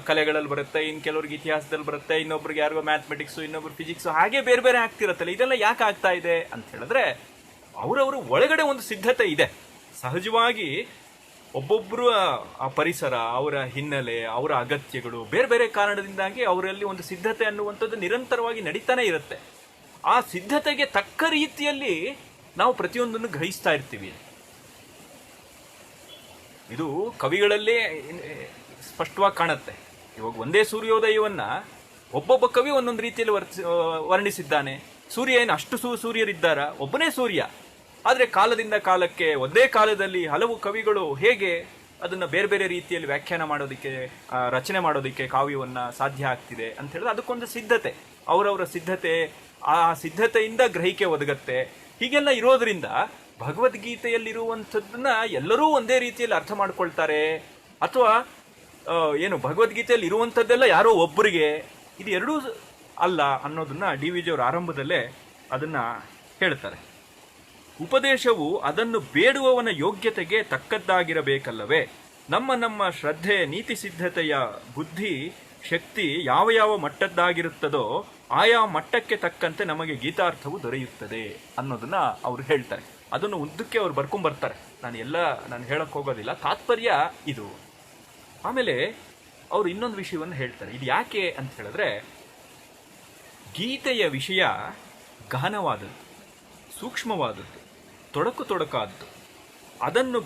ಕಲೆಗಳಲ್ಲಿ ಬರುತ್ತೆ, ಇನ್ನು ಕೆಲವರಿಗೆ ಇತಿಹಾಸದಲ್ಲಿ ಬರುತ್ತೆ, ಇನ್ನೊಬ್ರಿಗೆ ಯಾರಿಗೋ ಮ್ಯಾಥಮೆಟಿಕ್ಸು, ಇನ್ನೊಬ್ರು ಫಿಸಿಕ್ಸು, ಹಾಗೆ ಬೇರೆ ಬೇರೆ ಆಗ್ತಿರತ್ತಲ್ಲ. ಇದೆಲ್ಲ ಯಾಕೆ ಆಗ್ತಾ ಇದೆ ಅಂತ ಹೇಳಿದ್ರೆ, ಅವರವರು ಒಳಗಡೆ ಒಂದು ಸಿದ್ಧತೆ ಇದೆ. ಸಹಜವಾಗಿ ಒಬ್ಬೊಬ್ಬರು ಆ ಪರಿಸರ, ಅವರ ಹಿನ್ನೆಲೆ, ಅವರ ಅಗತ್ಯಗಳು, ಬೇರೆ ಬೇರೆ ಕಾರಣದಿಂದಾಗಿ ಅವರಲ್ಲಿ ಒಂದು ಸಿದ್ಧತೆ ಅನ್ನುವಂಥದ್ದು ನಿರಂತರವಾಗಿ ನಡೀತಾನೆ ಇರುತ್ತೆ. ಆ ಸಿದ್ಧತೆಗೆ ತಕ್ಕ ರೀತಿಯಲ್ಲಿ ನಾವು ಪ್ರತಿಯೊಂದನ್ನು ಗ್ರಹಿಸ್ತಾ ಇರ್ತೀವಿ. ಇದು ಕವಿಗಳಲ್ಲೇ ಸ್ಪಷ್ಟವಾಗಿ ಕಾಣುತ್ತೆ. ಇವಾಗ ಒಂದೇ ಸೂರ್ಯೋದಯವನ್ನ ಒಬ್ಬೊಬ್ಬ ಕವಿ ಒಂದೊಂದು ರೀತಿಯಲ್ಲಿ ವರ್ಣಿಸಿದ್ದಾನೆ. ಸೂರ್ಯ ಏನು ಅಷ್ಟು ಸೂರ್ಯರಿದ್ದಾರ? ಒಬ್ಬನೇ ಸೂರ್ಯ. ಆದರೆ ಕಾಲದಿಂದ ಕಾಲಕ್ಕೆ ಒಂದೇ ಕಾಲದಲ್ಲಿ ಹಲವು ಕವಿಗಳು ಹೇಗೆ ಅದನ್ನು ಬೇರೆ ಬೇರೆ ರೀತಿಯಲ್ಲಿ ವ್ಯಾಖ್ಯಾನ ಮಾಡೋದಕ್ಕೆ, ರಚನೆ ಮಾಡೋದಕ್ಕೆ ಕಾವ್ಯವನ್ನ ಸಾಧ್ಯ ಆಗ್ತಿದೆ ಅಂತ ಹೇಳಿದ್ರೆ ಅದಕ್ಕೊಂದು ಸಿದ್ಧತೆ, ಅವರವರ ಸಿದ್ಧತೆ, ಆ ಸಿದ್ಧತೆಯಿಂದ ಗ್ರಹಿಕೆ ಒದಗತ್ತೆ. ಹೀಗೆಲ್ಲ ಇರೋದ್ರಿಂದ ಭಗವದ್ಗೀತೆಯಲ್ಲಿರುವಂಥದ್ದನ್ನ ಎಲ್ಲರೂ ಒಂದೇ ರೀತಿಯಲ್ಲಿ ಅರ್ಥ ಮಾಡ್ಕೊಳ್ತಾರೆ, ಅಥವಾ ಏನು ಭಗವದ್ಗೀತೆಯಲ್ಲಿ ಇರುವಂಥದ್ದೆಲ್ಲ ಯಾರೋ ಒಬ್ಬರಿಗೆ, ಇದು ಎರಡೂ ಅಲ್ಲ ಅನ್ನೋದನ್ನ ಡಿ ವಿ ಜಿಯವರು ಆರಂಭದಲ್ಲೇ ಅದನ್ನ ಹೇಳ್ತಾರೆ. ಉಪದೇಶವು ಅದನ್ನು ಬೇಡುವವನ ಯೋಗ್ಯತೆಗೆ ತಕ್ಕದ್ದಾಗಿರಬೇಕಲ್ಲವೇ? ನಮ್ಮ ನಮ್ಮ ಶ್ರದ್ಧೆ, ನೀತಿ ಸಿದ್ಧತೆಯ ಬುದ್ಧಿ ಶಕ್ತಿ ಯಾವ ಯಾವ ಮಟ್ಟದ್ದಾಗಿರುತ್ತದೋ ಆಯಾ ಮಟ್ಟಕ್ಕೆ ತಕ್ಕಂತೆ ನಮಗೆ ಗೀತಾರ್ಥವು ದೊರೆಯುತ್ತದೆ ಅನ್ನೋದನ್ನ ಅವರು ಹೇಳ್ತಾರೆ. ಅದನ್ನು ಉದ್ದಕ್ಕೆ ಅವ್ರು ಬರ್ಕೊಂಡ್ಬರ್ತಾರೆ. ನಾನು ಹೇಳಕ್ ಹೋಗೋದಿಲ್ಲ, ತಾತ್ಪರ್ಯ ಇದು. ಆಮೇಲೆ ಅವರು ಇನ್ನೊಂದು ವಿಷಯವನ್ನು ಹೇಳ್ತಾರೆ. ಇದು ಯಾಕೆ ಅಂತ ಹೇಳಿದ್ರೆ, ಗೀತೆಯ ವಿಷಯ ಗಹನವಾದದ್ದು, ಸೂಕ್ಷ್ಮವಾದದ್ದು, ತೊಡಕಾದದ್ದು. ಅದನ್ನು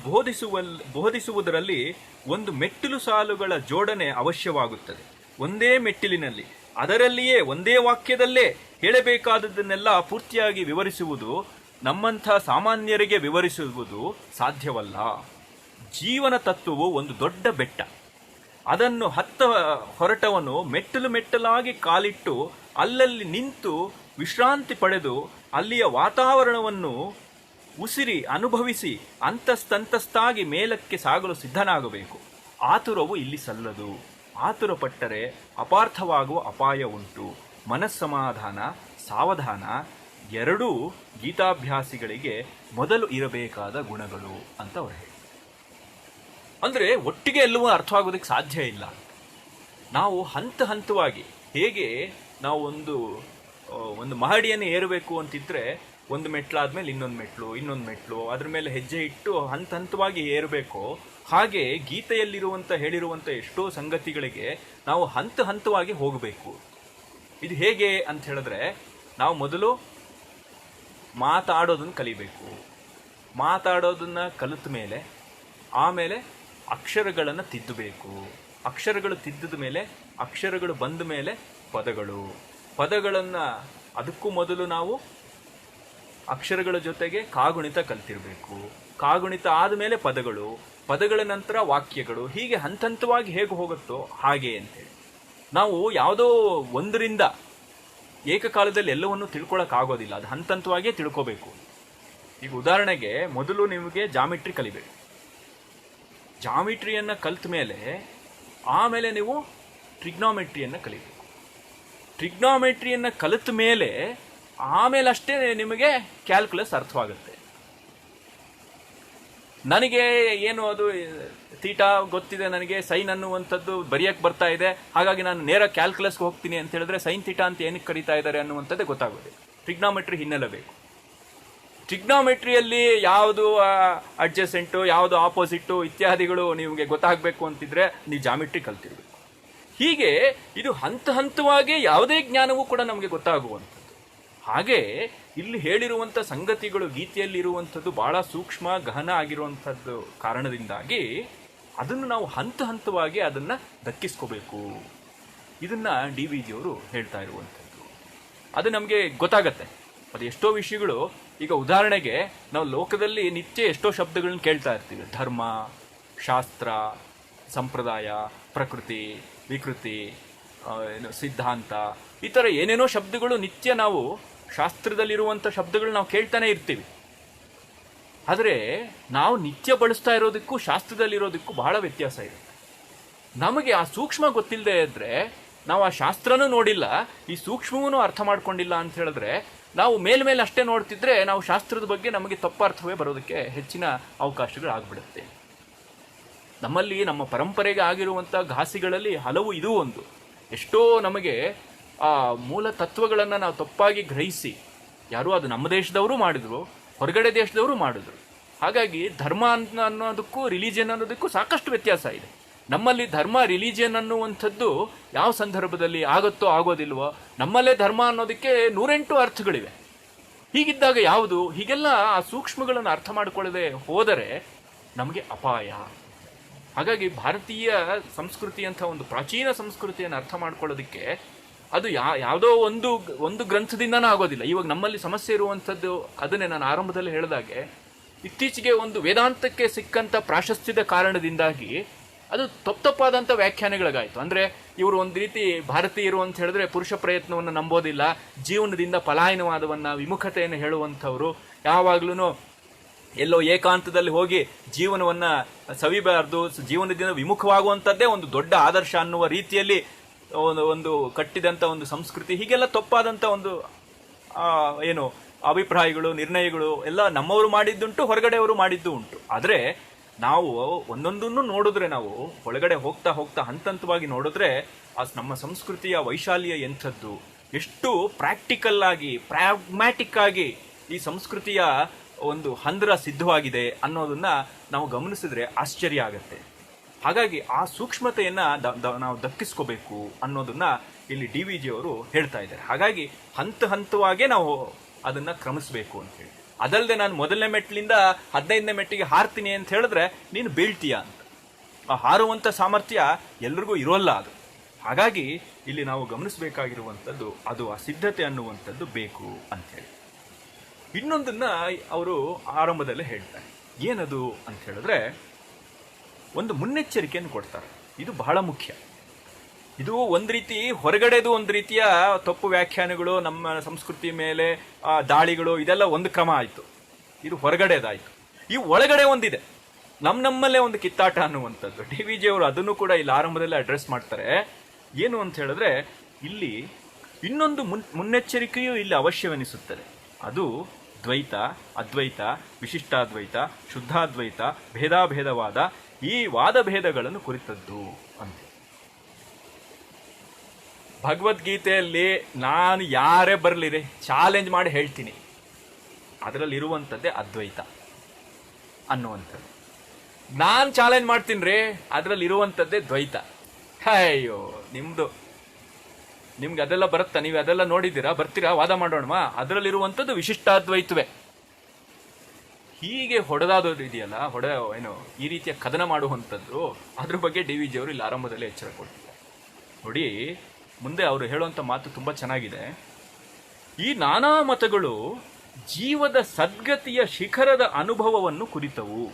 ಬೋಧಿಸುವುದರಲ್ಲಿ ಒಂದು ಮೆಟ್ಟಿಲು ಸಾಲುಗಳ ಜೋಡಣೆ ಅವಶ್ಯವಾಗುತ್ತದೆ. ಒಂದೇ ಮೆಟ್ಟಿಲಿನಲ್ಲಿ, ಅದರಲ್ಲಿಯೇ ಒಂದೇ ವಾಕ್ಯದಲ್ಲೇ ಹೇಳಬೇಕಾದದ್ದನ್ನೆಲ್ಲ ಪೂರ್ತಿಯಾಗಿ ವಿವರಿಸುವುದು ನಮ್ಮಂಥ ಸಾಮಾನ್ಯರಿಗೆ ವಿವರಿಸುವುದು ಸಾಧ್ಯವಲ್ಲ. ಜೀವನ ತತ್ವವು ಒಂದು ದೊಡ್ಡ ಬೆಟ್ಟ. ಅದನ್ನು ಹೊರಟವನು ಮೆಟ್ಟಲು ಮೆಟ್ಟಲಾಗಿ ಕಾಲಿಟ್ಟು ಅಲ್ಲಲ್ಲಿ ನಿಂತು ವಿಶ್ರಾಂತಿ ಪಡೆದು ಅಲ್ಲಿಯ ವಾತಾವರಣವನ್ನು ಉಸಿರಿ ಅನುಭವಿಸಿ ಅಂತಸ್ತಂತಸ್ತಾಗಿ ಮೇಲಕ್ಕೆ ಸಾಗಲು ಸಿದ್ಧನಾಗಬೇಕು. ಆತುರವು ಇಲ್ಲಿ ಸಲ್ಲದು. ಆತುರ ಪಟ್ಟರೆ ಅಪಾರ್ಥವಾಗುವ ಅಪಾಯ ಉಂಟು. ಮನಸ್ಸಮಾಧಾನ, ಸಾವಧಾನ ಎರಡೂ ಗೀತಾಭ್ಯಾಸಿಗಳಿಗೆ ಮೊದಲು ಇರಬೇಕಾದ ಗುಣಗಳು ಅಂತ ಅವರು ಹೇಳಿ. ಅಂದ್ರೆ ಒಟ್ಟಿಗೆ ಎಲ್ಲವೂ ಅರ್ಥವಾಗೋದಕ್ಕೆ ಸಾಧ್ಯ ಇಲ್ಲ. ನಾವು ಹಂತವಾಗಿ, ಹೇಗೆ ನಾವು ಒಂದು ಮಹಡಿಯನ್ನು ಏರಬೇಕು ಅಂತಿದ್ರೆ ಒಂದು ಮೆಟ್ಲಾದ್ಮೇಲೆ ಇನ್ನೊಂದು ಮೆಟ್ಲು, ಅದ್ರ ಮೇಲೆ ಹೆಜ್ಜೆ ಇಟ್ಟು ಹಂತವಾಗಿ ಏರಬೇಕು. ಹಾಗೆ ಗೀತೆಯಲ್ಲಿರುವಂಥ ಹೇಳಿರುವಂಥ ಎಷ್ಟೋ ಸಂಗತಿಗಳಿಗೆ ನಾವು ಹಂತವಾಗಿ ಹೋಗಬೇಕು. ಇದು ಹೇಗೆ ಅಂತ ಹೇಳಿದ್ರೆ, ನಾವು ಮೊದಲು ಮಾತಾಡೋದನ್ನು ಕಲಿಬೇಕು. ಮಾತಾಡೋದನ್ನ ಕಲಿತ ಮೇಲೆ ಆಮೇಲೆ ಅಕ್ಷರಗಳನ್ನು ತಿದ್ದಬೇಕು. ಅಕ್ಷರಗಳು ತಿದ್ದಿದ ಮೇಲೆ, ಅಕ್ಷರಗಳು ಬಂದ ಮೇಲೆ ಪದಗಳನ್ನು ಅದಕ್ಕೂ ಮೊದಲು ನಾವು ಅಕ್ಷರಗಳ ಜೊತೆಗೆ ಕಾಗುಣಿತ ಕಲ್ತಿರ್ಬೇಕು. ಕಾಗುಣಿತ ಆದಮೇಲೆ ಪದಗಳ ನಂತರ ವಾಕ್ಯಗಳು, ಹೀಗೆ ಹಂತವಾಗಿ ಹೇಗೆ ಹೋಗುತ್ತೋ ಹಾಗೆ ಅಂತೇಳಿ ನಾವು ಯಾವುದೋ ಒಂದರಿಂದ ಏಕಕಾಲದಲ್ಲಿ ಎಲ್ಲವನ್ನು ತಿಳ್ಕೊಳಕ್ಕಾಗೋದಿಲ್ಲ. ಅದು ಹಂತವಾಗಿಯೇ ತಿಳ್ಕೋಬೇಕು. ಈಗ ಉದಾಹರಣೆಗೆ, ಮೊದಲು ನಿಮಗೆ ಜಾಮಿಟ್ರಿ ಕಲಿಬೇಕು. ಜಾಮಿಟ್ರಿಯನ್ನು ಕಲಿತ ಮೇಲೆ ಆಮೇಲೆ ನೀವು ಟ್ರಿಗ್ನಾಮೆಟ್ರಿಯನ್ನು ಕಲಿಬೇಕು. ಟ್ರಿಗ್ನಾಮೆಟ್ರಿಯನ್ನು ಕಲಿತ ಮೇಲೆ ಆಮೇಲೆ ಅಷ್ಟೇ ನಿಮಗೆ ಕ್ಯಾಲ್ಕುಲಸ್ ಅರ್ಥವಾಗುತ್ತೆ. ನನಗೆ ಏನು ಅದು ತೀಟಾ ಗೊತ್ತಿದೆ, ನನಗೆ ಸೈನ್ ಅನ್ನುವಂಥದ್ದು ಬರೆಯಕ್ಕೆ ಬರ್ತಾ ಇದೆ, ಹಾಗಾಗಿ ನಾನು ನೇರ ಕ್ಯಾಲ್ಕುಲಸ್ಗೆ ಹೋಗ್ತೀನಿ ಅಂತ ಹೇಳಿದ್ರೆ ಸೈನ್ ತೀಟಾ ಅಂತ ಏನಕ್ಕೆ ಕರೀತಾ ಇದ್ದಾರೆ ಅನ್ನುವಂಥದ್ದೇ ಗೊತ್ತಾಗೋದು. ಟ್ರಿಗ್ನಾಮೆಟ್ರಿ ಹಿನ್ನೆಲೆ ಬೇಕು. ಟ್ರಿಗ್ನಾಮೆಟ್ರಿಯಲ್ಲಿ ಯಾವುದು ಅಡ್ಜಸೆಂಟು, ಯಾವುದು ಆಪೋಸಿಟ್ಟು ಇತ್ಯಾದಿಗಳು ನಿಮಗೆ ಗೊತ್ತಾಗಬೇಕು ಅಂತಿದ್ರೆ ನೀವು ಜಾಮಿಟ್ರಿ ಕಲ್ತಿರ್ಬೇಕು. ಹೀಗೆ ಇದು ಹಂತ ಹಂತವಾಗಿ ಯಾವುದೇ ಜ್ಞಾನವೂ ಕೂಡ ನಮಗೆ ಗೊತ್ತಾಗುವಂಥದ್ದು. ಹಾಗೆ ಇಲ್ಲಿ ಹೇಳಿರುವಂಥ ಸಂಗತಿಗಳು ಗೀತೆಯಲ್ಲಿ ಇರುವಂಥದ್ದು ಬಹಳ ಸೂಕ್ಷ್ಮ ಗಹನ ಆಗಿರುವಂಥದ್ದು ಕಾರಣದಿಂದಾಗಿ ಅದನ್ನು ನಾವು ಹಂತ ಹಂತವಾಗಿ ಅದನ್ನು ದಕ್ಕಿಸ್ಕೋಬೇಕು. ಇದನ್ನು ಡಿ ವಿ ಜಿಯವರು ಹೇಳ್ತಾ ಇರುವಂಥದ್ದು. ಅದು ನಮಗೆ ಗೊತ್ತಾಗತ್ತೆ. ಅದು ಎಷ್ಟೋ ವಿಷಯಗಳು, ಈಗ ಉದಾಹರಣೆಗೆ ನಾವು ಲೋಕದಲ್ಲಿ ನಿತ್ಯ ಎಷ್ಟೋ ಶಬ್ದಗಳನ್ನ ಕೇಳ್ತಾ ಇರ್ತೀವಿ. ಧರ್ಮ, ಶಾಸ್ತ್ರ, ಸಂಪ್ರದಾಯ, ಪ್ರಕೃತಿ, ವಿಕೃತಿ, ಸಿದ್ಧಾಂತ, ಈ ಥರ ಏನೇನೋ ಶಬ್ದಗಳು ನಿತ್ಯ ನಾವು ಶಾಸ್ತ್ರದಲ್ಲಿರುವಂಥ ಶಬ್ದಗಳು ನಾವು ಕೇಳ್ತಾನೆ ಇರ್ತೀವಿ. ಆದರೆ ನಾವು ನಿತ್ಯ ಬಳಸ್ತಾ ಇರೋದಕ್ಕೂ ಶಾಸ್ತ್ರದಲ್ಲಿರೋದಕ್ಕೂ ಬಹಳ ವ್ಯತ್ಯಾಸ ಇದೆ. ನಮಗೆ ಆ ಸೂಕ್ಷ್ಮ ಗೊತ್ತಿಲ್ಲದೆ ಇದ್ದರೆ, ನಾವು ಆ ಶಾಸ್ತ್ರನೂ ನೋಡಿಲ್ಲ, ಈ ಸೂಕ್ಷ್ಮವೂ ಅರ್ಥ ಮಾಡ್ಕೊಂಡಿಲ್ಲ ಅಂತ ಹೇಳಿದ್ರೆ, ನಾವು ಮೇಲ್ಮೇಲೆ ಅಷ್ಟೇ ನೋಡ್ತಿದ್ರೆ ನಾವು ಶಾಸ್ತ್ರದ ಬಗ್ಗೆ ನಮಗೆ ತಪ್ಪಾರ್ಥವೇ ಬರೋದಕ್ಕೆ ಹೆಚ್ಚಿನ ಅವಕಾಶಗಳಾಗ್ಬಿಡುತ್ತೆ. ನಮ್ಮಲ್ಲಿ ನಮ್ಮ ಪರಂಪರೆಗೆ ಆಗಿರುವಂಥ ಘಾಸಿಗಳಲ್ಲಿ ಹಲವು ಇದೂ ಒಂದು. ಎಷ್ಟೋ ನಮಗೆ ಆ ಮೂಲ ತತ್ವಗಳನ್ನು ನಾವು ತಪ್ಪಾಗಿ ಗ್ರಹಿಸಿ, ಯಾರು ಅದು ನಮ್ಮ ದೇಶದವರು ಮಾಡಿದ್ರು, ಹೊರಗಡೆ ದೇಶದವರು ಮಾಡಿದ್ರು. ಹಾಗಾಗಿ ಧರ್ಮ ಅನ್ನೋದಕ್ಕೂ ರಿಲಿಜಿಯನ್ ಅನ್ನೋದಕ್ಕೂ ಸಾಕಷ್ಟು ವ್ಯತ್ಯಾಸ ಇದೆ. ನಮ್ಮಲ್ಲಿ ಧರ್ಮ ರಿಲಿಜಿಯನ್ ಅನ್ನುವಂಥದ್ದು ಯಾವ ಸಂದರ್ಭದಲ್ಲಿ ಆಗುತ್ತೋ ಆಗೋದಿಲ್ವೋ, ನಮ್ಮಲ್ಲೇ ಧರ್ಮ ಅನ್ನೋದಕ್ಕೆ 108 ಅರ್ಥಗಳಿವೆ. ಹೀಗಿದ್ದಾಗ ಯಾವುದು, ಹೀಗೆಲ್ಲ ಆ ಸೂಕ್ಷ್ಮಗಳನ್ನು ಅರ್ಥ ಮಾಡಿಕೊಳ್ಳದೆ ಹೋದರೆ ನಮಗೆ ಅಪಾಯ. ಹಾಗಾಗಿ ಭಾರತೀಯ ಸಂಸ್ಕೃತಿ ಅಂತ ಒಂದು ಪ್ರಾಚೀನ ಸಂಸ್ಕೃತಿಯನ್ನು ಅರ್ಥ ಮಾಡ್ಕೊಳ್ಳೋದಕ್ಕೆ ಅದು ಯಾವುದೋ ಒಂದು ಗ್ರಂಥದಿಂದನೂ ಆಗೋದಿಲ್ಲ. ಇವಾಗ ನಮ್ಮಲ್ಲಿ ಸಮಸ್ಯೆ ಇರುವಂಥದ್ದು ಅದನ್ನೇ ನಾನು ಆರಂಭದಲ್ಲಿ ಹೇಳಿದಾಗೆ, ಇತ್ತೀಚೆಗೆ ಒಂದು ವೇದಾಂತಕ್ಕೆ ಸಿಕ್ಕಂಥ ಪ್ರಾಶಸ್ತ್ಯದ ಕಾರಣದಿಂದಾಗಿ ಅದು ತಪ್ಪಾದಂಥ ವ್ಯಾಖ್ಯಾನಗಳಿಗಾಯಿತು. ಅಂದರೆ ಇವರು ಒಂದು ರೀತಿ ಭಾರತೀಯರು ಅಂತ ಹೇಳಿದ್ರೆ ಪುರುಷ ಪ್ರಯತ್ನವನ್ನು ನಂಬೋದಿಲ್ಲ, ಜೀವನದಿಂದ ಪಲಾಯನವಾದವನ್ನು, ವಿಮುಖತೆಯನ್ನು ಹೇಳುವಂಥವ್ರು, ಯಾವಾಗ್ಲೂ ಎಲ್ಲೋ ಏಕಾಂತದಲ್ಲಿ ಹೋಗಿ ಜೀವನವನ್ನು ಸವಿಬಾರ್ದು, ಜೀವನದಿಂದ ವಿಮುಖವಾಗುವಂಥದ್ದೇ ಒಂದು ದೊಡ್ಡ ಆದರ್ಶ ಅನ್ನುವ ರೀತಿಯಲ್ಲಿ ಒಂದು ಕಟ್ಟಿದಂಥ ಒಂದು ಸಂಸ್ಕೃತಿ. ಹೀಗೆಲ್ಲ ತಪ್ಪಾದಂಥ ಒಂದು ಏನು ಅಭಿಪ್ರಾಯಗಳು, ನಿರ್ಣಯಗಳು ಎಲ್ಲ ನಮ್ಮವರು ಮಾಡಿದ್ದುಂಟು, ಹೊರಗಡೆಯವರು ಮಾಡಿದ್ದು ಉಂಟು. ಆದರೆ ನಾವು ಒಂದೊಂದನ್ನು ನೋಡಿದ್ರೆ, ನಾವು ಒಳಗಡೆ ಹೋಗ್ತಾ ಹೋಗ್ತಾ ಹಂತವಾಗಿ ನೋಡಿದ್ರೆ ನಮ್ಮ ಸಂಸ್ಕೃತಿಯ ವೈಶಾಲ್ಯ ಎಂಥದ್ದು, ಎಷ್ಟು ಪ್ರಾಕ್ಟಿಕಲ್ ಆಗಿ ಪ್ರಾಗ್ಮ್ಯಾಟಿಕ್ ಆಗಿ ಈ ಸಂಸ್ಕೃತಿಯ ಒಂದು ಹಂದರ ಸಿದ್ಧವಾಗಿದೆ ಅನ್ನೋದನ್ನ ನಾವು ಗಮನಿಸಿದ್ರೆ ಆಶ್ಚರ್ಯ ಆಗತ್ತೆ. ಹಾಗಾಗಿ ಆ ಸೂಕ್ಷ್ಮತೆಯನ್ನ ನಾವು ದಕ್ಕಿಸ್ಕೋಬೇಕು ಅನ್ನೋದನ್ನ ಇಲ್ಲಿ ಡಿ ವಿ ಜಿಯವರು ಹೇಳ್ತಾ ಇದ್ದಾರೆ. ಹಾಗಾಗಿ ಹಂತವಾಗೇ ನಾವು ಅದನ್ನ ಕ್ರಮಿಸಬೇಕು ಅಂತ ಹೇಳಿ. ಅದಲ್ಲದೆ ನಾನು ಮೊದಲನೇ ಮೆಟ್ಲಿಂದ 15ನೇ ಮೆಟ್ಟಿಗೆ ಹಾರ್ತೀನಿ ಅಂತ ಹೇಳಿದ್ರೆ ನೀನು ಬೀಳ್ತೀಯ ಅಂತ. ಆ ಹಾರುವಂಥ ಸಾಮರ್ಥ್ಯ ಎಲ್ರಿಗೂ ಇರೋಲ್ಲ ಅದು. ಹಾಗಾಗಿ ಇಲ್ಲಿ ನಾವು ಗಮನಿಸಬೇಕಾಗಿರುವಂಥದ್ದು ಅದು ಆ ಸಿದ್ಧತೆ ಅನ್ನುವಂಥದ್ದು ಬೇಕು ಅಂಥೇಳಿ. ಇನ್ನೊಂದನ್ನ ಅವರು ಆರಂಭದಲ್ಲೇ ಹೇಳ್ತಾರೆ. ಏನದು ಅಂತ ಹೇಳಿದ್ರೆ ಒಂದು ಮುನ್ನೆಚ್ಚರಿಕೆಯನ್ನು ಕೊಡ್ತಾರೆ. ಇದು ಬಹಳ ಮುಖ್ಯ. ಇದು ಒಂದು ರೀತಿ ಹೊರಗಡೆದು ಒಂದು ರೀತಿಯ ತಪ್ಪು ವ್ಯಾಖ್ಯಾನಗಳು, ನಮ್ಮ ಸಂಸ್ಕೃತಿ ಮೇಲೆ ದಾಳಿಗಳು, ಇದೆಲ್ಲ ಒಂದು ಕ್ರಮ ಆಯಿತು. ಇದು ಹೊರಗಡೆದಾಯಿತು. ಈ ಒಳಗಡೆ ಒಂದಿದೆ, ನಮ್ಮಲ್ಲೇ ಒಂದು ಕಿತ್ತಾಟ ಅನ್ನುವಂಥದ್ದು. ಡಿ ವಿ ಜಿ ಅವರು ಅದನ್ನು ಕೂಡ ಇಲ್ಲಿ ಆರಂಭದಲ್ಲಿ ಅಡ್ರೆಸ್ ಮಾಡ್ತಾರೆ. ಏನು ಅಂತ ಹೇಳಿದ್ರೆ ಇಲ್ಲಿ ಇನ್ನೊಂದು ಮುನ್ನೆಚ್ಚರಿಕೆಯೂ ಇಲ್ಲಿ ಅವಶ್ಯವೆನಿಸುತ್ತದೆ. ಅದು ದ್ವೈತ, ಅದ್ವೈತ, ವಿಶಿಷ್ಟಾದ್ವೈತ, ಶುದ್ಧಾದ್ವೈತ, ಭೇದಾಭೇದವಾದ ಈ ವಾದ ಭೇದಗಳನ್ನು ಕುರಿತದ್ದು ಅಂತ. ಭಗವದ್ಗೀತೆಯಲ್ಲಿ ನಾನು ಯಾರೇ ಬರಲಿರಿ ಚಾಲೆಂಜ್ ಮಾಡಿ ಹೇಳ್ತೀನಿ, ಅದರಲ್ಲಿರುವಂಥದ್ದೇ ಅದ್ವೈತ ಅನ್ನುವಂಥದ್ದು. ನಾನು ಚಾಲೆಂಜ್ ಮಾಡ್ತೀನಿ ರೀ, ಅದರಲ್ಲಿರುವಂಥದ್ದೇ ದ್ವೈತ. ಅಯ್ಯೋ ನಿಮ್ಗೆ ಅದೆಲ್ಲ ಬರುತ್ತಾ? ನೀವು ಅದೆಲ್ಲ ನೋಡಿದ್ದೀರಾ? ಬರ್ತೀರಾ? ವಾದ ಮಾಡೋಣವಾ? ಅದರಲ್ಲಿರುವಂಥದ್ದು ವಿಶಿಷ್ಟಾದ್ವೈತವೇ. ಹೀಗೆ ಹೊಡೆದಾದೋದು ಇದೆಯಲ್ಲ, ಏನು ಈ ರೀತಿಯ ಕದನ ಮಾಡುವಂಥದ್ದು, ಅದ್ರ ಬಗ್ಗೆ ಡಿ ವಿ ಜಿ ಅವರು ಇಲ್ಲಿ ಆರಂಭದಲ್ಲಿ ಎಚ್ಚರ ಕೊಡ್ತಿದ್ದಾರೆ. ನೋಡಿ, ಮುಂದೆ ಅವರು ಹೇಳುವಂಥ ಮಾತು ತುಂಬ ಚೆನ್ನಾಗಿದೆ. ಈ ನಾನಾ ಮತಗಳು ಜೀವದ ಸದ್ಗತಿಯ ಶಿಖರದ ಅನುಭವವನ್ನು ಕುರಿತವು.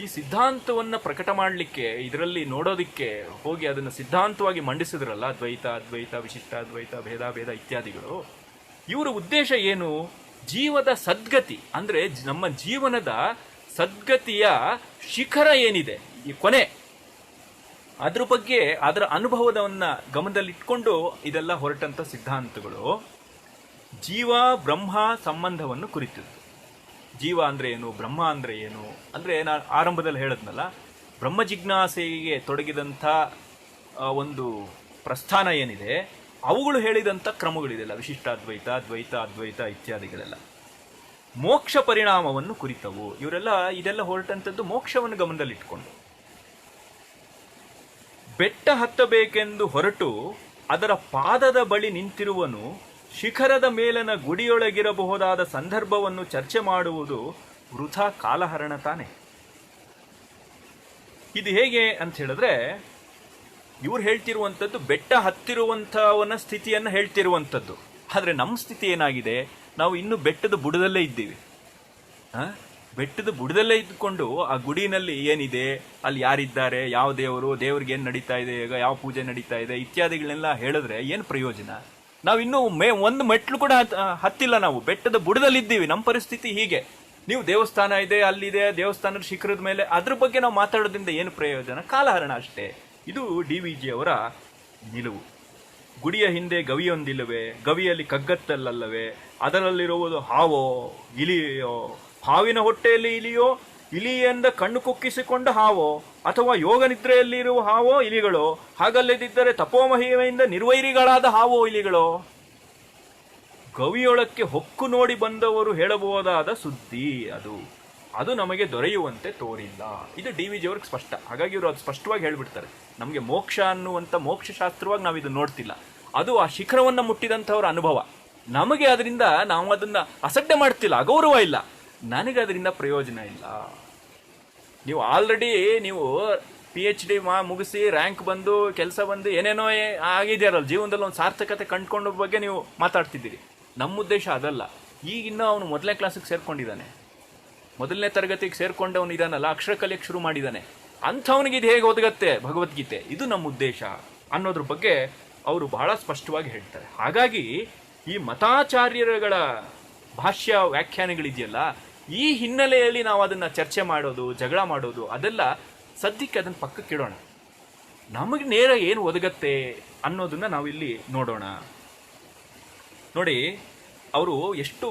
ಈ ಸಿದ್ಧಾಂತವನ್ನು ಪ್ರಕಟ ಮಾಡಲಿಕ್ಕೆ, ಇದರಲ್ಲಿ ನೋಡೋದಿಕ್ಕೆ ಹೋಗಿ ಅದನ್ನು ಸಿದ್ಧಾಂತವಾಗಿ ಮಂಡಿಸಿದ್ರಲ್ಲ, ದ್ವೈತ, ಅದ್ವೈತ, ವಿಶಿಷ್ಟಾದ್ವೈತ, ಭೇದಾಭೇದ ಇತ್ಯಾದಿಗಳು, ಇವರ ಉದ್ದೇಶ ಏನು? ಜೀವದ ಸದ್ಗತಿ ಅಂದರೆ ನಮ್ಮ ಜೀವನದ ಸದ್ಗತಿಯ ಶಿಖರ ಏನಿದೆ, ಈ ಕೊನೆ, ಅದ್ರ ಬಗ್ಗೆ, ಅದರ ಅನುಭವದವನ್ನ ಗಮನದಲ್ಲಿಟ್ಕೊಂಡು ಇದೆಲ್ಲ ಹೊರಟಂತ ಸಿದ್ಧಾಂತಗಳು ಜೀವ ಬ್ರಹ್ಮ ಸಂಬಂಧವನ್ನು ಕುರಿತದ್ದು. ಜೀವ ಅಂದರೆ ಏನು, ಬ್ರಹ್ಮ ಅಂದರೆ ಏನು ಅಂದರೆ ನಾನು ಆರಂಭದಲ್ಲಿ ಹೇಳಿದ್ನಲ್ಲ, ಬ್ರಹ್ಮ ಜಿಜ್ಞಾಸೆಗೆ ತೊಡಗಿದಂಥ ಒಂದು ಪ್ರಸ್ಥಾನ ಏನಿದೆ, ಅವುಗಳು ಹೇಳಿದಂಥ ಕ್ರಮಗಳಿದೆಲ್ಲ, ವಿಶಿಷ್ಟಾದ್ವೈತ, ದ್ವೈತ, ಅದ್ವೈತ ಇತ್ಯಾದಿಗಳೆಲ್ಲ ಮೋಕ್ಷ ಪರಿಣಾಮವನ್ನು ಕುರಿತವು. ಇದೆಲ್ಲ ಹೊರಟಂಥದ್ದು ಮೋಕ್ಷವನ್ನು ಗಮನದಲ್ಲಿಟ್ಕೊಂಡು. ಬೆಟ್ಟ ಹತ್ತಬೇಕೆಂದು ಹೊರಟು ಅದರ ಪಾದದ ಬಳಿ ನಿಂತಿರುವನು ಶಿಖರದ ಮೇಲನ ಗುಡಿಯೊಳಗಿರಬಹುದಾದ ಸಂದರ್ಭವನ್ನು ಚರ್ಚೆ ಮಾಡುವುದು ವೃಥಾ ಕಾಲಹರಣ ತಾನೆ. ಇದು ಹೇಗೆ ಅಂತ ಹೇಳಿದ್ರೆ, ಇವ್ರು ಹೇಳ್ತಿರುವಂಥದ್ದು ಬೆಟ್ಟ ಹತ್ತಿರುವಂಥವನ ಸ್ಥಿತಿಯನ್ನು ಹೇಳ್ತಿರುವಂಥದ್ದು. ಆದರೆ ನಮ್ಮ ಸ್ಥಿತಿ ಏನಾಗಿದೆ, ನಾವು ಇನ್ನೂ ಬೆಟ್ಟದ ಬುಡದಲ್ಲೇ ಇದ್ದೀವಿ. ಬೆಟ್ಟದ ಬುಡದಲ್ಲೇ ಇದ್ದುಕೊಂಡು ಆ ಗುಡಿನಲ್ಲಿ ಏನಿದೆ, ಅಲ್ಲಿ ಯಾರಿದ್ದಾರೆ, ಯಾವ ದೇವರು, ದೇವ್ರಿಗೆ ಏನು ನಡೀತಾ ಇದೆ, ಈಗ ಯಾವ ಪೂಜೆ ನಡೀತಾ ಇದೆ ಇತ್ಯಾದಿಗಳನ್ನೆಲ್ಲ ಹೇಳಿದ್ರೆ ಏನು ಪ್ರಯೋಜನ? ನಾವು ಇನ್ನೂ ಒಂದು ಮೆಟ್ಲು ಕೂಡ ಹತ್ತಿಲ್ಲ, ನಾವು ಬೆಟ್ಟದ ಬುಡದಲ್ಲಿದ್ದೀವಿ. ನಮ್ಮ ಪರಿಸ್ಥಿತಿ ಹೀಗೆ. ನೀವು ದೇವಸ್ಥಾನ ಇದೆ, ಅಲ್ಲಿದೆ, ದೇವಸ್ಥಾನದ ಶಿಖರದ ಮೇಲೆ, ಅದ್ರ ಬಗ್ಗೆ ನಾವು ಮಾತಾಡೋದ್ರಿಂದ ಏನು ಪ್ರಯೋಜನ? ಕಾಲಹರಣ ಅಷ್ಟೇ. ಇದು DVG ಅವರ ನಿಲುವು. ಗುಡಿಯ ಹಿಂದೆ ಗವಿಯೊಂದಿಲ್ಲವೇ, ಗವಿಯಲ್ಲಿ ಕಗ್ಗತ್ತಲ್ಲವೇ, ಅದರಲ್ಲಿರುವುದು ಹಾವೋ ಇಲಿಯೋ, ಹಾವಿನ ಹೊಟ್ಟೆಯಲ್ಲಿ ಇಲಿಯೋ, ಇಲಿಯಿಂದ ಕಣ್ಣು ಕುಕ್ಕಿಸಿಕೊಂಡ ಹಾವೋ, ಅಥವಾ ಯೋಗ ನಿದ್ರೆಯಲ್ಲಿರುವ ಹಾವೋ ಇಲಿಗಳೋ, ಹಾಗಲ್ಲದಿದ್ದರೆ ತಪೋಮಹಿಮೆಯಿಂದ ನಿರ್ವೈರಿಗಳಾದ ಹಾವೋ ಇಲಿಗಳೋ? ಗವಿಯೊಳಕ್ಕೆ ಹೊಕ್ಕು ನೋಡಿ ಬಂದವರು ಹೇಳಬಹುದಾದ ಸುದ್ದಿ ಅದು ನಮಗೆ ದೊರೆಯುವಂತೆ ತೋರಿಲ್ಲ. ಇದು DVG ಅವ್ರಿಗೆ ಸ್ಪಷ್ಟ. ಹಾಗಾಗಿ ಇವರು ಅದು ಸ್ಪಷ್ಟವಾಗಿ ಹೇಳ್ಬಿಡ್ತಾರೆ. ನಮಗೆ ಮೋಕ್ಷ ಅನ್ನುವಂಥ ಮೋಕ್ಷಶಾಸ್ತ್ರವಾಗಿ ನಾವು ಇದು ನೋಡ್ತಿಲ್ಲ, ಅದು ಆ ಶಿಖರವನ್ನು ಮುಟ್ಟಿದಂಥವ್ರ ಅನುಭವ. ನಮಗೆ ಅದರಿಂದ ನಾವು ಅದನ್ನು ಅಸಡ್ಡೆ ಮಾಡ್ತಿಲ್ಲ, ಅಗೌರವ ಇಲ್ಲ, ನನಗೆ ಅದರಿಂದ ಪ್ರಯೋಜನ ಇಲ್ಲ. ನೀವು ಆಲ್ರೆಡಿ PhD ಮುಗಿಸಿ ರ್ಯಾಂಕ್ ಬಂದು ಕೆಲಸ ಬಂದು ಏನೇನೋ ಆಗಿದೆಯಲ್ಲ, ಜೀವನದಲ್ಲಿ ಒಂದು ಸಾರ್ಥಕತೆ ಕಂಡುಕೊಂಡ ಬಗ್ಗೆ ನೀವು ಮಾತಾಡ್ತಿದ್ದೀರಿ. ನಮ್ಮ ಉದ್ದೇಶ ಅದಲ್ಲ. ಈಗಿನ್ನ ಅವನು ಮೊದಲನೇ ಕ್ಲಾಸಿಗೆ ಸೇರ್ಕೊಂಡಿದ್ದಾನೆ, ಮೊದಲನೇ ತರಗತಿಗೆ ಸೇರ್ಕೊಂಡವನು ಇದಾನಲ್ಲ, ಅಕ್ಷರ ಕಲಿಯಕ್ಕೆ ಶುರು ಮಾಡಿದ್ದಾನೆ, ಅಂಥವನಿಗೆ ಇದು ಹೇಗೆ ಒದಗತ್ತೆ ಭಗವದ್ಗೀತೆ, ಇದು ನಮ್ಮ ಉದ್ದೇಶ ಅನ್ನೋದ್ರ ಬಗ್ಗೆ ಅವರು ಬಹಳ ಸ್ಪಷ್ಟವಾಗಿ ಹೇಳ್ತಾರೆ. ಹಾಗಾಗಿ ಈ ಮತಾಚಾರ್ಯರುಗಳ ಭಾಷ್ಯ ವ್ಯಾಖ್ಯಾನಗಳಿದೆಯಲ್ಲ, ಈ ಹಿನ್ನೆಲೆಯಲ್ಲಿ ನಾವು ಅದನ್ನು ಚರ್ಚೆ ಮಾಡೋದು, ಜಗಳ ಮಾಡೋದು, ಅದೆಲ್ಲ ಸದ್ಯಕ್ಕೆ ಅದನ್ನು ಪಕ್ಕಕ್ಕಿಡೋಣ. ನಮಗೆ ನೇರ ಏನು ಒದಗತ್ತೆ ಅನ್ನೋದನ್ನ ನಾವಿಲ್ಲಿ ನೋಡೋಣ. ನೋಡಿ, ಅವರು ಎಷ್ಟು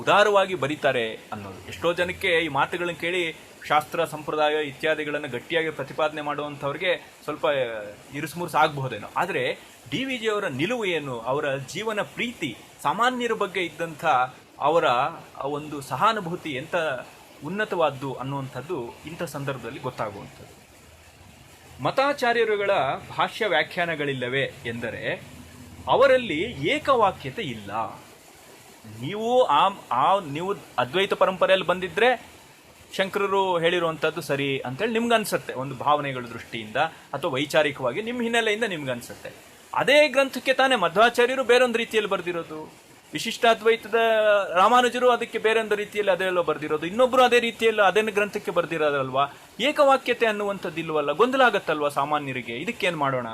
ಉದಾರವಾಗಿ ಬರೀತಾರೆ ಅನ್ನೋದು. ಎಷ್ಟೋ ಜನಕ್ಕೆ ಈ ಮಾತುಗಳನ್ನು ಕೇಳಿ ಶಾಸ್ತ್ರ ಸಂಪ್ರದಾಯ ಇತ್ಯಾದಿಗಳನ್ನು ಗಟ್ಟಿಯಾಗಿ ಪ್ರತಿಪಾದನೆ ಮಾಡುವಂಥವ್ರಿಗೆ ಸ್ವಲ್ಪ ಇರುಸುಮುರುಸು ಆಗಬಹುದೇನೋ. ಆದರೆ DVG ಅವರ ನಿಲುವು ಏನು, ಅವರ ಜೀವನ ಪ್ರೀತಿ, ಸಾಮಾನ್ಯರ ಬಗ್ಗೆ ಇದ್ದಂಥ ಅವರ ಒಂದು ಸಹಾನುಭೂತಿ ಎಂಥ ಉನ್ನತವಾದ್ದು ಅನ್ನುವಂಥದ್ದು ಇಂಥ ಸಂದರ್ಭದಲ್ಲಿ ಗೊತ್ತಾಗುವಂಥದ್ದು. ಮತಾಚಾರ್ಯರುಗಳ ಭಾಷ್ಯ ವ್ಯಾಖ್ಯಾನಗಳಿಲ್ಲವೇ ಎಂದರೆ ಅವರಲ್ಲಿ ಏಕವಾಕ್ಯತೆ ಇಲ್ಲ. ನೀವು ನೀವು ಅದ್ವೈತ ಪರಂಪರೆಯಲ್ಲಿ ಬಂದಿದ್ರೆ ಶಂಕರರು ಹೇಳಿರುವಂಥದ್ದು ಸರಿ ಅಂತೇಳಿ ನಿಮ್ಗೆ ಅನ್ಸುತ್ತೆ, ಒಂದು ಭಾವನೆಗಳ ದೃಷ್ಟಿಯಿಂದ ಅಥವಾ ವೈಚಾರಿಕವಾಗಿ ನಿಮ್ಮ ಹಿನ್ನೆಲೆಯಿಂದ ನಿಮ್ಗೆ ಅನ್ಸುತ್ತೆ. ಅದೇ ಗ್ರಂಥಕ್ಕೆ ತಾನೇ ಮಧ್ವಾಚಾರ್ಯರು ಬೇರೊಂದು ರೀತಿಯಲ್ಲಿ ಬರೆದಿರೋದು, ವಿಶಿಷ್ಟಾದ್ವೈತದ ರಾಮಾನುಜರು ಅದಕ್ಕೆ ಬೇರೊಂದು ರೀತಿಯಲ್ಲಿ ಅದೆಲ್ಲ ಬರೆದಿರೋದು, ಇನ್ನೊಬ್ರು ಅದೇ ರೀತಿಯಲ್ಲಿ ಅದೇನು ಗ್ರಂಥಕ್ಕೆ ಬರೆದಿರೋದಲ್ವಾ. ಏಕವಾಕ್ಯತೆ ಅನ್ನುವಂಥದ್ದು ಇಲ್ವಲ್ಲ, ಗೊಂದಲ ಆಗತ್ತಲ್ವಾ ಸಾಮಾನ್ಯರಿಗೆ. ಇದಕ್ಕೇನು ಮಾಡೋಣ?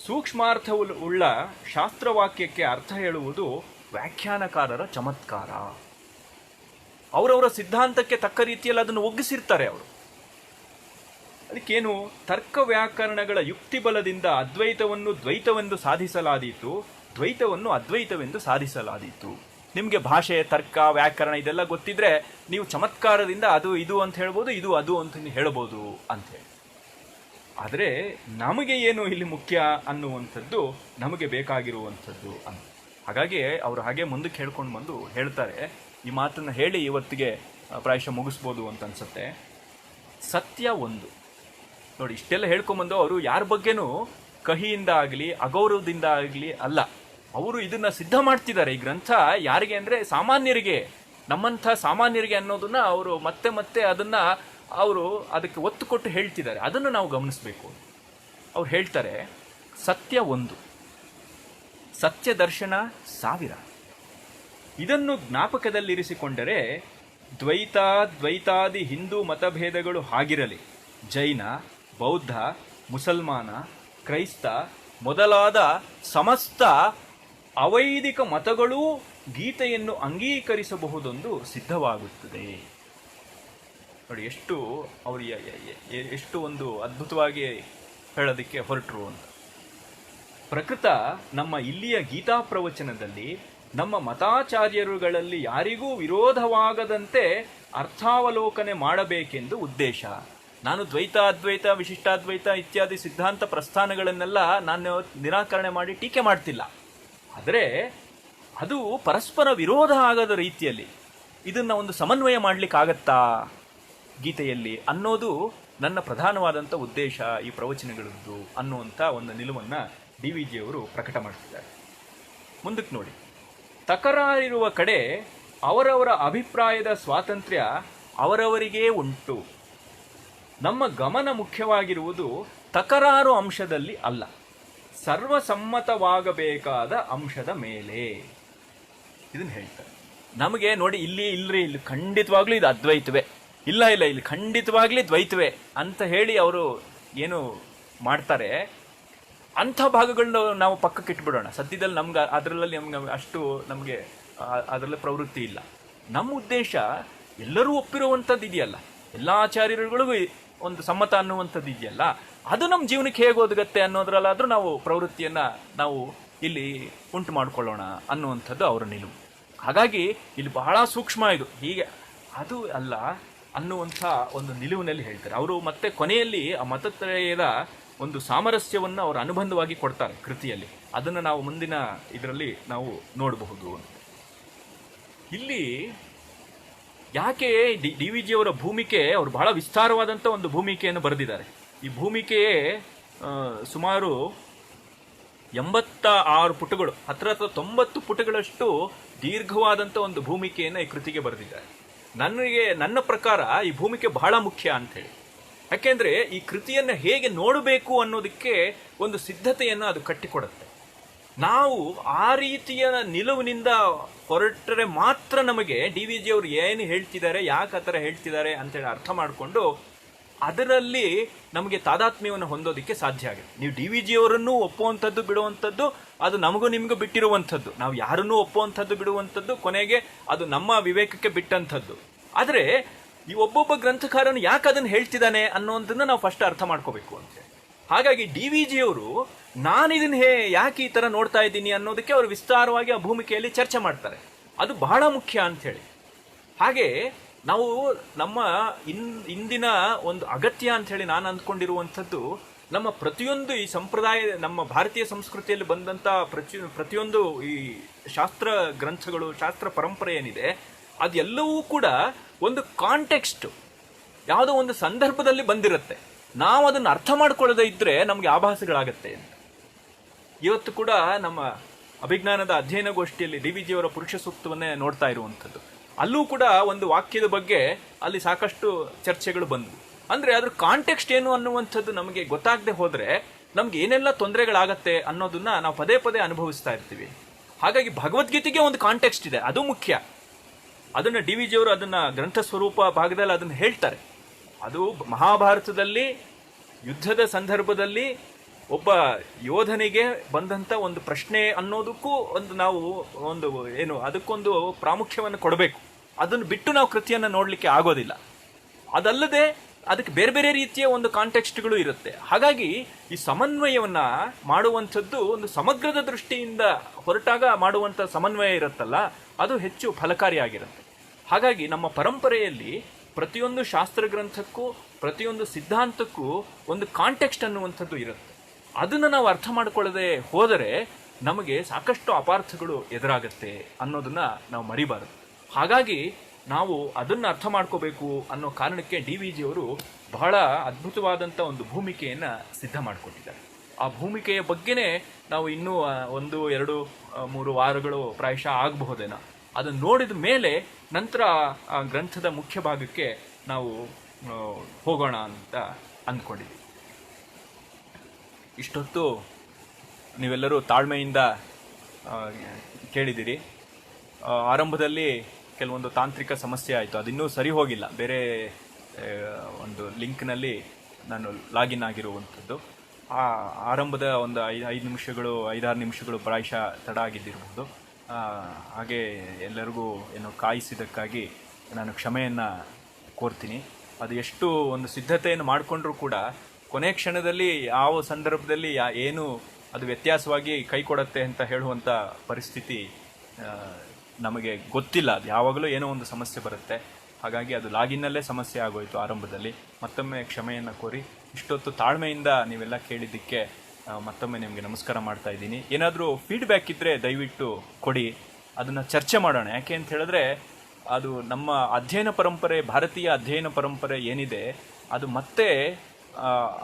ಸೂಕ್ಷ್ಮಾರ್ಥವುಳ್ಳ ಶಾಸ್ತ್ರವಾಕ್ಯಕ್ಕೆ ಅರ್ಥ ಹೇಳುವುದು ವ್ಯಾಖ್ಯಾನಕಾರರ ಚಮತ್ಕಾರ. ಅವರವರ ಸಿದ್ಧಾಂತಕ್ಕೆ ತಕ್ಕ ರೀತಿಯಲ್ಲಿ ಅದನ್ನು ಒಗ್ಗಿಸಿರ್ತಾರೆ ಅವರು. ಅದಕ್ಕೇನು, ತರ್ಕ ವ್ಯಾಕರಣಗಳ ಯುಕ್ತಿ ಬಲದಿಂದ ಅದ್ವೈತವನ್ನು ದ್ವೈತವೆಂದು ಸಾಧಿಸಲಾದೀತು, ದ್ವೈತವನ್ನು ಅದ್ವೈತವೆಂದು ಸಾಧಿಸಲಾದೀತು. ನಿಮಗೆ ಭಾಷೆ, ತರ್ಕ, ವ್ಯಾಕರಣ ಇದೆಲ್ಲ ಗೊತ್ತಿದ್ರೆ ನೀವು ಚಮತ್ಕಾರದಿಂದ ಅದು ಇದು ಅಂತ ಹೇಳ್ಬೋದು, ಇದು ಅದು ಅಂತ ಹೇಳ್ಬೋದು ಅಂಥೇಳಿ. ಆದರೆ ನಮಗೆ ಏನು ಇಲ್ಲಿ ಮುಖ್ಯ ಅನ್ನುವಂಥದ್ದು ನಮಗೆ ಬೇಕಾಗಿರುವಂಥದ್ದು ಅಂತ. ಹಾಗಾಗಿ ಅವರು ಹಾಗೆ ಮುಂದಕ್ಕೆ ಹೇಳ್ಕೊಂಡು ಬಂದು ಹೇಳ್ತಾರೆ. ಈ ಮಾತನ್ನು ಹೇಳಿ ಇವತ್ತಿಗೆ ಪ್ರಾಯಶಃ ಮುಗಿಸ್ಬೋದು ಅಂತ ಅನ್ಸುತ್ತೆ. ಸತ್ಯ ಒಂದು. ನೋಡಿ, ಇಷ್ಟೆಲ್ಲ ಹೇಳ್ಕೊಂಬಂದು ಅವರು ಯಾರ ಬಗ್ಗೆನೂ ಕಹಿಯಿಂದ ಆಗಲಿ ಅಗೌರವದಿಂದ ಆಗಲಿ ಅಲ್ಲ, ಅವರು ಇದನ್ನ ಸಿದ್ಧ ಮಾಡ್ತಿದ್ದಾರೆ. ಈ ಗ್ರಂಥ ಯಾರಿಗೆ ಅಂದರೆ ಸಾಮಾನ್ಯರಿಗೆ, ನಮ್ಮಂಥ ಸಾಮಾನ್ಯರಿಗೆ ಅನ್ನೋದನ್ನ ಅವರು ಮತ್ತೆ ಮತ್ತೆ ಅದನ್ನ ಅವರು ಅದಕ್ಕೆ ಒತ್ತು ಕೊಟ್ಟು ಹೇಳ್ತಿದ್ದಾರೆ. ಅದನ್ನು ನಾವು ಗಮನಿಸಬೇಕು. ಅವ್ರು ಹೇಳ್ತಾರೆ, ಸತ್ಯ ಒಂದು, ಸತ್ಯ ದರ್ಶನ 1000. ಇದನ್ನು ಜ್ಞಾಪಕದಲ್ಲಿರಿಸಿಕೊಂಡರೆ ದ್ವೈತಾದಿ ಹಿಂದೂ ಮತಭೇದಗಳು ಹಾಗಿರಲಿ, ಜೈನ, ಬೌದ್ಧ, ಮುಸಲ್ಮಾನ, ಕ್ರೈಸ್ತ ಮೊದಲಾದ ಸಮಸ್ತ ಅವೈದಿಕ ಮತಗಳೂ ಗೀತೆಯನ್ನು ಅಂಗೀಕರಿಸಬಹುದೊಂದು ಸಿದ್ಧವಾಗುತ್ತದೆ. ನೋಡಿ, ಎಷ್ಟು ಒಂದು ಅದ್ಭುತವಾಗಿ ಹೇಳೋದಕ್ಕೆ ಹೊರಟರು ಅಂತ. ಪ್ರಕೃತ ನಮ್ಮ ಇಲ್ಲಿಯ ಗೀತಾ ಪ್ರವಚನದಲ್ಲಿ ನಮ್ಮ ಮತಾಚಾರ್ಯರುಗಳಲ್ಲಿ ಯಾರಿಗೂ ವಿರೋಧವಾಗದಂತೆ ಅರ್ಥಾವಲೋಕನೆ ಮಾಡಬೇಕೆಂದು ಉದ್ದೇಶ. ನಾನು ದ್ವೈತ, ಅದ್ವೈತ, ವಿಶಿಷ್ಟಾದ್ವೈತ ಇತ್ಯಾದಿ ಸಿದ್ಧಾಂತ ಪ್ರಸ್ಥಾನಗಳನ್ನೆಲ್ಲ ನಾನು ನಿರಾಕರಣೆ ಮಾಡಿ ಟೀಕೆ ಮಾಡ್ತಿಲ್ಲ. ಆದರೆ ಅದು ಪರಸ್ಪರ ವಿರೋಧ ಆಗದ ರೀತಿಯಲ್ಲಿ ಇದನ್ನು ಒಂದು ಸಮನ್ವಯ ಮಾಡಲಿಕ್ಕಾಗತ್ತಾ ಗೀತೆಯಲ್ಲಿ ಅನ್ನೋದು ನನ್ನ ಪ್ರಧಾನವಾದಂಥ ಉದ್ದೇಶ ಈ ಪ್ರವಚನಗಳದ್ದು ಅನ್ನುವಂಥ ಒಂದು ನಿಲುವನ್ನು ಡಿ ವಿ ಜಿಯವರು ಪ್ರಕಟ ಮಾಡ್ತಿದ್ದಾರೆ. ಮುಂದಕ್ಕೆ ನೋಡಿ, ತಕರಾರಿರುವ ಕಡೆ ಅವರವರ ಅಭಿಪ್ರಾಯದ ಸ್ವಾತಂತ್ರ್ಯ ಅವರವರಿಗೇ ಉಂಟು. ನಮ್ಮ ಗಮನ ಮುಖ್ಯವಾಗಿರುವುದು ತಕರಾರು ಅಂಶದಲ್ಲಿ ಅಲ್ಲ, ಸರ್ವಸಮ್ಮತವಾಗಬೇಕಾದ ಅಂಶದ ಮೇಲೆ. ಇದನ್ನು ಹೇಳ್ತಾರೆ. ನಮಗೆ ನೋಡಿ, ಇಲ್ಲಿ ಖಂಡಿತವಾಗ್ಲೂ ಇದು ಅದ್ವೈತವೇ, ಇಲ್ಲ ಇಲ್ಲಿ ಖಂಡಿತವಾಗ್ಲಿ ದ್ವೈತವೇ ಅಂತ ಹೇಳಿ ಅವರು ಏನು ಮಾಡ್ತಾರೆ, ಅಂಥ ಭಾಗಗಳನ್ನ ನಾವು ಪಕ್ಕಕ್ಕೆ ಇಟ್ಬಿಡೋಣ. ಸದ್ಯದಲ್ಲಿ ಅದರಲ್ಲಿ ಅಷ್ಟು ನಮಗೆ ಅದರಲ್ಲಿ ಪ್ರವೃತ್ತಿ ಇಲ್ಲ. ನಮ್ಮ ಉದ್ದೇಶ ಎಲ್ಲರೂ ಒಪ್ಪಿರುವಂಥದ್ದು ಇದೆಯಲ್ಲ, ಎಲ್ಲ ಆಚಾರ್ಯರುಗಳಿಗೂ ಒಂದು ಸಮ್ಮತ ಅನ್ನುವಂಥದ್ದು ಇದೆಯಲ್ಲ, ಅದು ನಮ್ಮ ಜೀವನಕ್ಕೆ ಹೇಗೆ ಒದಗತ್ತೆ ಅನ್ನೋದ್ರಲ್ಲಾದರೂ ನಾವು ಪ್ರವೃತ್ತಿಯನ್ನು ನಾವು ಇಲ್ಲಿ ಉಂಟು ಮಾಡಿಕೊಳ್ಳೋಣ ಅನ್ನುವಂಥದ್ದು ಅವರ ನಿಲುವು. ಹಾಗಾಗಿ ಇಲ್ಲಿ ಬಹಳ ಸೂಕ್ಷ್ಮ ಇದು, ಹೀಗೆ ಅದು ಅಲ್ಲ ಅನ್ನುವಂಥ ಒಂದು ನಿಲುವಿನಲ್ಲಿ ಹೇಳ್ತಾರೆ ಅವರು. ಮತ್ತೆ ಕೊನೆಯಲ್ಲಿ ಆ ಮತತ್ರಯದ ಒಂದು ಸಾಮರಸ್ಯವನ್ನು ಅವರು ಅನುಬಂಧವಾಗಿ ಕೊಡ್ತಾರೆ ಕೃತಿಯಲ್ಲಿ. ಅದನ್ನು ನಾವು ಮುಂದಿನ ಇದರಲ್ಲಿ ನಾವು ನೋಡಬಹುದು. ಇಲ್ಲಿ ಯಾಕೆ ಡಿ ವಿ ಜಿಯವರ ಭೂಮಿಕೆ, ಅವರು ಬಹಳ ವಿಸ್ತಾರವಾದಂಥ ಒಂದು ಭೂಮಿಕೆಯನ್ನು ಬರೆದಿದ್ದಾರೆ. ಈ ಭೂಮಿಕೆಯೇ ಸುಮಾರು 86 ಪುಟಗಳು, ಹತ್ರ 90 ಪುಟಗಳಷ್ಟು ದೀರ್ಘವಾದಂಥ ಒಂದು ಭೂಮಿಕೆಯನ್ನು ಈ ಕೃತಿಗೆ ಬರೆದಿದ್ದಾರೆ. ನನ್ನ ಪ್ರಕಾರ ಈ ಭೂಮಿಕೆ ಬಹಳ ಮುಖ್ಯ ಅಂಥೇಳಿ. ಯಾಕೆಂದರೆ ಈ ಕೃತಿಯನ್ನು ಹೇಗೆ ನೋಡಬೇಕು ಅನ್ನೋದಕ್ಕೆ ಒಂದು ಸಿದ್ಧತೆಯನ್ನು ಅದು ಕಟ್ಟಿಕೊಡುತ್ತೆ. ನಾವು ಆ ರೀತಿಯ ನಿಲುವಿನಿಂದ ಹೊರಟರೆ ಮಾತ್ರ ನಮಗೆ ಡಿ ವಿ ಜಿ ಅವರು ಏನು ಹೇಳ್ತಿದ್ದಾರೆ, ಯಾಕೆ ಆ ಥರ ಹೇಳ್ತಿದ್ದಾರೆ ಅಂತೇಳಿ ಅರ್ಥ ಮಾಡಿಕೊಂಡು ಅದರಲ್ಲಿ ನಮಗೆ ತಾದಾತ್ಮ್ಯವನ್ನು ಹೊಂದೋದಕ್ಕೆ ಸಾಧ್ಯ ಆಗುತ್ತೆ. ನೀವು ಡಿ ವಿ ಜಿಯವರನ್ನು ಒಪ್ಪುವಂಥದ್ದು ಬಿಡುವಂಥದ್ದು ಅದು ನಮಗೂ ನಿಮಗೂ ಬಿಟ್ಟಿರುವಂಥದ್ದು. ನಾವು ಯಾರನ್ನೂ ಒಪ್ಪುವಂಥದ್ದು ಬಿಡುವಂಥದ್ದು ಕೊನೆಗೆ ಅದು ನಮ್ಮ ವಿವೇಕಕ್ಕೆ ಬಿಟ್ಟಂಥದ್ದು. ಆದರೆ ಈ ಒಬ್ಬೊಬ್ಬ ಗ್ರಂಥಕಾರನು ಯಾಕೆ ಅದನ್ನು ಹೇಳ್ತಿದ್ದಾನೆ ಅನ್ನೋದನ್ನು ನಾವು ಫಸ್ಟ್ ಅರ್ಥ ಮಾಡ್ಕೋಬೇಕು ಅಂತ. ಹಾಗಾಗಿ ಡಿ ವಿ ಜಿಯವರು ನಾನಿದನ್ನು ಯಾಕೆ ಈ ಥರ ನೋಡ್ತಾ ಇದ್ದೀನಿ ಅನ್ನೋದಕ್ಕೆ ಅವರು ವಿಸ್ತಾರವಾಗಿ ಆ ಭೂಮಿಕೆಯಲ್ಲಿ ಚರ್ಚೆ ಮಾಡ್ತಾರೆ. ಅದು ಬಹಳ ಮುಖ್ಯ ಅಂಥೇಳಿ. ಹಾಗೆ ನಾವು ನಮ್ಮ ಇಂದಿನ ಒಂದು ಅಗತ್ಯ ಅಂಥೇಳಿ ನಾನು ಅಂದ್ಕೊಂಡಿರುವಂಥದ್ದು, ನಮ್ಮ ಪ್ರತಿಯೊಂದು ಈ ಸಂಪ್ರದಾಯ, ನಮ್ಮ ಭಾರತೀಯ ಸಂಸ್ಕೃತಿಯಲ್ಲಿ ಬಂದಂಥ ಪ್ರತಿಯೊಂದು ಈ ಶಾಸ್ತ್ರ ಗ್ರಂಥಗಳು, ಶಾಸ್ತ್ರ ಪರಂಪರೆ ಏನಿದೆ, ಅದೆಲ್ಲವೂ ಕೂಡ ಒಂದು ಕಾಂಟೆಕ್ಸ್ಟ್, ಯಾವುದೋ ಒಂದು ಸಂದರ್ಭದಲ್ಲಿ ಬಂದಿರುತ್ತೆ. ನಾವು ಅದನ್ನು ಅರ್ಥ ಮಾಡ್ಕೊಳ್ಳದೆ ಇದ್ದರೆ ನಮಗೆ ಆಭಾಸಗಳಾಗತ್ತೆ ಅಂತ. ಇವತ್ತು ಕೂಡ ನಮ್ಮ ಅಭಿಜ್ಞಾನದ ಅಧ್ಯಯನಗೋಷ್ಠಿಯಲ್ಲಿ ಡಿ ವಿ ಜಿಯವರ ಪುರುಷ ಸೂಕ್ತವನ್ನೇ ನೋಡ್ತಾ ಇರುವಂಥದ್ದು. ಅಲ್ಲೂ ಕೂಡ ಒಂದು ವಾಕ್ಯದ ಬಗ್ಗೆ ಅಲ್ಲಿ ಸಾಕಷ್ಟು ಚರ್ಚೆಗಳು ಬಂದವು. ಅಂದರೆ ಅದ್ರ ಕಾಂಟೆಕ್ಸ್ಟ್ ಏನು ಅನ್ನುವಂಥದ್ದು ನಮಗೆ ಗೊತ್ತಾಗದೆ ಹೋದರೆ ನಮ್ಗೆ ಏನೆಲ್ಲ ತೊಂದರೆಗಳಾಗತ್ತೆ ಅನ್ನೋದನ್ನ ನಾವು ಪದೇ ಪದೇ ಅನುಭವಿಸ್ತಾ ಇರ್ತೀವಿ. ಹಾಗಾಗಿ ಭಗವದ್ಗೀತೆಗೆ ಒಂದು ಕಾಂಟೆಕ್ಸ್ಟ್ ಇದೆ, ಅದು ಮುಖ್ಯ. ಅದನ್ನು ಡಿ ವಿ ಜಿಯವರು ಅದನ್ನು ಗ್ರಂಥ ಸ್ವರೂಪ ಭಾಗದಲ್ಲಿ ಅದನ್ನು ಹೇಳ್ತಾರೆ. ಅದು ಮಹಾಭಾರತದಲ್ಲಿ ಯುದ್ಧದ ಸಂದರ್ಭದಲ್ಲಿ ಒಬ್ಬ ಯೋಧನಿಗೆ ಬಂದಂಥ ಒಂದು ಪ್ರಶ್ನೆ ಅನ್ನೋದಕ್ಕೂ ನಾವು ಅದಕ್ಕೊಂದು ಪ್ರಾಮುಖ್ಯವನ್ನು ಕೊಡಬೇಕು. ಅದನ್ನು ಬಿಟ್ಟು ನಾವು ಕೃತಿಯನ್ನು ನೋಡಲಿಕ್ಕೆ ಆಗೋದಿಲ್ಲ. ಅದಲ್ಲದೆ ಅದಕ್ಕೆ ಬೇರೆ ಬೇರೆ ರೀತಿಯ ಒಂದು ಕಾಂಟೆಕ್ಸ್ಟ್ಗಳು ಇರುತ್ತೆ. ಹಾಗಾಗಿ ಈ ಸಮನ್ವಯವನ್ನು ಮಾಡುವಂಥದ್ದು ಒಂದು ಸಮಗ್ರದ ದೃಷ್ಟಿಯಿಂದ ಹೊರಟಾಗ ಮಾಡುವಂಥ ಸಮನ್ವಯ ಇರುತ್ತಲ್ಲ, ಅದು ಹೆಚ್ಚು ಫಲಕಾರಿಯಾಗಿರುತ್ತೆ. ಹಾಗಾಗಿ ನಮ್ಮ ಪರಂಪರೆಯಲ್ಲಿ ಪ್ರತಿಯೊಂದು ಶಾಸ್ತ್ರ ಗ್ರಂಥಕ್ಕೂ ಪ್ರತಿಯೊಂದು ಸಿದ್ಧಾಂತಕ್ಕೂ ಒಂದು ಕಾಂಟೆಕ್ಸ್ಟ್ ಅನ್ನುವಂಥದ್ದು ಇರುತ್ತೆ. ಅದನ್ನು ನಾವು ಅರ್ಥ ಮಾಡಿಕೊಳ್ಳದೆ ಹೋದರೆ ನಮಗೆ ಸಾಕಷ್ಟು ಅಪಾರ್ಥಗಳು ಎದುರಾಗುತ್ತೆ ಅನ್ನೋದನ್ನ ನಾವು ಮರಿಬಾರದು. ಹಾಗಾಗಿ ನಾವು ಅದನ್ನು ಅರ್ಥ ಮಾಡ್ಕೋಬೇಕು ಅನ್ನೋ ಕಾರಣಕ್ಕೆ ಡಿ ವಿ ಜಿಯವರು ಬಹಳ ಅದ್ಭುತವಾದಂಥ ಒಂದು ಭೂಮಿಕೆಯನ್ನು ಸಿದ್ಧ ಮಾಡಿಕೊಟ್ಟಿದ್ದಾರೆ. ಆ ಭೂಮಿಕೆಯ ಬಗ್ಗೆನೇ ನಾವು ಇನ್ನೂ 1, 2, 3 ವಾರಗಳು ಪ್ರಾಯಶಃ ಆಗಬಹುದೇನೋ. ಅದನ್ನು ನೋಡಿದ ಮೇಲೆ ನಂತರ ಆ ಗ್ರಂಥದ ಮುಖ್ಯ ಭಾಗಕ್ಕೆ ನಾವು ಹೋಗೋಣ ಅಂತ ಅಂದ್ಕೊಂಡಿದ್ದೀವಿ. ಇಷ್ಟೊತ್ತು ನೀವೆಲ್ಲರೂ ತಾಳ್ಮೆಯಿಂದ ಕೇಳಿದ್ದೀರಿ. ಆರಂಭದಲ್ಲಿ ಕೆಲವೊಂದು ತಾಂತ್ರಿಕ ಸಮಸ್ಯೆ ಆಯಿತು, ಅದಿನ್ನೂ ಸರಿ ಹೋಗಿಲ್ಲ. ಬೇರೆ ಒಂದು ಲಿಂಕ್ನಲ್ಲಿ ನಾನು ಲಾಗಿನ್ ಆಗಿರುವಂಥದ್ದು. ಆ ಆರಂಭದ ಒಂದು 5-6 ನಿಮಿಷಗಳು ಪ್ರಾಯಶಃ ತಡ ಆಗಿದ್ದಿರಬಹುದು. ಹಾಗೆ ಎಲ್ಲರಿಗೂ ಕಾಯಿಸಿದ್ದಕ್ಕಾಗಿ ನಾನು ಕ್ಷಮೆಯನ್ನು ಕೋರ್ತೀನಿ. ಅದು ಎಷ್ಟು ಒಂದು ಸಿದ್ಧತೆಯನ್ನು ಮಾಡಿಕೊಂಡ್ರೂ ಕೂಡ ಕೊನೆ ಕ್ಷಣದಲ್ಲಿ ಯಾವ ಸಂದರ್ಭದಲ್ಲಿ ಏನು ಅದು ವ್ಯತ್ಯಾಸವಾಗಿ ಕೈ ಕೊಡುತ್ತೆ ಅಂತ ಹೇಳುವಂಥ ಪರಿಸ್ಥಿತಿ ಆ, ನಮಗೆ ಗೊತ್ತಿಲ್ಲ, ಅದು ಯಾವಾಗಲೂ ಏನೋ ಒಂದು ಸಮಸ್ಯೆ ಬರುತ್ತೆ. ಹಾಗಾಗಿ ಅದು ಲಾಗಿನ್ನಲ್ಲೇ ಸಮಸ್ಯೆ ಆಗೋಯಿತು ಆರಂಭದಲ್ಲಿ. ಮತ್ತೊಮ್ಮೆ ಕ್ಷಮೆಯನ್ನು ಕೋರಿ ಇಷ್ಟೊತ್ತು ತಾಳ್ಮೆಯಿಂದ ನೀವೆಲ್ಲ ಕೇಳಿದ್ದಕ್ಕೆ ಮತ್ತೊಮ್ಮೆ ನಿಮಗೆ ನಮಸ್ಕಾರ ಮಾಡ್ತಾ ಇದ್ದೀನಿ. ಏನಾದರೂ ಫೀಡ್ಬ್ಯಾಕ್ ಇದ್ದರೆ ದಯವಿಟ್ಟು ಕೊಡಿ, ಅದನ್ನು ಚರ್ಚೆ ಮಾಡೋಣ. ಯಾಕೆ ಅಂತ ಹೇಳಿದ್ರೆ ಅದು ನಮ್ಮ ಅಧ್ಯಯನ ಪರಂಪರೆ, ಭಾರತೀಯ ಅಧ್ಯಯನ ಪರಂಪರೆ ಏನಿದೆ ಅದು ಮತ್ತೆ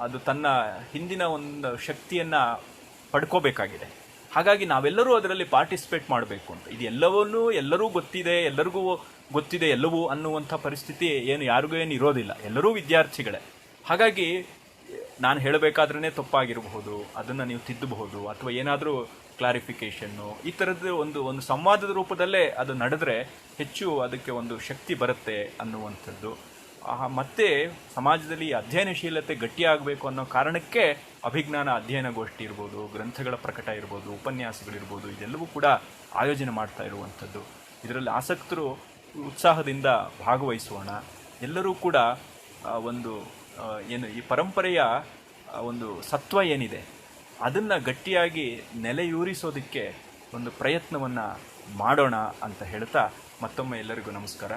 ಅದು ತನ್ನ ಹಿಂದಿನ ಒಂದು ಶಕ್ತಿಯನ್ನು ಪಡ್ಕೋಬೇಕಾಗಿದೆ. ಹಾಗಾಗಿ ನಾವೆಲ್ಲರೂ ಅದರಲ್ಲಿ ಪಾರ್ಟಿಸಿಪೇಟ್ ಮಾಡಬೇಕು ಅಂತ. ಇದು ಎಲ್ಲರೂ ಎಲ್ಲರಿಗೂ ಗೊತ್ತಿದೆ ಎಲ್ಲವೂ ಅನ್ನುವಂಥ ಪರಿಸ್ಥಿತಿ ಯಾರಿಗೂ ಏನು ಇರೋದಿಲ್ಲ. ಎಲ್ಲರೂ ವಿದ್ಯಾರ್ಥಿಗಳೇ. ಹಾಗಾಗಿ ನಾನು ಹೇಳಬೇಕಾದ್ರೇ ತಪ್ಪಾಗಿರಬಹುದು, ಅದನ್ನು ನೀವು ತಿದ್ದಬಹುದು, ಅಥವಾ ಏನಾದರೂ ಕ್ಲಾರಿಫಿಕೇಷನ್ನು ಈ ಥರದ್ದು ಒಂದು ಸಂವಾದದ ರೂಪದಲ್ಲೇ ಅದು ನಡೆದ್ರೆ ಹೆಚ್ಚು ಅದಕ್ಕೆ ಒಂದು ಶಕ್ತಿ ಬರುತ್ತೆ ಅನ್ನುವಂಥದ್ದು. ಮತ್ತೆ ಸಮಾಜದಲ್ಲಿ ಅಧ್ಯಯನಶೀಲತೆ ಗಟ್ಟಿಯಾಗಬೇಕು ಅನ್ನೋ ಕಾರಣಕ್ಕೆ ಅಭಿಜ್ಞಾನ ಅಧ್ಯಯನ ಗೋಷ್ಠಿ ಇರ್ಬೋದು, ಗ್ರಂಥಗಳ ಪ್ರಕಟ ಇರ್ಬೋದು, ಉಪನ್ಯಾಸಗಳಿರ್ಬೋದು, ಇದೆಲ್ಲವೂ ಕೂಡ ಆಯೋಜನೆ ಮಾಡ್ತಾ ಇರುವಂಥದ್ದು. ಇದರಲ್ಲಿ ಆಸಕ್ತರು ಉತ್ಸಾಹದಿಂದ ಭಾಗವಹಿಸೋಣ. ಎಲ್ಲರೂ ಕೂಡ ಈ ಪರಂಪರೆಯ ಒಂದು ಸತ್ವ ಏನಿದೆ ಅದನ್ನು ಗಟ್ಟಿಯಾಗಿ ನೆಲೆಯೂರಿಸೋದಕ್ಕೆ ಒಂದು ಪ್ರಯತ್ನವನ್ನು ಮಾಡೋಣ ಅಂತ ಹೇಳ್ತಾ ಮತ್ತೊಮ್ಮೆ ಎಲ್ಲರಿಗೂ ನಮಸ್ಕಾರ.